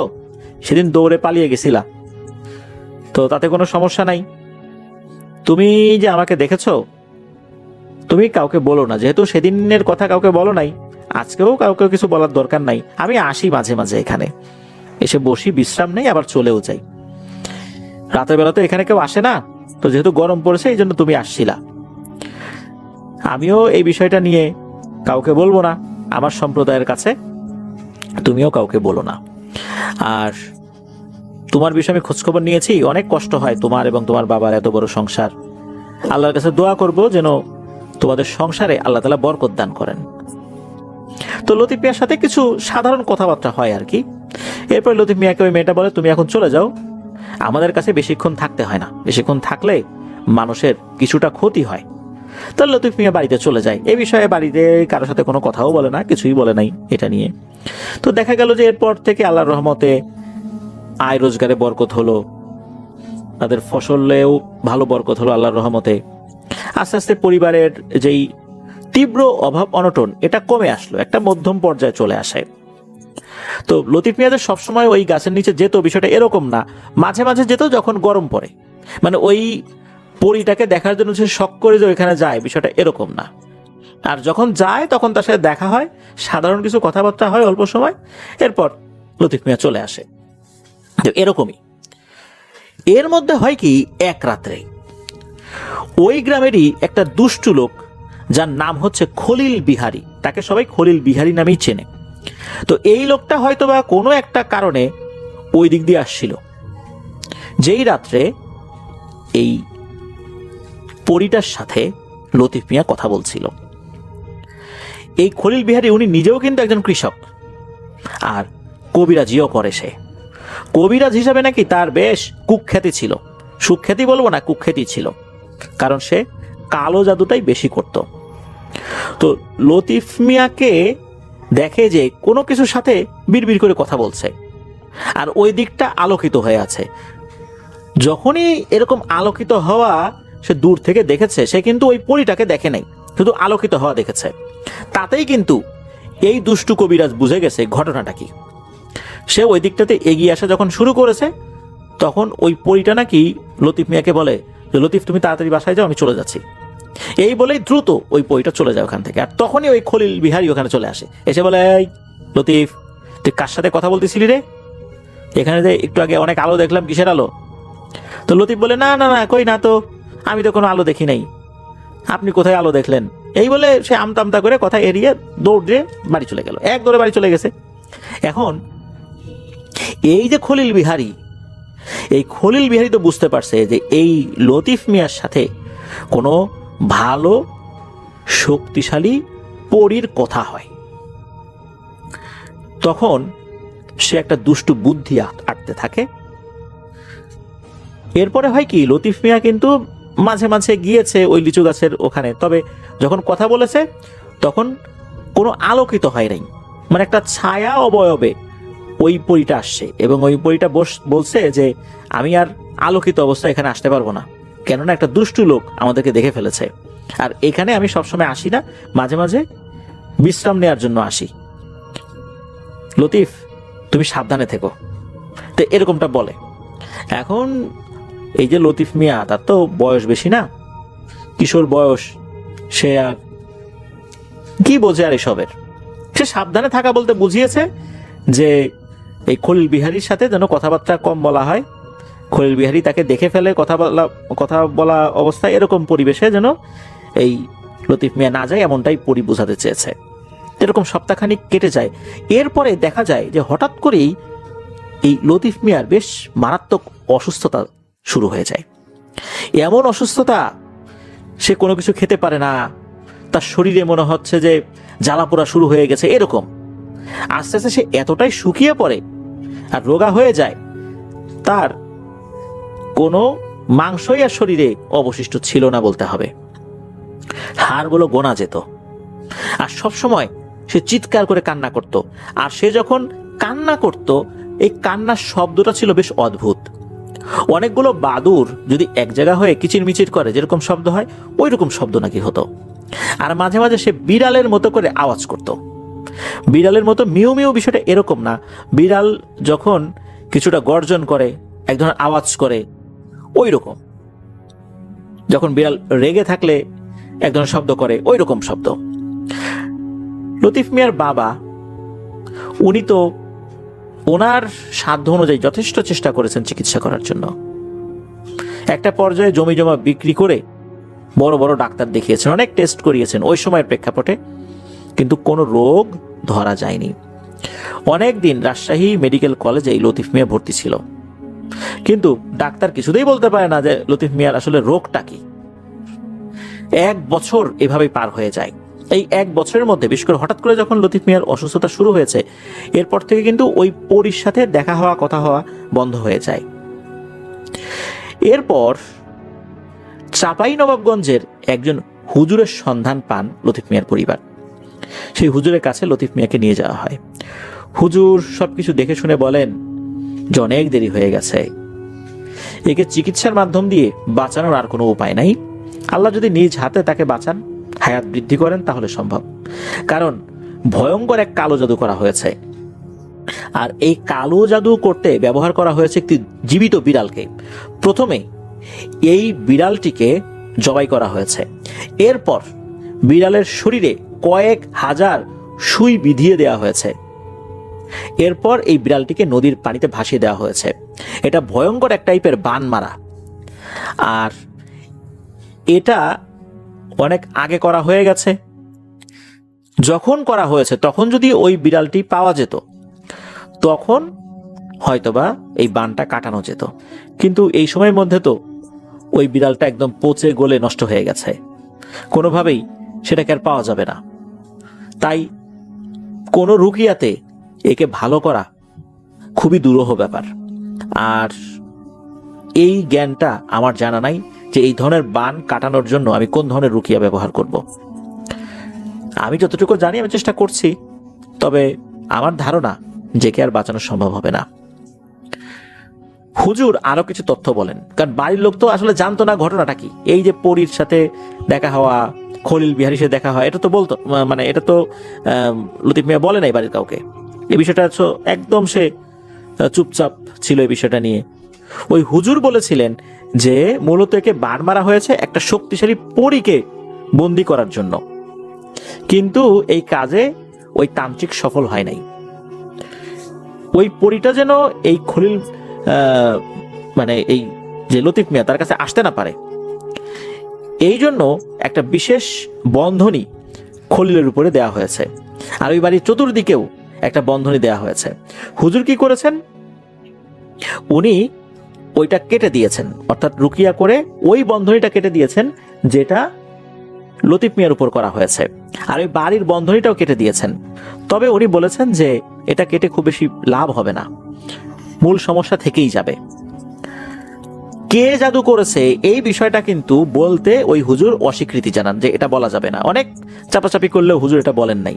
সেদিন দৌড়ে পালিয়ে গেছিলা, তো তাতে কোনো সমস্যা নাই। তুমি যে আমাকে দেখেছো, তুমি কাউকে বলো না, যেহেতু সেদিনের কথা কাউকে বলো নাই, আজকেও কাউকে কিছু বলার দরকার নাই। আমি আসি মাঝে মাঝে, এখানে এসে বসি, বিশ্রাম নেই, আবার চলেও যাই। রাতের বেলা তো এখানে কেউ আসে না, তো যেহেতু গরম পড়েছে এই জন্য তুমি আসছিলা। আমিও এই বিষয়টা নিয়ে কাউকে বলবো না আমার সম্প্রদায়ের কাছে, তুমিও কাউকে বলো না। আর তোমার বিষয়ে আমি খোঁজখবর নিয়েছি, অনেক কষ্ট হয় তোমার এবং তোমার বাবার এত বড় সংসার। আল্লাহর কাছে দোয়া করব যেন তোমাদের সংসারে আল্লাহ তাআলা বরকত দান করেন। তো লতিফ মিয়ার সাথে কিছু সাধারণ কথাবার্তা হয় আর কি। এরপর লতিফ মিয়াকে ওই মেয়েটা বলে, তুমি এখন চলে যাও, আমাদের কাছে বেশিক্ষণ থাকতে হয় না, বেশিক্ষণ থাকলে মানুষের কিছুটা ক্ষতি হয়। তো লতিফ মিয়া বাড়িতে চলে যায়। এই বিষয়ে বাড়িতে কারোর সাথে কোনো কথাও বলে না, কিছুই বলে নাই এটা নিয়ে। তো দেখা গেল যে এরপর থেকে আল্লাহর রহমতে আয় রোজগারে বরকত হলো, তাদের ফসলেও ভালো বরকত হলো আল্লাহর রহমতে। আস্তে আস্তে পরিবারের যেই তীব্র অভাব অনটন এটা কমে আসলো, একটা মধ্যম পর্যায়ে চলে আসে। তো লতিফ মিয়া সবসময় ওই গাছের নিচে যেত বিষয়টা এরকম না, মাঝে মাঝে যেত যখন গরম পড়ে, মানে ওই পরীটাকে দেখার জন্য সে শখ করে যে ওইখানে যায় বিষয়টা এরকম না। আর যখন যায় তখন তার সাথে দেখা হয়, সাধারণ কিছু কথাবার্তা হয় অল্প সময়, এরপর লতিফ মিয়া চলে আসে। এরকমই এর মধ্যে হয় কি, এক রাত্রে ওই গ্রামেরই একটা দুষ্টু লোক যার নাম হচ্ছে খলিল বিহারী, তাকে সবাই খলিল বিহারী নামেই চেনে। তো এই লোকটা হয়তোবা কোনো একটা কারণে ওই দিক দিয়ে আসছিল। যেই রাত্রে এই পরীটার সাথে লতিফ মিয়া কথা বলছিল। এই খলিল বিহারী উনি নিজেও কিন্তু একজন কৃষক, আর কবিরাজিও করে। সে কবিরাজ হিসাবে নাকি তার বেশ কুখ্যাতি ছিল, সুখ্যাতি বলবো না, কুখ্যাতি ছিল, কারণ সে কালো জাদুটাই বেশি করত। তো লতিফ মিয়াকে দেখে যে কোনো কিছুর সাথে বিড়বিড় করে কথা বলছে, আর ওই দিকটা আলোকিত হয়ে আছে। যখনই এরকম আলোকিত হওয়া সে দূর থেকে দেখেছে, সে কিন্তু ওই পরীটাকে দেখে নাই, শুধু আলোকিত হওয়া দেখেছে। তাতেই কিন্তু এই দুষ্টু কবিরাজ বুঝে গেছে ঘটনাটা কি। সে ওই দিকটাতে এগিয়ে আসা যখন শুরু করেছে, তখন ওই পরীটা নাকি লতিফ মিয়াকে বলে যে লতিফ তুমি তাড়াতাড়ি বাসায় যাও, আমি চলে যাচ্ছি। এই বলেই দ্রুত ওই পরীটা চলে যায় ওখান থেকে। আর তখনই ওই খলিল বিহারী ওখানে চলে আসে, এসে বলে, এই লতিফ, তুই কার সাথে কথা বলতেছিলি রে? এখানে যে একটু আগে অনেক আলো দেখলাম, কিসের আলো? তো লতিফ বলে, না না না, কই না তো, আমি তো কোনো আলো দেখি নাই, আপনি কোথায় আলো দেখলেন? এই বলে সে আমতামতা করে কথা এড়িয়ে দৌড় দিয়ে বাড়ি চলে গেল, এক দৌড়ে বাড়ি চলে গেছে। এখন এই যে খলিল বিহারী, এই খলিল বিহারী তো বুঝতে পারছে যে এই লতিফ মিয়ার সাথে কোনো ভালো শক্তিশালী পরীর কথা হয়। তখন সে একটা দুষ্টু বুদ্ধি আঁটতে থাকে। এরপরে হয় কি, লতিফ মিয়া কিন্তু মাঝে মাঝে গিয়েছে ওই লিচু গাছের ওখানে, তবে যখন কথা বলেছে তখন কোনো আলোকিত হয় নাই, মানে একটা ছায়া অবয়বে ওই পরীটা আসছে, এবং ওই পরীটা বলছে যে আমি আর আলোকিত অবস্থায় এখানে আসতে পারবো না, কেননা একটা দুষ্টু লোক আমাদেরকে দেখে ফেলেছে, আর এখানে আমি সবসময় আসি না, মাঝে মাঝে বিশ্রাম নেওয়ার জন্য আসি। লতিফ, তুমি সাবধানে থেকো। তো এরকমটা বলে। এখন এই যে লতিফ মিয়া, তার তো বয়স বেশি না, কিশোর বয়স, সে আর কি বোঝে আর এসবের। সে সাবধানে থাকা বলতে বুঝিয়েছে যে এই খলিল বিহারীর সাথে যেন কথাবার্তা কম বলা হয়, খলিল বিহারী তাকে দেখে ফেলে কথা বলা অবস্থায়, এরকম পরিবেশে যেন এই লতিফ মিয়া না যায়, এমনটাই পরি বোঝাতে চেয়েছে। এরকম সপ্তাহখানিক কেটে যায়। এরপরে দেখা যায় যে হঠাৎ করেই এই লতিফ মিয়ার বেশ মারাত্মক অসুস্থতা শুরু হয়ে যায়। এমন অসুস্থতা, সে কোনো কিছু খেতে পারে না, তার শরীরে মনে হচ্ছে যে জ্বালাপোড়া শুরু হয়ে গেছে। এরকম আস্তে আস্তে সে এতটাই শুকিয়ে পড়ে আর রোগা হয়ে যায়, তার কোনো মাংসই আর শরীরে অবশিষ্ট ছিল না বলতে হবে। হাড়গুলো গোনা যেত, আর সবসময় সে চিৎকার করে কান্না করত। আর সে যখন কান্না করত, এই কান্নার শব্দটা ছিল বেশ অদ্ভুত। অনেকগুলো বাদুর যদি এক জায়গা হয়ে কিচিরমিচির করে যেরকম শব্দ হয়, ওই রকম শব্দ নাকি হতো। আর মাঝে মাঝে সে বিড়ালের মতো করে আওয়াজ করত। বিড়ালের মতো মিউ মিউ বিষয়টা এরকম না, বিড়াল যখন কিছুটা গর্জন করে, এক ধরনের আওয়াজ করে, ওই রকম। যখন বিড়াল রেগে থাকলে এক ধরনের শব্দ করে, ওই রকম শব্দ। লতিফ মিয়ার বাবা, উনি তো ওনার সাধ্য অনুযায়ী যথেষ্ট চেষ্টা করেছেন চিকিৎসা করার জন্য। একটা পর্যায়ে জমি জমা বিক্রি করে বড় বড় ডাক্তার দেখিয়েছেন, অনেক টেস্ট করিয়েছেন ওই সময়ের প্রেক্ষাপটে, কিন্তু কোনো রোগ ধরা যায়নি। অনেক দিন রাজশাহী মেডিকেল কলেজে লতিফ মিয়া ভর্তি ছিল, কিন্তু ডাক্তার কিছুতেই বলতে পারে না যে লতিফ মিয়ার আসলে রোগটা কি। 1 বছর এভাবেই পার হয়ে যায়। এই 1 বছরের মধ্যে বিশেষ করে হঠাৎ করে যখন লতিফ মিয়ার অসুস্থতা শুরু হয়েছে, এরপর থেকে কিন্তু ওই পরীর সাথে দেখা হওয়া, কথা হওয়া বন্ধ হয়ে যায়। এরপর চাঁপাইনবাবগঞ্জের একজন হুজুরের সন্ধান পান লতিফ মিয়ার পরিবার। সেই হুজুরের কাছে লতিফ মিয়াকে নিয়ে যাওয়া হয়। হুজুর সবকিছু দেখে শুনে বলেন যে অনেক দেরি হয়ে গেছে, একে চিকিৎসার মাধ্যম দিয়ে বাঁচানোর আর কোনো উপায় নাই। আল্লাহ যদি নিজ হাতে তাকে বাঁচান, হায়াত বৃদ্ধি করেন, তাহলে সম্ভব। কারণ ভয়ঙ্কর এক কালো জাদু করা হয়েছে, আর এই কালো জাদু করতে ব্যবহার করা হয়েছে একটি জীবিত বিড়ালকে। প্রথমে এই বিড়ালটিকে জবাই করা হয়েছে, এরপর বিড়ালের শরীরে কয়েক হাজার সুই বিধিয়ে দেওয়া হয়েছে, এরপর এই বিড়ালটিকে নদীর পানিতে ভাসিয়ে দেওয়া হয়েছে। এটা ভয়ঙ্কর এক টাইপের বান মারা, আর এটা অনেক আগে করা হয়ে গেছে। যখন করা হয়েছে তখন যদি ওই বিড়ালটি পাওয়া যেত, তখন হয়তোবা এই বানটা কাটানো যেত, কিন্তু এই সময়ের মধ্যে তো ওই বিড়ালটা একদম পচে গলে নষ্ট হয়ে গেছে, কোনোভাবেই সেটাকে আর পাওয়া যাবে না। তাই কোনো রুকিয়াতে একে ভালো করা খুবই দুরূহ ব্যাপার। আর এই জ্ঞানটা আমার জানা নাই যে এই ধরনের বান কাটানোর জন্য আমি কোন ধরনের রুকিয়া ব্যবহার করব। আমি যতটুকু জানি আমি চেষ্টা করছি, তবে আমার ধারণা যে কে আর বাঁচানো সম্ভব হবে না। হুজুর আরো কিছু তথ্য বলেন, কারণ বাড়ির লোক তো আসলে জানতো না ঘটনাটা কি। এই যে পরীর সাথে দেখা হওয়া, খলিল বিহারীর সাথে দেখা হয়, এটা তো বলতো, মানে এটা তো লতিফ মিয়া বলে নাই বাড়ির কাউকে। এই বিষয়টা একদম সে চুপচাপ ছিল এই বিষয়টা নিয়ে। ওই হুজুর বলেছিলেন যে মূলত একে বান মারা হয়েছে একটা শক্তিশালী পরীকে বন্দি করার জন্য, কিন্তু এই কাজে ওই তান্ত্রিক সফল হয় নাই। ওই পরীটা যেন এই খলিল মানে এই যে লতিফ মিয়া তার কাছে আসতে না পারে, এই জন্য একটা বিশেষ বন্ধনী খলিলের উপরে দেয়া হয়েছে, আর ওই বাড়ির চতুর্দিকেও একটা বন্ধনী দেয়া হয়েছে। হুজুর কি করেছেন, উনি ওইটা কেটে দিয়েছেন, অর্থাৎ রুকিয়া করে ওই বন্ধনীটা কেটে দিয়েছেন যেটা লতিফ মিয়ার উপর করা হয়েছে, আর ওই বাড়ির বন্ধনীটাও কেটে দিয়েছেন। তবে উনি বলেছেন যে এটা কেটে খুব বেশি লাভ হবে না, মূল সমস্যা থেকেই যাবে। কে জাদু করেছে এই বিষয়টা কিন্তু বলতে ওই হুজুর অস্বীকৃতি জানান যে এটা বলা যাবে না। অনেক চাপাচাপি করলেও হুজুর এটা বলেন নাই।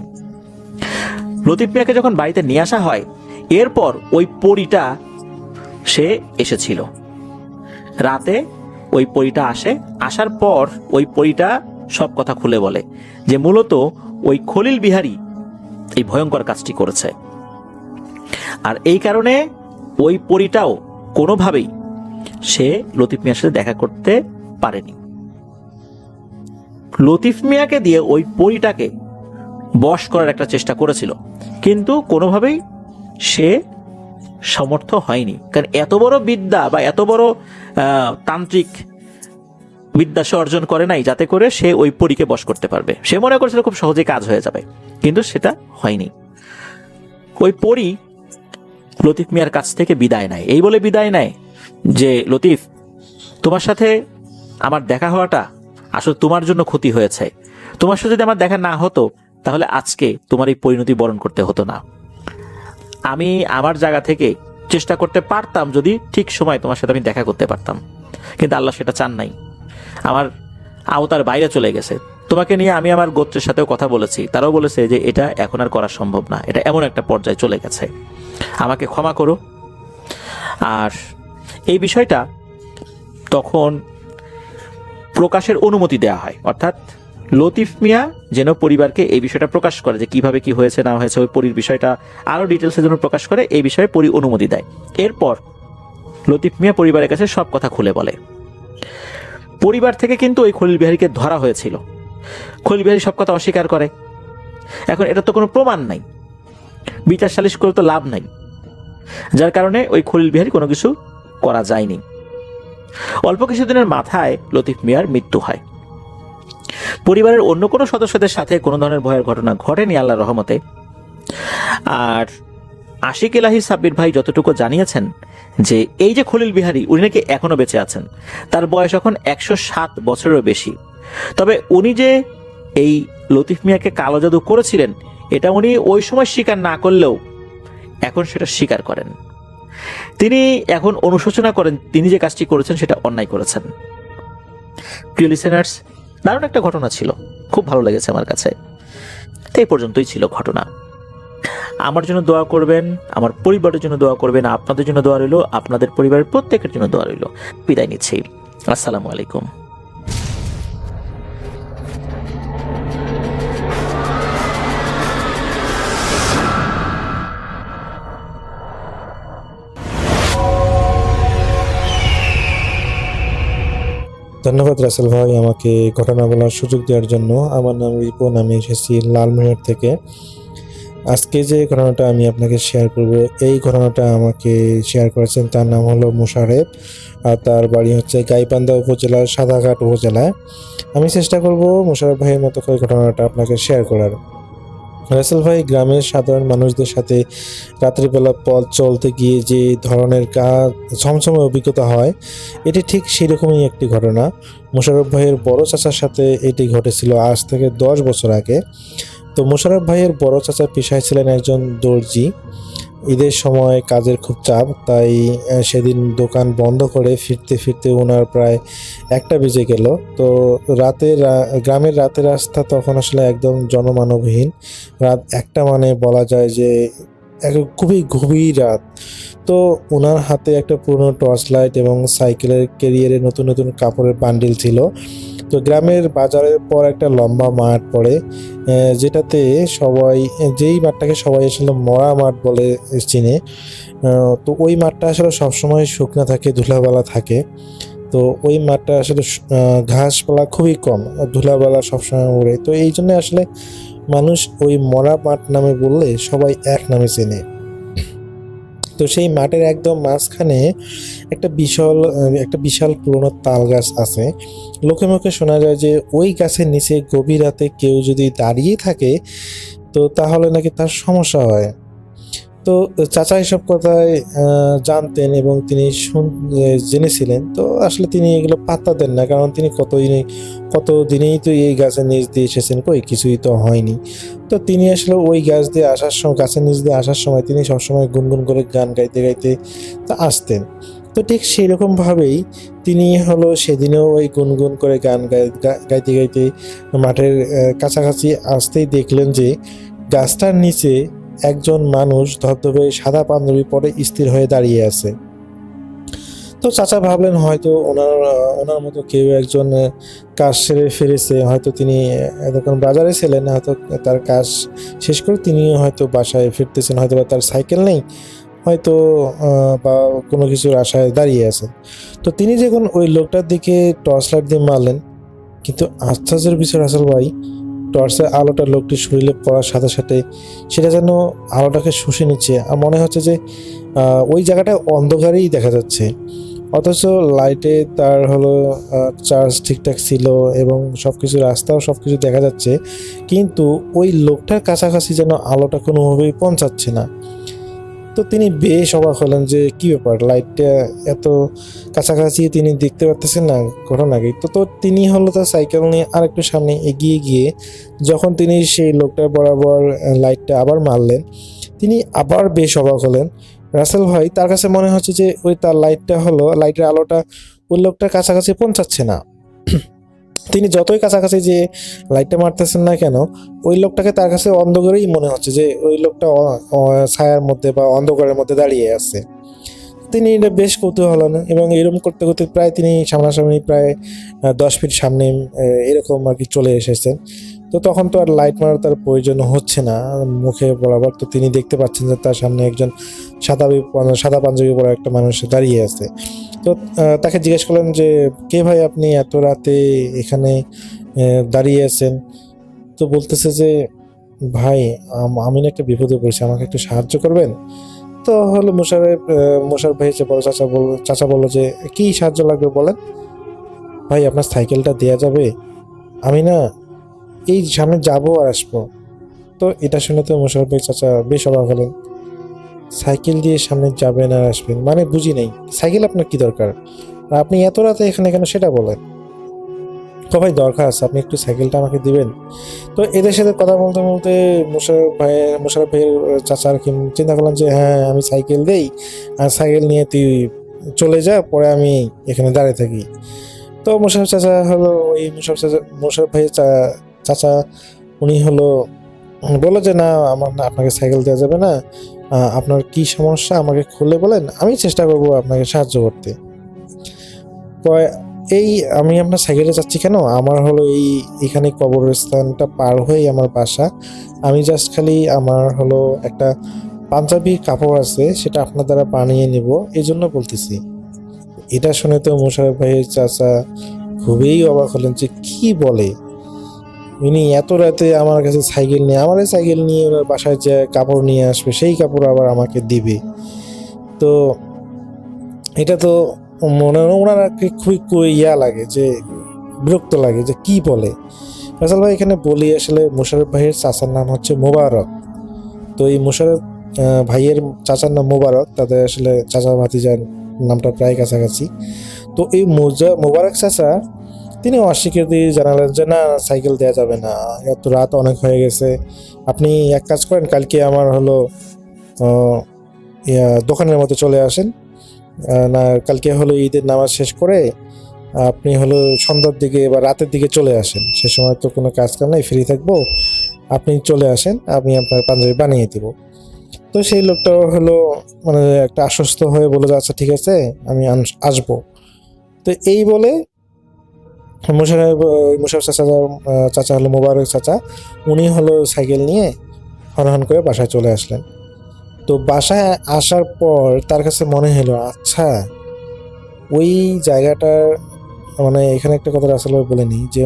লতিফ মিয়াকে যখন বাড়িতে নিয়ে আসা হয়, এরপর ওই পরীটা সে এসেছিল রাতে। ওই পরীটা আসার পর ওই পরীটা সব কথা খুলে বলে যে মূলত ওই খলিল বিহারী এই ভয়ঙ্কর কাজটি করেছে, আর এই কারণে ওই পরীটাও কোনোভাবেই সে লতিফ মিয়ার সাথে দেখা করতে পারেনি। লতিফ মিয়াকে দিয়ে ওই পরীটাকে বশ করার একটা চেষ্টা করেছিল, কিন্তু কোনোভাবেই সে সমর্থ হয়নি। কারণ এত বড় বিদ্যা বা এত বড় তান্ত্রিক বিদ্যা সে অর্জন করে নাই যাতে করে সে ওই পরীকে বশ করতে পারবে। সে মনে করছিল খুব সহজে কাজ হয়ে যাবে, কিন্তু সেটা হয়নি। ওই পরী লতিফ মিয়ার কাছ থেকে বিদায় নেয়, এই বলে বিদায় নেয় যে লতিফ, তোমার সাথে আমার দেখা হওয়াটা আসলে তোমার জন্য ক্ষতি হয়েছে। তোমার সাথে যদি আমার দেখা না হতো তাহলে আজকে তোমার এই পরিণতি বরণ করতে হতো না। আমি আমার জায়গা থেকে চেষ্টা করতে পারতাম যদি ঠিক সময় তোমার সাথে আমি দেখা করতে পারতাম, কিন্তু আল্লাহ সেটা চান নাই, আমার আওতার বাইরে চলে গেছে। তোমাকে নিয়ে আমি আমার গোত্রের সাথেও কথা বলেছি, তারাও বলেছে যে এটা এখন আর করা সম্ভব না, এটা এমন একটা পর্যায়ে চলে গেছে, আমাকে ক্ষমা করো। আর এই বিষয়টা তখন প্রকাশের অনুমতি দেওয়া হয়, অর্থাৎ লতিফ মিয়া যেন পরিবারকে এই বিষয়টা প্রকাশ করে যে কিভাবে কি হয়েছে না হয়েছে, ওই পরির বিষয়টা আরও ডিটেলসের জন্য প্রকাশ করে, এই বিষয়ে পরি অনুমতি দেয়। এরপর লতিফ মিয়া পরিবারের কাছে সব কথা খুলে বলে। পরিবার থেকে কিন্তু ওই খলিল বিহারীকে ধরা হয়েছিল, খলিল বিহারী সব কথা অস্বীকার করে। এখন এটা তো কোনো প্রমাণ নাই, বিচার সালিশ করে তো লাভ নাই, যার কারণে ওই খলিল বিহারী কোনো কিছু করা যায়নি। অল্প কিছুদিনের মাথায় লতিফ মিয়ার মৃত্যু হয়। পরিবারের অন্য কোনো সদস্যদের সাথে কোনো ধরনের ভয়ের ঘটনা ঘটেনি আল্লাহর রহমতে। আর আশিক এলাহি সাব্বির ভাই যতটুকু জানিয়েছেন যে এই যে খলিল বিহারী উনি নাকি এখনো বেঁচে আছেন, তার বয়স এখন 107 বছরেরও বেশি। তবে উনি যে এই লতিফ মিয়াকে কালো জাদু করেছিলেন এটা উনি ওই সময় স্বীকার না করলেও এখন সেটা স্বীকার করেন। তিনি এখন অনুশোচনা করেন তিনি যে কাজটি করেছেন সেটা অন্যায় করেছেন। প্রিয় লিসেনার্স, দারুণ একটা ঘটনা ছিল, খুব ভালো লেগেছে আমার কাছে। এই পর্যন্তই ছিল ঘটনা। আমার জন্য দোয়া করবেন, আমার পরিবারের জন্য দোয়া করবেন, আপনাদের জন্য দোয়া রইল, আপনাদের পরিবারের প্রত্যেকের জন্য দোয়া রইল। বিদায় নিচ্ছি, আসসালামু আলাইকুম। ধন্যবাদ রাসেল ভাই আমাকে ঘটনা বলার সুযোগ দেওয়ার জন্য। আমার নাম রিপন, আমি এসেছি লালমিরহাট থেকে। আজকে যে ঘটনাটা আমি আপনাকে শেয়ার করব, এই ঘটনাটা আমাকে শেয়ার করেছেন, তার নাম হলো মোশারেফ, আর তার বাড়ি হচ্ছে গাইবান্ধা উপজেলার সাদাঘাট উপজেলায়। আমি চেষ্টা করব মোশারেফ ভাইয়ের মতো করে ঘটনাটা আপনাকে শেয়ার করার। রাসেল ভাই গ্রামের সাধারণ মানুষদের সাথে রাত্রিবেলা পথ চলতে গিয়ে যে ধরনের ছমছমে অভিজ্ঞতা হয়, এটি ঠিক সেরকমই একটি ঘটনা। মোশাররফ ভাইয়ের বড় চাচার সাথে এটি ঘটেছিল আজ থেকে 10 বছর আগে। তো মোশাররফ ভাইয়ের বড় চাচা পেশায় ছিলেন একজন দর্জি। ঈদের সময় কাজের খুব চাপ, তাই সেদিন দোকান বন্ধ করে ফিরতে ফিরতে ওনার প্রায় 1টা বেজে গেল। তো গ্রামের রাতের রাস্তা তখন আসলে একদম জনমানবহীন। রাত 1টা মানে বলা যায় যে খুবই গভীর রাত। তো ওনার হাতে একটা পুরনো টর্চ লাইট এবং সাইকেলের ক্যারিয়ারে নতুন নতুন কাপড়ের বান্ডিল ছিল। তো গ্রামের বাজারের পর একটা লম্বা মাঠ পড়ে, যেটাতে যেই মাঠটাকে সবাই আসলে মরা মাঠ বলে চিনে। তো ওই মাঠটা আসলে সবসময় শুকনো থাকে, ধুলাবালা থাকে। তো ওই মাঠটা আসলে ঘাসপালা খুবই কম, ধুলাবালা সবসময় উড়ে। তো এই জন্য আসলে মানুষ ওই মরা মাঠ নামে বললে সবাই এক নামে চেনে। তো সেই মাঠের একদম মাঝখানে একটা বিশাল পুরনো তাল গাছ আছে। লোকে মুখে শোনা যায় যে ওই গাছের নিচে গভীর রাতে কেউ যদি দাঁড়িয়ে থাকে তো তাহলে নাকি তার সমস্যা হয়। তো চাচা এসব কথায় জানতেন এবং তিনি জেনেছিলেন। তো আসলে তিনি এগুলো পাত্তা দেন না, কারণ তিনি কতদিনেই তো এই গাছের নিচ দিয়ে এসেছেন, কিছুই তো হয়নি। তো তিনি আসলে ওই গাছের নিচ দিয়ে আসার সময় তিনি সবসময় গুনগুন করে গান গাইতে গাইতে তা আসতেন। তো ঠিক সেই রকমভাবেই তিনি সেদিনেও ওই গুনগুন করে গান গাইতে গাইতে মাঠের কাছাকাছি আসতেই দেখলেন যে গাছটার নিচে একজন মানুষ ধবধবে সাদা পাঞ্জাবি পরে স্থির হয়ে দাঁড়িয়ে আছে। তো চাচা ভাবলেন হয়তো ওনার মতো কেউ একজন কাজ সেরে ফিরেছে, হয়তো তিনি এতক্ষণ বাজারে ছিলেন, হয়তো তার কাজ শেষ করে তিনি হয়তো বাসায় ফিরতেছেন, হয়তো বা তার সাইকেল নেই, হয়তো বা কোনো কিছুর আশায় দাঁড়িয়ে আছেন। তো তিনি যখন ওই লোকটার দিকে টর্চ লাইট দিয়ে মারলেন, কিন্তু আশ্চর্যের বিষয় রাসেল ভাই, টর্চের আলোটা লোকটির শরীরে পড়ার সাথে সাথে সেটা যেন আলোটাকে শুষে নিচ্ছে। আর মনে হচ্ছে যে ওই জায়গাটা অন্ধকারেই দেখা যাচ্ছে, অথচ লাইটে তার চার্জ ঠিকঠাক ছিল এবং সবকিছু রাস্তাও সবকিছু দেখা যাচ্ছে, কিন্তু ওই লোকটার কাছাকাছি যেন আলোটা কোনোভাবেই পৌঁছাচ্ছে না। তো তো তিনি বেশ অবাক হলেন যে কি ব্যাপার, লাইটটা এত কাছাকাছি তিনি দেখতে পারতেছেন না ঘটনাকে। তো তিনি হলো তার সাইকেল নিয়ে আরেকটু সামনে এগিয়ে গিয়ে যখন তিনি সেই লোকটার বরাবর লাইটটা আবার মারলেন, তিনি আবার বেশ অবাক হলেন। রাসেল ভাই তার কাছে মনে হচ্ছে যে ওই তার লাইটটা হলো, লাইটের আলোটা ওই লোকটার কাছাকাছি পৌঁছাচ্ছে না। তিনি যতই কাছাকাছি যে লাইটটা মারতেছেন না কেন, ওই লোকটাকে তার কাছে অন্ধকারেই মনে হচ্ছে যে ওই লোকটা ছায়ার মধ্যে বা অন্ধকারের মধ্যে দাঁড়িয়ে আছে। তিনি এটা বেশ কৌতূহল হলেন এবং এরকম করতে করতে প্রায় তিনি সামনাসামনি প্রায় 10 ফিট সামনে এরকম আর কি চলে এসেছেন। তো তখন তো আর লাইট মারার তার প্রয়োজন হচ্ছে না মুখে বরাবর। তো তিনি দেখতে পাচ্ছেন যে তার সামনে একজন সাদা পাঞ্জাবি পরা একটা মানুষ দাঁড়িয়ে আছে। তো তাকে জিজ্ঞেস করলেন যে কে ভাই আপনি, এত রাতে এখানে দাঁড়িয়ে আছেন? তো বলতেছে যে ভাই আমি না একটা বিপদে পড়েছি, আমাকে একটু সাহায্য করবেন? তো হলো মোশারফ ভাই যে বড় চাচা বললো যে কি সাহায্য লাগবে বলেন। ভাই আপনার সাইকেলটা দেয়া যাবে? আমি না এই সামনে যাবো আর আসবো। তো এটা শুনে তো মোশারফ ভাই চাচা বেশ অবাক হলেন। সাইকেল দিয়ে সামনে যাবেন আর আসবেন মানে বুঝি নাই, সাইকেল আপনার কি দরকার, আর আপনি এত রাতে এখানে কেন সেটা বলেন। তো ভাই দরকার আছে, আপনি একটু সাইকেলটা আমাকে দিবেন। তো এদের সাথে কথা বলতে বলতে মোশারফ ভাইয়ের চাচার চিন্তা করলাম যে হ্যাঁ আমি সাইকেল দেই, আর সাইকেল নিয়ে তুই চলে যা, পরে আমি এখানে দাঁড়িয়ে থাকি। তো মোশারফ চাচা হলো ওই মোশারফ ভাইয়ের চাচা উনি হলো বললো যে না আমার না, আপনাকে সাইকেল দেওয়া যাবে না, আপনার কি সমস্যা আমাকে খুলে বলেন, আমি চেষ্টা করবো আপনাকে সাহায্য করতে। এই আমি আপনার সাইকেলে যাচ্ছি কেন, আমার হলো এখানে কবরস্থানটা পার হয়ে আমার বাসা, আমি জাস্ট খালি আমার হলো একটা পাঞ্জাবি কাপড় আছে সেটা আপনার দ্বারা বানিয়ে নিব, এই জন্য বলতেছি। এটা শুনে তো মোশারফ ভাইয়ের চাচা খুবই অবাক হলেন যে কি বলে, উনি এত রাতে আমার কাছে সাইকেল নিয়ে, আমার সাইকেল নিয়ে ওনার বাসায় যে কাপড় নিয়ে আসবে, সেই কাপড় আবার আমাকে দিবে। তো এটা তো মনে ওনার খুবই ইয়া লাগে, যে বিরক্ত লাগে যে কি বলে। রাসেল ভাই এখানে বলি আসলে মোশারফ ভাইয়ের চাচার নাম হচ্ছে মোবারক। তো এই মোশারফ ভাইয়ের চাচার নাম মোবারক, তাদের আসলে চাচা ভাতিজার নামটা প্রায় কাছাকাছি। তো এই মোবারক চাচা তিনি অস্বীকৃতি জানালেন যে না সাইকেল দেওয়া যাবে না, এত রাত অনেক হয়ে গেছে, আপনি এক কাজ করেন কালকে আমার হলো দোকানের মধ্যে চলে আসেন, না কালকে হলো ঈদের নামাজ শেষ করে আপনি হলো সন্ধ্যার দিকে বা রাতের দিকে চলে আসেন, সে সময় তো কোনো কাজ কাম নাই, ফ্রি থাকবো, আপনি চলে আসেন, আমি আপনার পাঞ্জাবি বানিয়ে দিব। তো সেই লোকটাও হলো মানে একটা আশ্বস্ত হয়ে বলে যে আচ্ছা ঠিক আছে আমি আসবো। তো এই বলে মোশারফ চাচা হলো মোবারক চাচা, উনি হলো সাইকেল নিয়ে হনহন করে বাসায় চলে আসলেন। তো বাসায় আসার পর তার কাছে মনে হলো আচ্ছা ওই জায়গাটা মানে এখানে একটা কথা আসলে বলেনি যে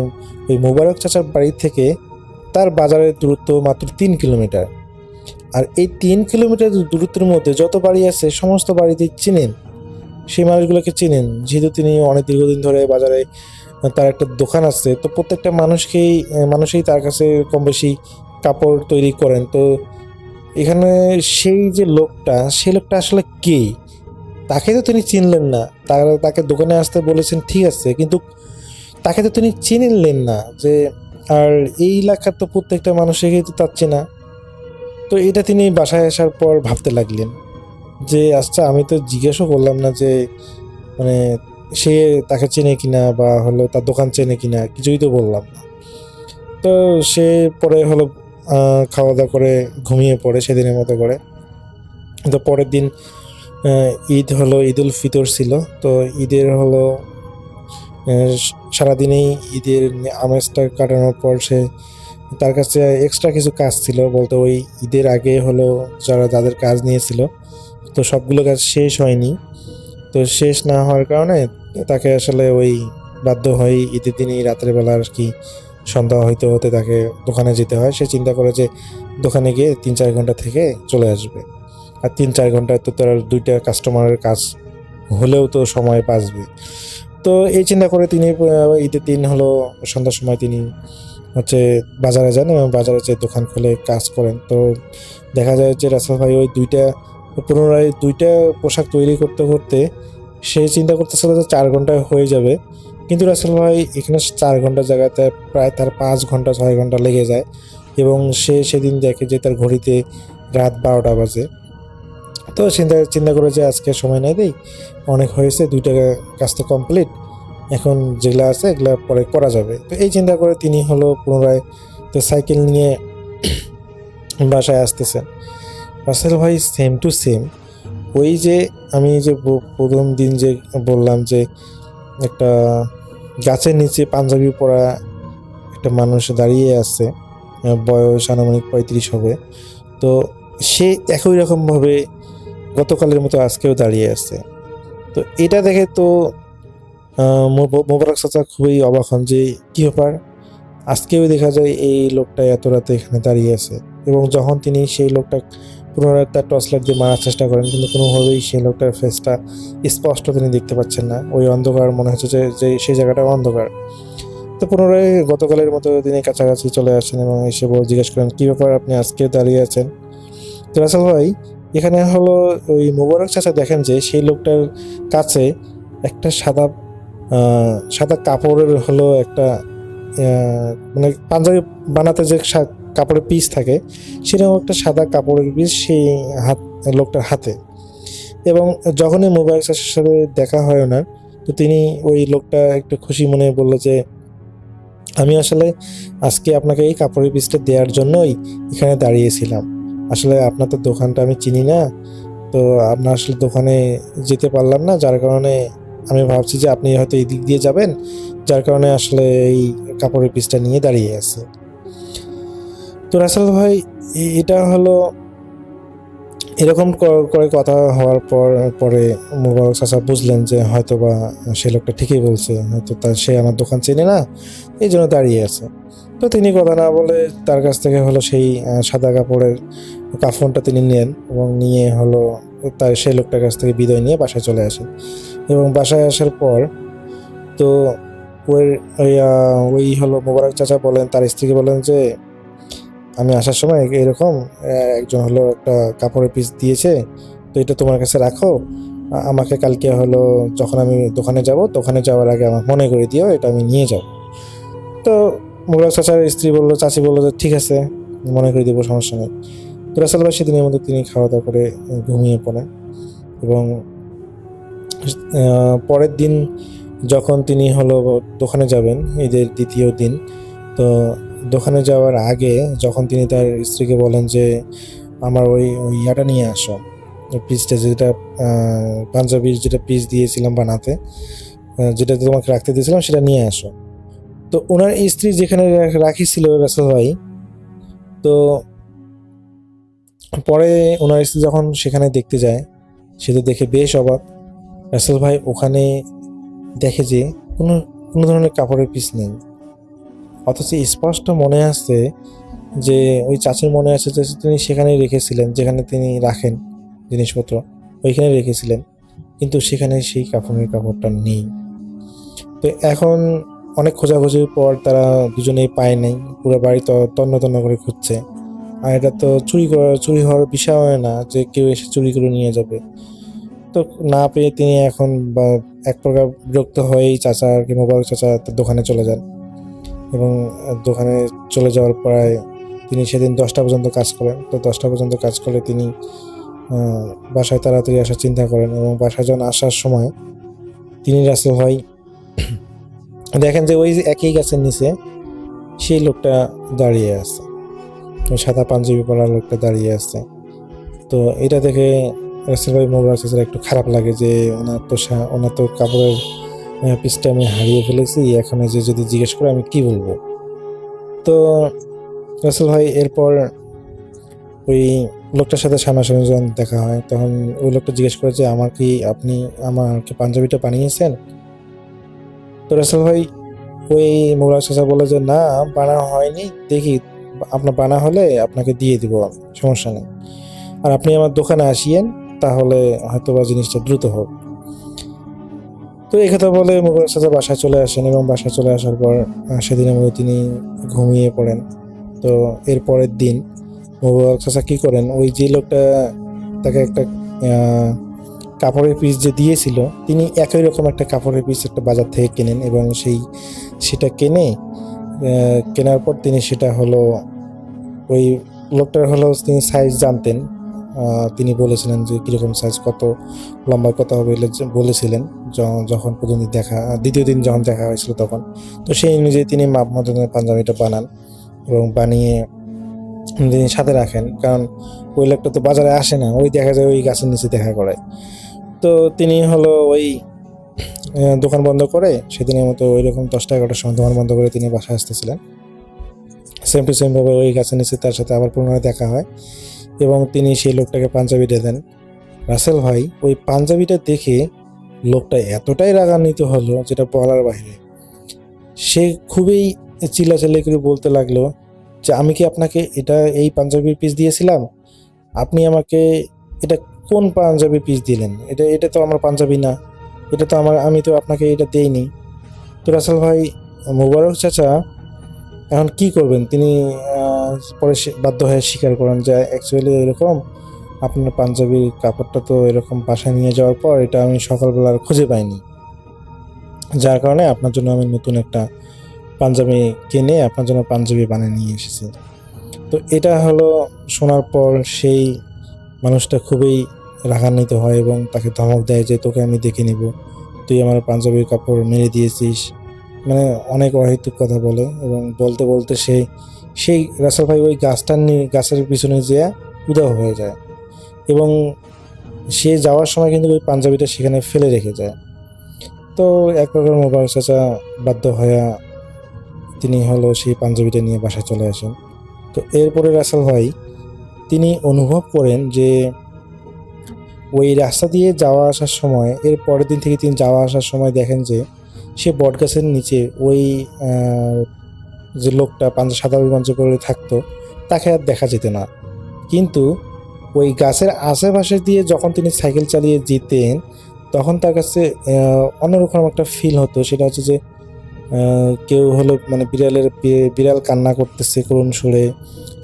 ওই মোবারক চাচার বাড়ি থেকে তার বাজারের দূরত্ব মাত্র 3 কিলোমিটার। আর এই 3 কিলোমিটার দূরত্বের মধ্যে যত বাড়ি আছে সমস্ত বাড়িতে চিনেন, সেই মানুষগুলোকে চিনেন, যেহেতু তিনি অনেক দীর্ঘদিন ধরে বাজারে তার একটা দোকান আছে। তো প্রত্যেকটা মানুষই তার কাছে কম বেশি কাপড় তৈরি করেন। তো এখানে সেই যে লোকটা, সেই লোকটা আসলে কে, তাকে তো তিনি চিনলেন না। তাকে দোকানে আসতে বলেছেন ঠিক আছে, কিন্তু তাকে তো তিনি চিনলেন না যে, আর এই এলাকার তো প্রত্যেকটা মানুষেরই তো তার চেনা। তো এটা তিনি বাসায় আসার পর ভাবতে লাগলেন যে আচ্ছা আমি তো জিজ্ঞাসা করলাম না যে মানে সে তাকে চেনে কিনা বা হলো তার দোকান চেনে কিনা, কিছুই তো বললাম না। তো সে পরে হলো খাওয়া দাওয়া করে ঘুমিয়ে পড়ে সেদিনের মতো করে। তো পরের দিন ঈদ হলো, ঈদুল ফিতর ছিল। তো ঈদের হলো সারাদিনেই ঈদের আমেজটা কাটানোর পর সে তার কাছে এক্সট্রা কিছু কাজ ছিল, বলতে ওই ঈদের আগে হলো যাদের কাজ নিয়েছিল তো সবগুলো কাজ শেষ হয়নি। তো শেষ না হওয়ার কারণে তাকে আসলে ওই বাধ্য হয়ে ঈদের দিনই রাতের বেলা আর কি সন্ধ্যা হইতে হতে তাকে দোকানে যেতে হয়। সে চিন্তা করে যে দোকানে গিয়ে 3-4 ঘন্টা থেকে চলে আসবে, আর 3-4 ঘন্টায় তো তার 2টা কাস্টমারের কাজ হলেও তো সময় বাঁচবে। তো এই চিন্তা করে তিনি ঈদের দিন হলো সন্ধ্যার সময় তিনি হচ্ছে বাজারে যান এবং বাজারে যে দোকান খুলে কাজ করেন। তো দেখা যায় যে রাসেল ভাই ওই 2টা তো পুনরায় 2টা পোশাক তৈরি করতে করতে সে চিন্তা করতেছিল যে 4 ঘন্টায় হয়ে যাবে, কিন্তু রাসেল ভাই এখানে 4 ঘন্টার জায়গাতে প্রায় তার 5 ঘন্টা 6 ঘন্টা লেগে যায় এবং সে সেদিন দেখে যে তার ঘড়িতে রাত 12টা বাজে। তো চিন্তা চিন্তা করে যে আজকে সময় নেই দেই, অনেক হয়েছে, 2টা কাজ তো কমপ্লিট, এখন যেগুলো আছে এগুলো পরে করা যাবে। তো এই চিন্তা করে তিনি হলো পুনরায় তো সাইকেল নিয়ে বাসায় আসতেছেন। রাসেল ভাই সেম টু সেম ওই যে আমি যে প্রথম দিন যে বললাম যে একটা গাছের নিচে পাঞ্জাবি পরা একটা মানুষ দাঁড়িয়ে আছে, বয়স আনুমানিক 35 হবে। তো সে একই রকমভাবে গতকালের মতো আজকেও দাঁড়িয়ে আছে। তো এটা দেখে তো মোবারক চাচা খুবই অবাক হন যে কী ব্যাপার, আজকেও দেখা যায় এই লোকটা এত রাতে এখানে দাঁড়িয়ে আছে। এবং যখন তিনি সেই লোকটা পুনরায় তার টর্চ লাইট দিয়ে মারার চেষ্টা করেন, কিন্তু কোনোভাবেই সেই লোকটার ফেসটা স্পষ্ট তিনি দেখতে পাচ্ছেন না, ওই অন্ধকার মনে হচ্ছে যে সেই জায়গাটা অন্ধকার। তো পুনরায় গতকালের মতো তিনি কাছাকাছি চলে আসেন এবং এসে জিজ্ঞেস করেন কী ব্যাপার, আপনি আজকে দাঁড়িয়ে আছেন। তো রাসেল ভাই এখানে হলো ওই মোবারক চাচা দেখেন যে সেই লোকটার কাছে একটা সাদা কাপড়ের হলো একটা মানে পাঞ্জাবি বানাতে যে কাপড়ের পিস থাকে, সেরকম একটা সাদা কাপড়ের পিস সেই লোকটার হাতে। এবং যখনই মোবারক চাচার সাথে দেখা হয় ওনার, তো তিনি ওই লোকটা একটু খুশি মনে বললো যে আমি আসলে আজকে আপনাকে এই কাপড়ের পিসটা দেওয়ার জন্যই এখানে দাঁড়িয়েছিলাম। আসলে আপনার তো দোকানটা আমি চিনি না, তো আপনার আসলে দোকানে যেতে পারলাম না, যার কারণে আমি ভাবছি যে আপনি হয়তো এই দিক দিয়ে যাবেন, যার কারণে আসলে এই কাপড়ের পিসটা নিয়ে দাঁড়িয়ে আছে। তো রাসেল ভাই এটা হলো এরকম করে কথা হওয়ার পরে মোবারক চাচা বুঝলেন যে হয়তো বা সে লোকটা ঠিকই বলছে, হয়তো সে আমার দোকান চেনে না, এই জন্য দাঁড়িয়ে আছে। তো তিনি কথা না বলে তার কাছ থেকে হলো সেই সাদা কাপড়ের কাফনটা তিনি নেন এবং নিয়ে হলো তার সেই লোকটার কাছ থেকে বিদায় নিয়ে বাসায় চলে আসেন। এবং বাসায় আসার পর তো ওই হলো মোবারক চাচা বলেন তার স্ত্রীকে বলেন যে আমি আসার সময় এরকম একজন হলো একটা কাপড়ের পিস দিয়েছে, তো এটা তোমার কাছে রাখো, আমাকে কালকে হলো যখন আমি দোকানে যাব, দোকানে যাওয়ার আগে আমার মনে করে দিও, এটা আমি নিয়ে যাব। তো মোবারক চাচার স্ত্রী বললো, চাচি বললো যে ঠিক আছে, মনে করে দেবো, সমস্যা নেই। তো রাসেল ভাই সেদিনের মধ্যে তিনি খাওয়া দাওয়া করে ঘুমিয়ে পড়েন। এবং পরের দিন যখন তিনি হলো দোকানে যাবেন, ঈদের দ্বিতীয় দিন, তো দোকানে যাওয়ার আগে যখন তিনি তার স্ত্রীকে বলেন যে আমার ওই ইয়াটা নিয়ে আসো, পিসটা যেটা পাঞ্জাবির যেটা পিস দিয়েছিলাম বানাতে, যেটা তোমাকে রাখতে দিয়েছিলাম সেটা নিয়ে আসো। তো ওনার স্ত্রী যেখানে রাখিছিল রাসেল ভাই, তো পরে ওনার স্ত্রী যখন সেখানে দেখতে যায়, সেটা দেখে বেশ অবাক। রাসেল ভাই ওখানে দেখে যে কোনো ধরনের কাপড়ের পিস নেই, অথচ স্পষ্ট মনে আছে যে ওই চাচির মনে আছে যে তিনি সেখানেই রেখেছিলেন, যেখানে তিনি রাখেন জিনিসপত্র ওইখানে রেখেছিলেন, কিন্তু সেখানে সেই কাপড়টা নেই। তো এখন অনেক খোঁজাখুঁজির পর তারা দুজনেই পায় নাই, পুরো বাড়ি তন্ন তন্ন করে খুঁজছে। আর এটা তো চুরি হওয়ার বিষয় না যে কেউ এসে চুরি করে নিয়ে যাবে। তো না পেয়ে তিনি এখন এক প্রকার বিরক্ত হয়েই মোবারক চাচা তার দোকানে চলে যান। এবং দোকানে চলে যাওয়ার পরে তিনি সেদিন 10টা পর্যন্ত কাজ করেন। তো 10টা পর্যন্ত কাজ করে তিনি বাসায় তাড়াতাড়ি আসার চিন্তা করেন। এবং বাসায় যখন আসার সময় তিনি রাসেল ভাই দেখেন যে ওই একই গাছের নিচে সেই লোকটা দাঁড়িয়ে আছে, ওই সাদা পাঞ্জাবি পরা লোকটা দাঁড়িয়ে আছে। তো এটা দেখে রাসেল ভাই মোবারক চাচার একটু খারাপ লাগে যে ওনার তো কাপড়ের পিসটা আমি হারিয়ে ফেলেছি, এখন যে যদি জিজ্ঞেস করে আমি কি বলবো। তো রাসেল ভাই এরপর ওই লোকটার সাথে সামনাসামনি যখন দেখা হয়, তখন ওই লোকটা জিজ্ঞেস করে যে আপনি আমাকে পাঞ্জাবিটা বানিয়েছেন? তো রাসেল ভাই ওই মোবারক চাচা বলে যে না, বানা হয়নি, দেখি আপনার বানা হলে আপনাকে দিয়ে দিব, সমস্যা নেই, আর আপনি আমার দোকানে আসিয়েন, তাহলে হয়তো বা জিনিসটা দ্রুত হবে। তো এই কথা বলে মোবারক চাচা বাসায় চলে আসেন এবং বাসায় চলে আসার পর সেদিনের মধ্যে তিনি ঘুমিয়ে পড়েন। তো এর পরের দিন মোবারক চাচা কী করেন, ওই যে লোকটা তাকে একটা কাপড়ের পিস যে দিয়েছিল, তিনি একই রকম একটা কাপড়ের পিস একটা বাজার থেকে কেনেন এবং সেটা কেনার পর তিনি সেটা হলো ওই লোকটার হলো তিনি সাইজ জানতেন। তিনি বলেছিলেন যে কীরকম সাইজ, কত লম্বা কত হবে বলেছিলেন যখন প্রথম দ্বিতীয় দিন যখন দেখা হয়েছিল তখন। তো সেই অনুযায়ী তিনি মাপ মতো পাঞ্জাবিটা বানান এবং বানিয়ে তিনি সাথে রাখেন, কারণ ওই লোকটা তো বাজারে আসে না, ওই দেখা যায় ওই গাছের নিচে দেখা করে। তো তিনি হলো ওই দোকান বন্ধ করে সেদিনের মতো ওই রকম 10টা-11টার সময় দোকান বন্ধ করে তিনি বাসায় আসতেছিলেন। সেম টু সেমভাবে ওই গাছের নিচে তার সাথে আবার পুনরায় দেখা হয় এবং তিনি সেই লোকটাকে পাঞ্জাবিটা দেন। রাসেল ভাই ওই পাঞ্জাবিটা দেখে লোকটা এতটাই রাগান্বিত হলো যেটা বলার বাইরে। সে খুবই চিল্লাচিল্লি করে বলতে লাগলো যে আমি কি আপনাকে এই পাঞ্জাবির পিস দিয়েছিলাম? আপনি আমাকে এটা কোন পাঞ্জাবির পিস দিলেন? এটা তো আমার পাঞ্জাবি না, আমি তো আপনাকে এটা দেইনি। তো রাসেল ভাই, মোবারক চাচা এখন কি করবেন? তিনি পরে বাধ্য হয়ে স্বীকার করেন যে অ্যাকচুয়ালি এরকম, আপনার পাঞ্জাবির কাপড়টা তো এরকম বাসায় নিয়ে যাওয়ার পর এটা আমি সকালবেলা আর খুঁজে পাইনি, যার কারণে আপনার জন্য আমি নতুন একটা পাঞ্জাবি কিনে আপনার জন্য পাঞ্জাবি বানিয়ে নিয়ে এসেছি। তো এটা হলো শোনার পর সেই মানুষটা খুবই রাগান্বিত হয় এবং তাকে ধমক দেয় যে তোকে আমি দেখে নিব, তুই আমার পাঞ্জাবির কাপড় মেরে দিয়েছিস, মানে অনেক অহেতুক কথা বলে। এবং বলতে বলতে সেই রাসেল ভাই ওই গাছের পিছনে যেয়ে উধাও হয়ে যায় এবং সে যাওয়ার সময় কিন্তু ওই পাঞ্জাবিটা সেখানে ফেলে রেখে যায়। তো এক প্রকার মোবারক চাচা বাধ্য হয়ে তিনি হলো সেই পাঞ্জাবিটা নিয়ে বাসায় চলে আসেন। তো এরপরে রাসেল ভাই তিনি অনুভব করেন যে ওই রাস্তা দিয়ে যাওয়া আসার সময়, এর পরের দিন থেকে তিনি যাওয়া আসার সময় দেখেন যে সে বটগাছের নিচে ওই যে লোকটা সাদা পাঞ্জাবি পরে থাকতো তাকে আর দেখা যেত না। কিন্তু ওই গাছের আশেপাশে দিয়ে যখন তিনি সাইকেল চালিয়ে যেতেন তখন তার কাছে অন্যরকম একটা ফিল হতো। সেটা হচ্ছে যে কেউ হলো মানে বিড়াল কান্না করতেছে করুণ সুরে,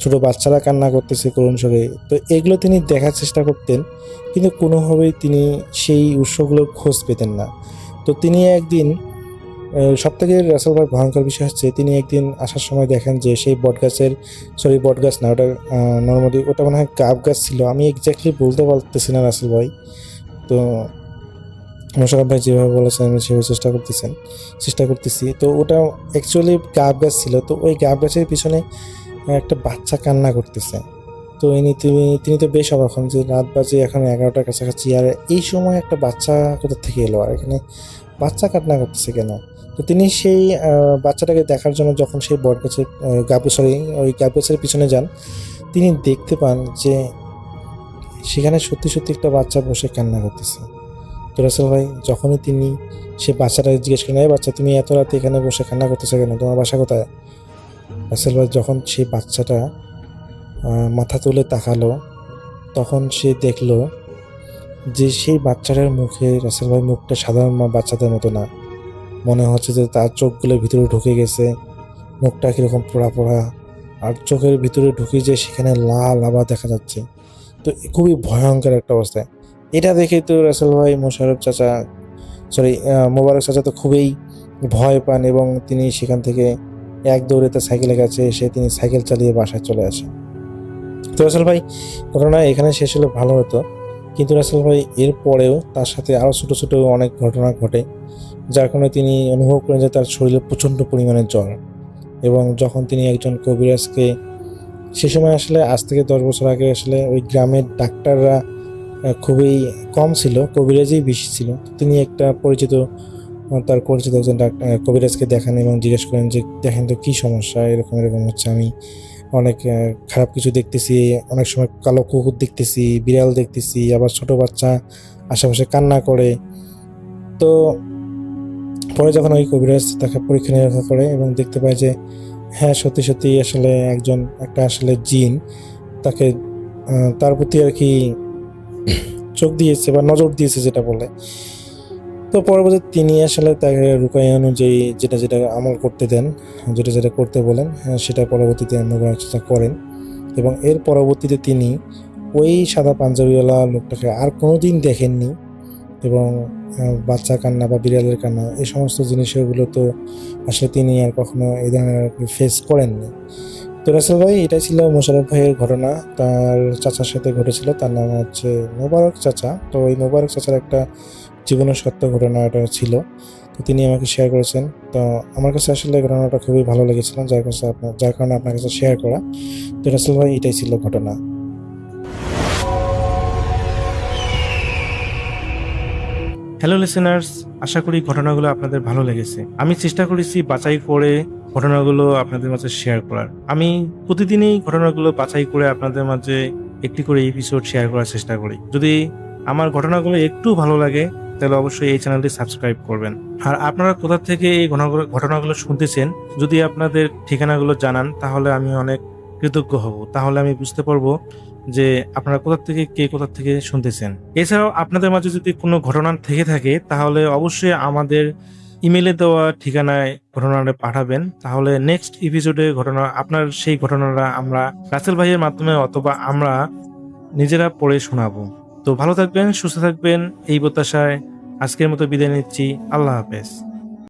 ছোটো বাচ্চারা কান্না করতেছে করুণ সুরে। তো এগুলো তিনি দেখার চেষ্টা করতেন, কিন্তু কোনোভাবেই তিনি সেই উৎসগুলোর খোঁজ পেতেন না। তো তিনি একদিন, সবথেকে রাসেল ভাই ভয়ঙ্কর বিষয় হচ্ছে তিনি একদিন আসার সময় দেখেন যে সেই বটগাছ না, ওটা নর্মালি ওটা মনে হয় গাব গাছ ছিল, আমি এক্স্যাক্টলি বলতে পারতেছি না রাসেল ভাই। তো মোশাররফ ভাই যেভাবে বলেছেন আমি সেভাবে চেষ্টা করতেছি। তো ওটা অ্যাকচুয়ালি গাব গাছ ছিল। তো ওই গাব গাছের পিছনে একটা বাচ্চা কান্না করতেছে। তো তিনি তো বেশ অবাক হন যে রাত বাজে এখন 11টার কাছাকাছি, আর এই সময় একটা বাচ্চা কোথা থেকে এলো, আর এখানে বাচ্চা কান্না করতেছে কেন? তো তিনি সেই বাচ্চাটাকে দেখার জন্য যখন সেই ওই গাব গাছের পিছনে যান, তিনি দেখতে পান যে সেখানে সত্যি সত্যি একটা বাচ্চা বসে কান্না করতেছে। তো রাসেল ভাই যখনই তিনি সে বাচ্চাটাকে জিজ্ঞেস করেন, এই বাচ্চা তুমি এত রাতে এখানে বসে কান্না করতেছো কেন, তোমার বাসা কোথায়? রাসেল ভাই যখন সেই বাচ্চাটা মাথা তুলে তাকালো তখন সে দেখলো যে সেই বাচ্চাটার মুখে, রাসেল ভাই মুখটা সাধারণ বাচ্চাদের মতো না, মনে হচ্ছে যে তার চোখগুলো ভিতরে ঢুকে গেছে, মুখটা কীরকম পোড়া পোড়া, আর চোখের ভিতরে ঢুকে যে সেখানে লাল আভা দেখা যাচ্ছে। তো খুবই ভয়ঙ্কর একটা অবস্থায়। এটা দেখে তো রাসেল ভাই মোবারক চাচা তো খুবই ভয় পান এবং তিনি সেখান থেকে এক দৌড়ে তার সাইকেলের কাছে এসে তিনি সাইকেল চালিয়ে বাসায় চলে আসেন। তো রাসেল ভাই ঘটনা এখানে শেষ হলে ভালো হতো, কিন্তু রাসেল ভাই এর পরেও তার সাথে আরও ছোটো ছোটো অনেক ঘটনা ঘটে, যার কারণে তিনি অনুভব করেন যে তার শরীরে প্রচণ্ড পরিমাণে জ্বর। এবং যখন তিনি একজন কবিরাজকে, সে সময় আসলে আজ থেকে 10 বছর আগে আসলে ওই গ্রামের ডাক্তাররা খুবই কম ছিল, কবিরাজই বেশি ছিল। তিনি তার পরিচিত একজন কবিরাজকে দেখান এবং জিজ্ঞেস করেন যে দেখেন তো কী সমস্যা, এরকম হচ্ছে, আমি অনেক খারাপ কিছু দেখতেছি, অনেক সময় কালো কুকুর দেখতেছি, বিড়াল দেখতেছি, আবার ছোট বাচ্চা আশেপাশে কান্না করে। তো পরে যখন ওই কবিরাজ তাকে পরীক্ষা নিরীক্ষা করে এবং দেখতে পায় যে হ্যাঁ সত্যি সত্যি আসলে একটা আসলে জিন তাকে তার প্রতি আর কি চোখ দিয়েছে বা নজর দিয়েছে যেটা বলে। তো পরবর্তী তিনি আসলে তাকে রুকাইয়া অনুযায়ী যেটা আমল করতে দেন, যেটা করতে বলেন, সেটা পরবর্তীতে মোবারক চাচা করেন। এবং এর পরবর্তীতে তিনি ওই সাদা পাঞ্জাবিওয়ালা লোকটাকে আর কোনোদিন দেখেননি, এবং বাচ্চা কান্না বা বিড়ালের কান্না এই সমস্ত জিনিসগুলো তো আসলে তিনি আর কখনো এই ধরনের ফেস করেননি। তো রাসেল ভাই, এটাই ছিল মোশাররফ ভাইয়ের ঘটনা, তার চাচার সাথে ঘটেছিল। তার নাম হচ্ছে মোবারক চাচা। তো এই মোবারক চাচার একটা জীবনের সত্য ঘটনা এটা ছিল, তো তিনি আমাকে শেয়ার করেছেন। তো আমার কাছে আসলে ঘটনাটা খুবই ভালো লেগেছিল, যার কারণে আপনার কাছে শেয়ার করা। তো রাসেল ভাই, এটাই ছিল ঘটনা। হ্যালো লিসেনার্স, আশা করি ঘটনাগুলো আপনাদের ভালো লেগেছে। আমি চেষ্টা করেছি বাছাই করে ঘটনাগুলো আপনাদের মাঝে শেয়ার করার। আমি প্রতিদিনই ঘটনাগুলো বাছাই করে আপনাদের মাঝে একটি করে এপিসোড শেয়ার করার চেষ্টা করি। যদি আমার ঘটনাগুলো একটু ভালো লাগে তাহলে অবশ্যই এই চ্যানেলটি সাবস্ক্রাইব করবেন। আর আপনারা কোথা থেকে এই ঘটনাগুলো শুনতেছেন, যদি আপনাদের ঠিকানাগুলো জানান তাহলে আমি অনেক কৃতজ্ঞ হব। তাহলে আমি বুঝতে পারবো যে আপনারা কোথা থেকে শুনতেছেন। এছাড়াও আপনাদের মাঝে যদি কোনো ঘটনা থেকে থাকে তাহলে অবশ্যই আমাদের ইমেলে দেওয়া ঠিকানায় ঘটনাটা পাঠাবেন। তাহলে নেক্সট এপিসোডে আপনার সেই ঘটনাটা আমরা রাসেল ভাইয়ের মাধ্যমে অথবা আমরা নিজেরা পড়ে শোনাবো। তো ভালো থাকবেন, সুস্থ থাকবেন, এই প্রত্যাশায় আজকের মতো বিদায় নিচ্ছি। আল্লাহ হাফেজ।